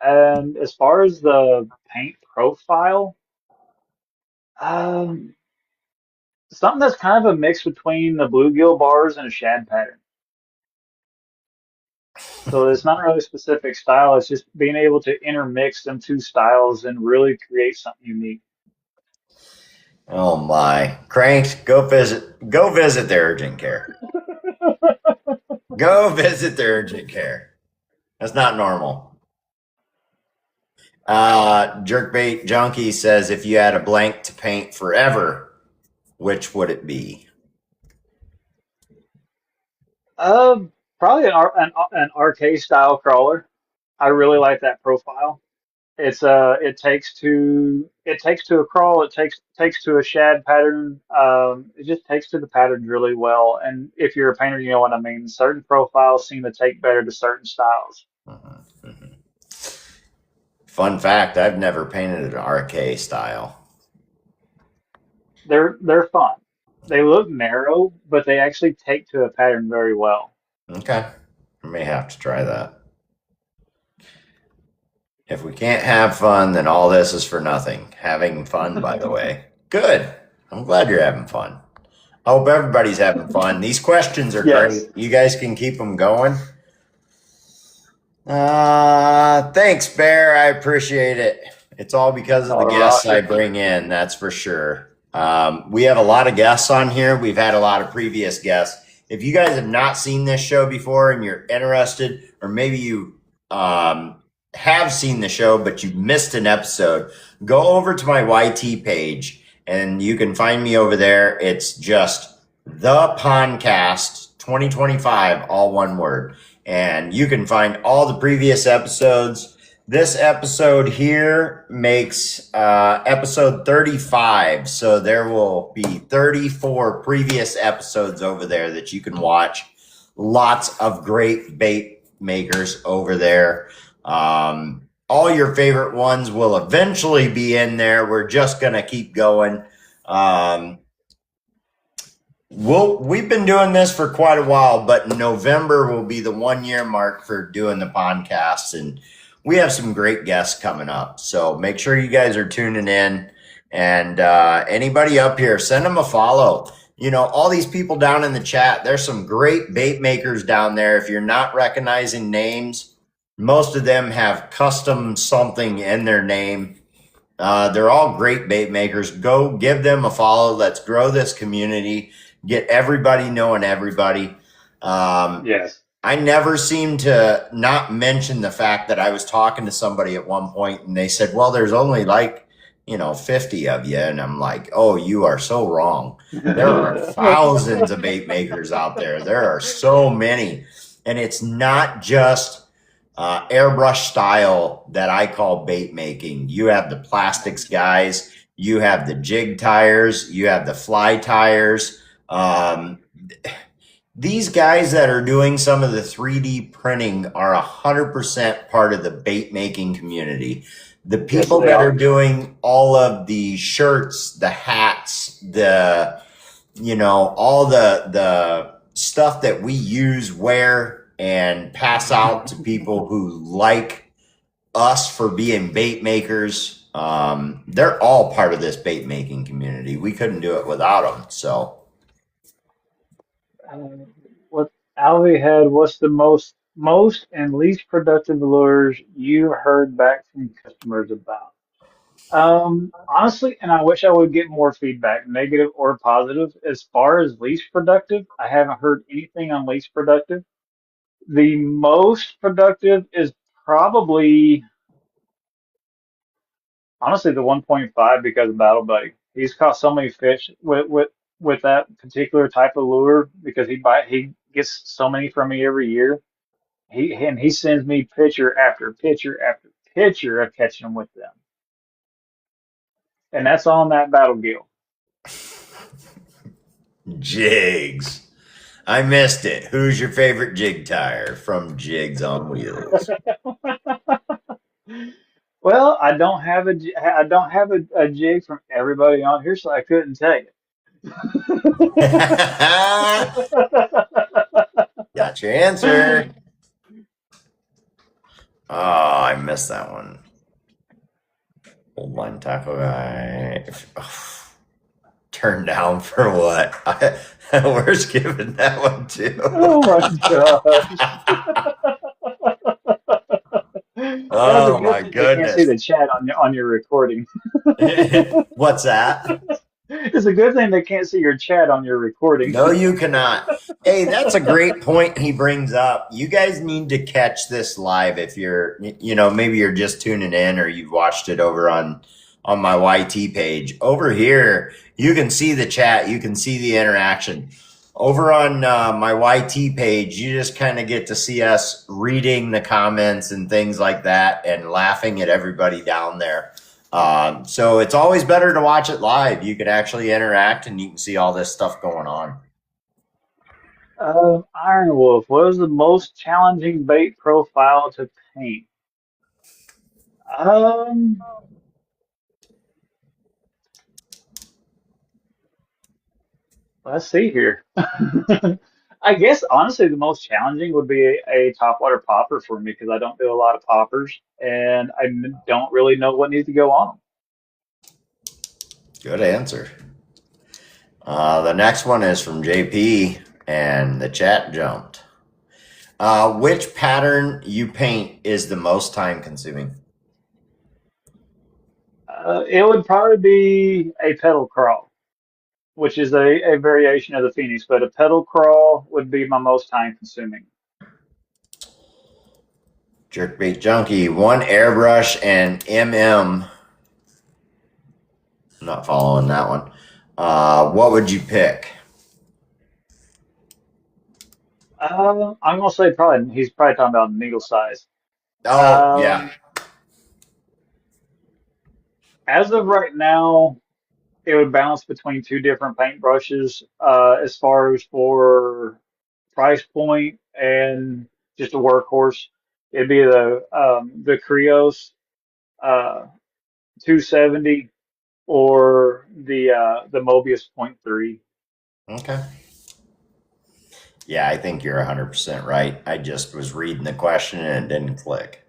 And as far as the paint profile, um, something that's kind of a mix between the bluegill bars and a shad pattern. So it's not really a specific style. It's just being able to intermix them two styles and really create something unique. Oh my. Cranked, go visit the urgent care. Go visit the urgent care. That's not normal. Jerkbait Junkie says if you had a blank to paint forever, which would it be? Probably an RK style crawler. I really like that profile. It takes to a crawl. It takes to a shad pattern. It just takes to the patterns really well. And if you're a painter, you know what I mean. Certain profiles seem to take better to certain styles. Mhm, mhm. Fun fact, I've never painted an RK style. They're fun. They look narrow, but they actually take to a pattern very well. Okay. I may have to try that. If we can't have fun, then all this is for nothing. Having fun, by the way. Good. I'm glad you're having fun. I hope everybody's having fun. These questions are great. Yes. You guys can keep them going. Thanks, Bear. I appreciate it. It's all because of the Not a guests I rocket. bring in, that's for sure. We have a lot of guests on here. We've had a lot of previous guests. If you guys have not seen this show before and you're interested, or maybe you have seen the show but you missed an episode, go over to my YT page and you can find me over there. It's just the Podcast 2025, all one word. And you can find all the previous episodes. This episode here makes episode 35. So there will be 34 previous episodes over there that you can watch. Lots of great bait makers over there. All your favorite ones will eventually be in there. We're just going to keep going. We've been doing this for quite a while, but November will be the 1 year mark for doing the podcast, and we have some great guests coming up. So make sure you guys are tuning in, and anybody up here, send them a follow. You know, all these people down in the chat, there's some great bait makers down there. If you're not recognizing names, most of them have custom something in their name. They're all great bait makers. Go give them a follow. Let's grow this community. Get everybody knowing everybody. Yes. I never seem to not mention the fact that I was talking to somebody at one point and they said, well, there's only like, 50 of you. And I'm like, oh, you are so wrong. There are thousands of bait makers out there. There are so many. And it's not just airbrush style that I call bait making. You have the plastics guys, you have the jig tires, you have the fly tires. These guys that are doing some of the 3D printing are 100% part of the bait making community. The Yes, people they that are are. doing all of the shirts, the hats, all the stuff that we use, wear, and pass out to people who like us for being bait makers. They're all part of this bait making community. We couldn't do it without them. So What Alvy had, what's the most and least productive lures you heard back from customers about? Honestly, and I wish I would get more feedback, negative or positive. As far as least productive, I haven't heard anything on least productive. The most productive is probably, honestly, the 1.5 because of Battle Buddy. He's caught so many fish with that particular type of lure because he gets so many from me every year. He sends me picture after picture after picture of catching them with them, and that's on that battle gill. Jigs. I missed it. Who's your favorite jig tire from Jigs on Wheels? Well, I don't have a jig from everybody on here, so I couldn't tell Got your answer. Oh, I missed that one. Old line tackle guy. Turned down for what? We're skipping that one too. Oh my gosh. Well, it's a Oh good my thing they can't see goodness. the chat on your recording. What's that? It's a good thing they can't see your chat on your recording. No, you cannot. Hey, that's a great point he brings up. You guys need to catch this live if you're, maybe you're just tuning in or you've watched it over on my YT page. Over here, you can see the chat, you can see the interaction. Over on my YT page, you just kind of get to see us reading the comments and things like that and laughing at everybody down there. So it's always better to watch it live. You can actually interact and you can see all this stuff going on. Iron Wolf, what is the most challenging bait profile to paint? Um, let's see here. I guess honestly, the most challenging would be a topwater popper for me because I don't do a lot of poppers and don't really know what needs to go on them. Good answer. The next one is from JP, and the chat jumped. Which pattern you paint is the most time consuming? It would probably be a pedal crawl, which is a variation of the Phoenix, but a pedal crawl would be my most time consuming. Jerkbait Junkie, one airbrush and MM. Not following that one. What would you pick? I'm gonna say probably he's probably talking about needle size. Oh, yeah. Um, as of right now, it would balance between two different paintbrushes as far as for price point and just a workhorse. It'd be the Krios 270 or the Mobius point 0.3. Okay. Yeah, I think you're 100% right. I just was reading the question and it didn't click.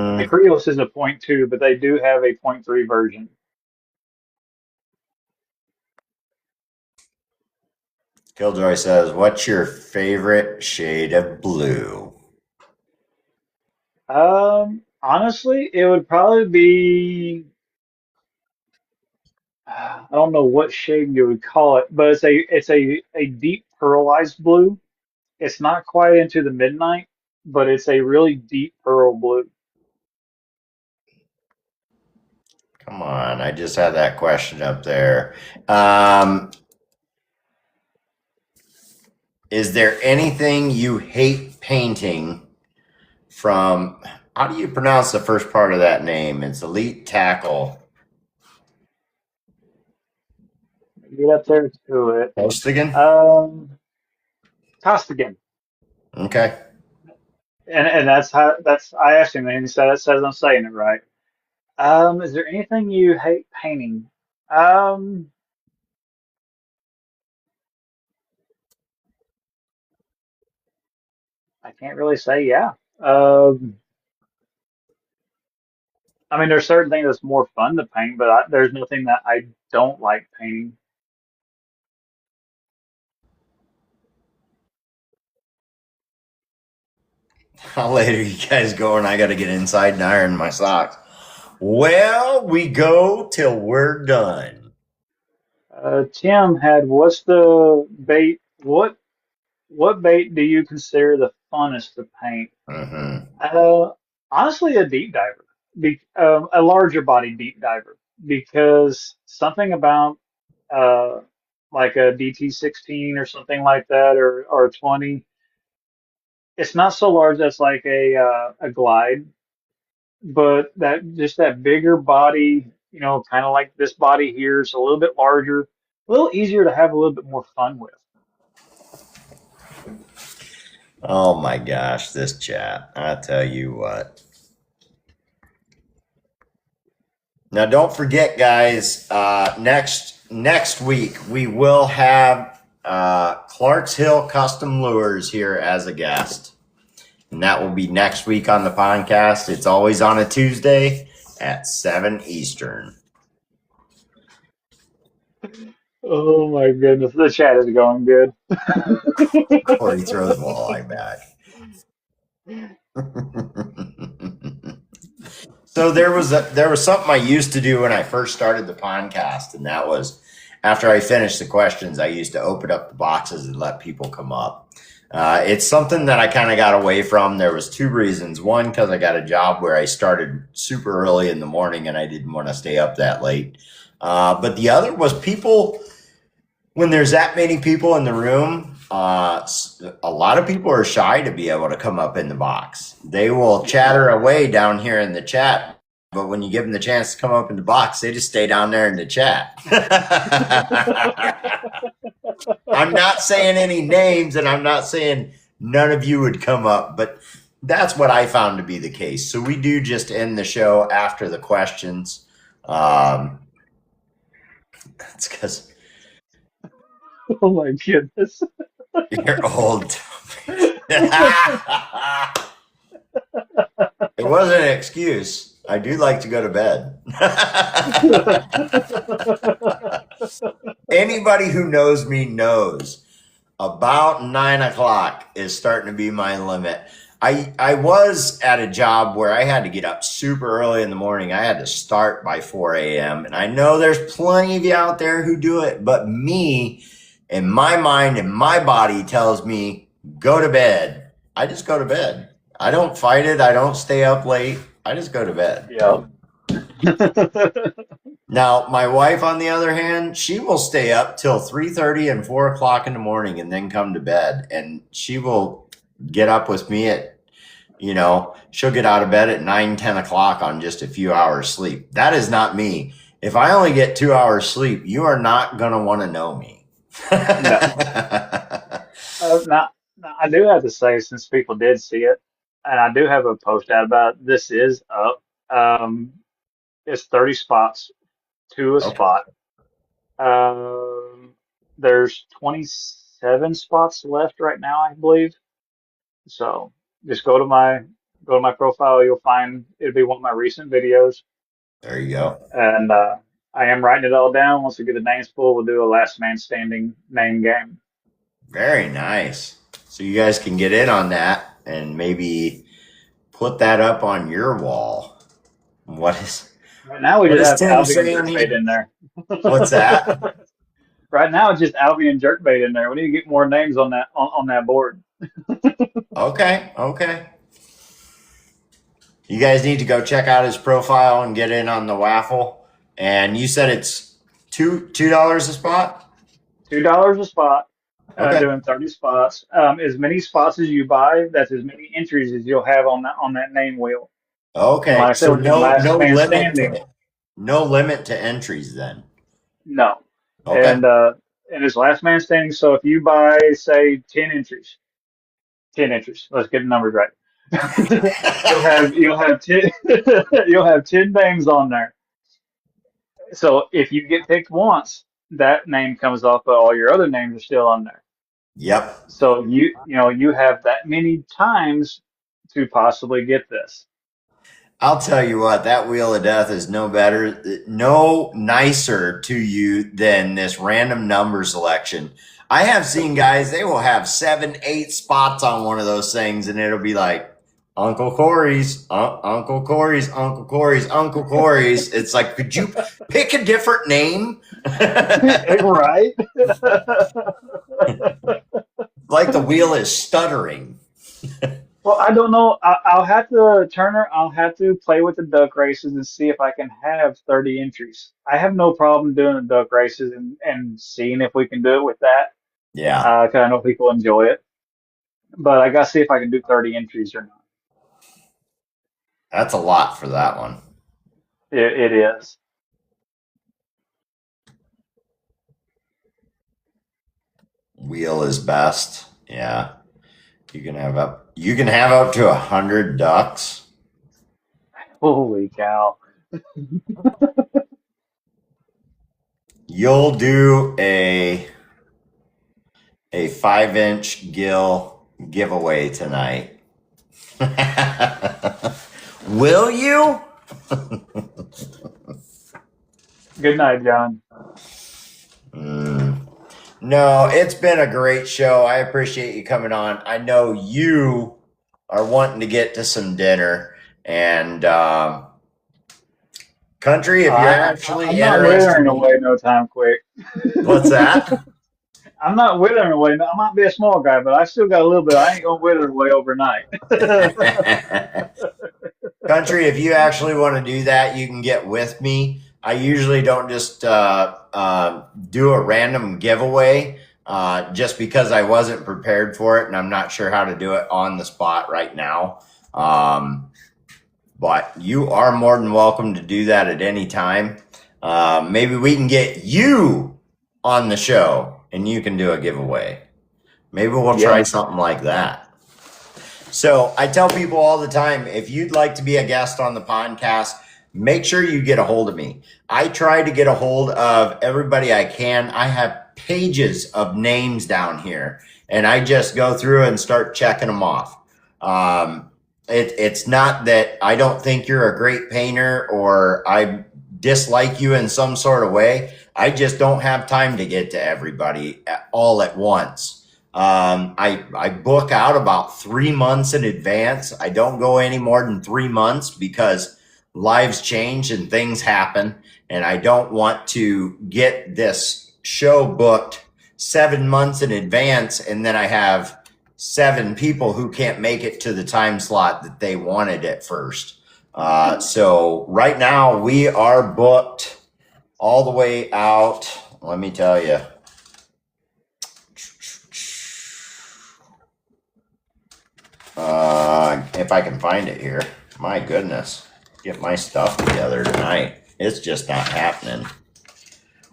And the Mm-mm-mm. Krios is a point 0.2, but they do have a point 0.3 version. Killjoy says, what's your favorite shade of blue? Honestly, it would probably be I don't know what shade you would call it, but it's a deep pearlized blue. It's not quite into the midnight, but it's a really deep pearl blue. Come on, I just had that question up there. Um, is there anything you hate painting from, how do you pronounce the first part of that name? It's Elite Tackle. Get up there to it. Costigan? Um, Costigan, Okay. and that's how that's I asked him and he says I'm saying it right. Is there anything you hate painting? Um, I can't really say yeah. Um, I mean, there's certain things that's more fun to paint, but there's nothing that I don't like painting. How late are you guys going? I got to get inside and iron my socks. Well, we go till we're done. Tim had what's the bait? What bait do you consider the funnest to paint? Mm-hmm. Uh, honestly, a deep diver, a larger body deep diver, because something about uh, like a DT16 or something like that, or 20, it's not so large that's like a glide, but that just that bigger body, kind of like this body here. It's a little bit larger, a little easier to have a little bit more fun with. Oh my gosh, this chat. I tell you what. Now don't forget, guys, next week we will have Clark's Hill Custom Lures here as a guest. And that will be next week on the podcast. It's always on a Tuesday at 7 Eastern. Oh my goodness, the chat is going good. Corey throws walleye back. So there was something I used to do when I first started the podcast, and that was after I finished the questions, I used to open up the boxes and let people come up. It's something that I kind of got away from. There was two reasons. One, because I got a job where I started super early in the morning and I didn't want to stay up that late. But the other was people, when there's that many people in the room, a lot of people are shy to be able to come up in the box. They will chatter away down here in the chat, but when you give them the chance to come up in the box, they just stay down there in the chat. I'm not saying any names, and I'm not saying none of you would come up, but that's what I found to be the case. So we do just end the show after the questions. That's because Oh my goodness. you're old. It wasn't an excuse. I do like to go to bed. Anybody who knows me knows about 9 o'clock is starting to be my limit. I was at a job where I had to get up super early in the morning. I had to start by 4 a.m. And I know there's plenty of you out there who do it, but me, in my mind and my body tells me, go to bed. I just go to bed. I don't fight it. I don't stay up late. I just go to bed. Yeah. Now, my wife, on the other hand, she will stay up till 3:30 and 4 o'clock in the morning and then come to bed. And she will get up with me at, she'll get out of bed at 9, 10 o'clock on just a few hours sleep. That is not me. If I only get 2 hours sleep, you are not going to want to know me. No. Now, I do have to say, since people did see it, and I do have a post out about it, this is up. Um, it's 30 spots to a Okay. spot. Um, there's 27 spots left right now, I believe. So just go to my profile. You'll find it'll be one of my recent videos, There you go. and I am writing it all down. Once we get the names full, we'll do a last man standing name game. Very nice. So you guys can get in on that and maybe put that up on your wall. What is Right now, we what just is have Tim Alvy and saying Jerkbait here? in there. What's that? Right now, it's just Alvy and Jerkbait in there. We need to get more names on that board. Okay, okay. You guys need to go check out his profile and get in on the waffle. And you said it's $2 a spot? $2 a spot, Okay. doing 30 spots. As many spots as you buy, that's as many entries as you'll have on that name wheel. And like Okay. I said, So we're doing last man standing. no limit to entries then. No, Okay. and it's last man standing. So if you buy, say, 10 entries. Let's get the numbers right. You'll have 10 you'll have 10 names on there. So if you get picked once, that name comes off, but all your other names are still on there. Yep. So you have that many times to possibly get this. I'll tell you what, that wheel of death is no better, no nicer to you than this random number selection. I have seen guys, they will have 7, 8 spots on one of those things, and it'll be like Uncle Corey's, Uncle Corey's, Uncle Corey's, Uncle Corey's. It's like, could you pick a different name? Right? Like the wheel is stuttering. Well, I don't know. I'll have to, Turner, I'll have to play with the duck races and see if I can have 30 entries. I have no problem doing the duck races and seeing if we can do it with that, Yeah, 'cause I know people enjoy it. But I gotta see if I can do 30 entries or not. that's a lot for that one. It is. Wheel is best. Yeah. You can have up to 100 ducks. Holy cow. You'll do a 5-inch gill giveaway tonight. Will you? Good night, John. Mm. No, it's been a great show. I appreciate you coming on. I know you are wanting to get to some dinner. And country, if you're I'm actually not interested withering in away no time quick. what's that? I'm not withering away. I might be a small guy, but I still got a little bit. I ain't gonna wither away overnight. Country, if you actually want to do that, you can get with me. I usually don't just do a random giveaway just because I wasn't prepared for it and I'm not sure how to do it on the spot right now. But you are more than welcome to do that at any time. Maybe we can get you on the show and you can do a giveaway. Maybe we'll try Yes. something like that. So I tell people all the time, if you'd like to be a guest on the podcast, make sure you get a hold of me. I try to get a hold of everybody I can. I have pages of names down here, and I just go through and start checking them off. It's not that I don't think you're a great painter or I dislike you in some sort of way. I just don't have time to get to everybody all at once. I book out about 3 months in advance. I don't go any more than 3 months because lives change and things happen. And I don't want to get this show booked 7 months in advance. And then I have 7 people who can't make it to the time slot that they wanted at first. So right now we are booked all the way out. Let me tell you. If I can find it here. My goodness. Get my stuff together tonight. It's just not happening.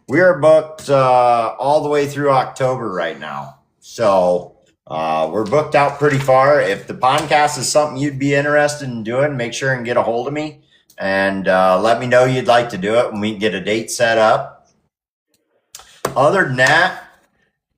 We are booked all the way through October right now. So we're booked out pretty far. If the podcast is something you'd be interested in doing, make sure and get a hold of me. And let me know you'd like to do it and we can get a date set up. Other than that,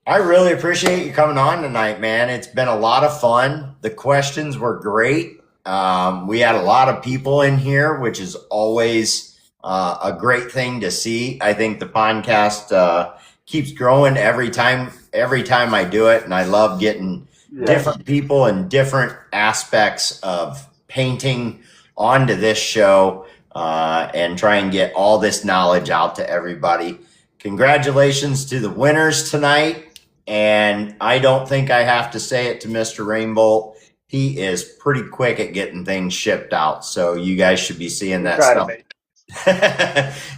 I really appreciate you coming on tonight, man. It's been a lot of fun. The questions were great. We had a lot of people in here, which is always a great thing to see. I think the podcast keeps growing every time I do it, and I love getting different people and different aspects of painting onto this show and try and get all this knowledge out to everybody. Congratulations to the winners tonight. And I don't think I have to say it to Mr. Rainbolt. He is pretty quick at getting things shipped out. So you guys should be seeing that stuff.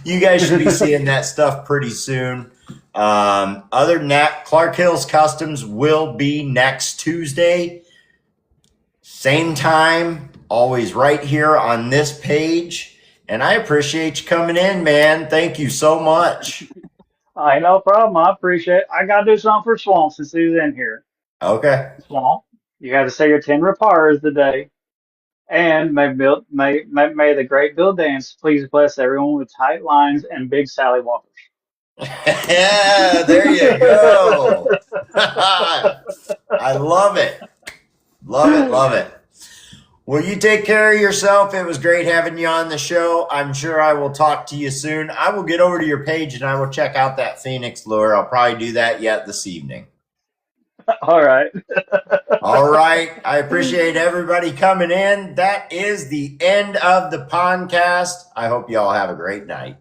You guys should be seeing that stuff pretty soon. Other than that, Clark Hills Customs will be next Tuesday. Same time, always right here on this page. And I appreciate you coming in, man. Thank you so much. Ain't no problem. I appreciate it. I got to do something for Swamp since he's in here. Okay. Swamp, you got to say your 10 repairs today. And may the great Bill Dance please bless everyone with tight lines and big Sally Walkers. Yeah, there you go. I love it. Love it. Love it. Well, you take care of yourself. It was great having you on the show. I'm sure I will talk to you soon. I will get over to your page and I will check out that Phoenix lure. I'll probably do that yet this evening. All right. All right. I appreciate everybody coming in. That is the end of the podcast. I hope you all have a great night.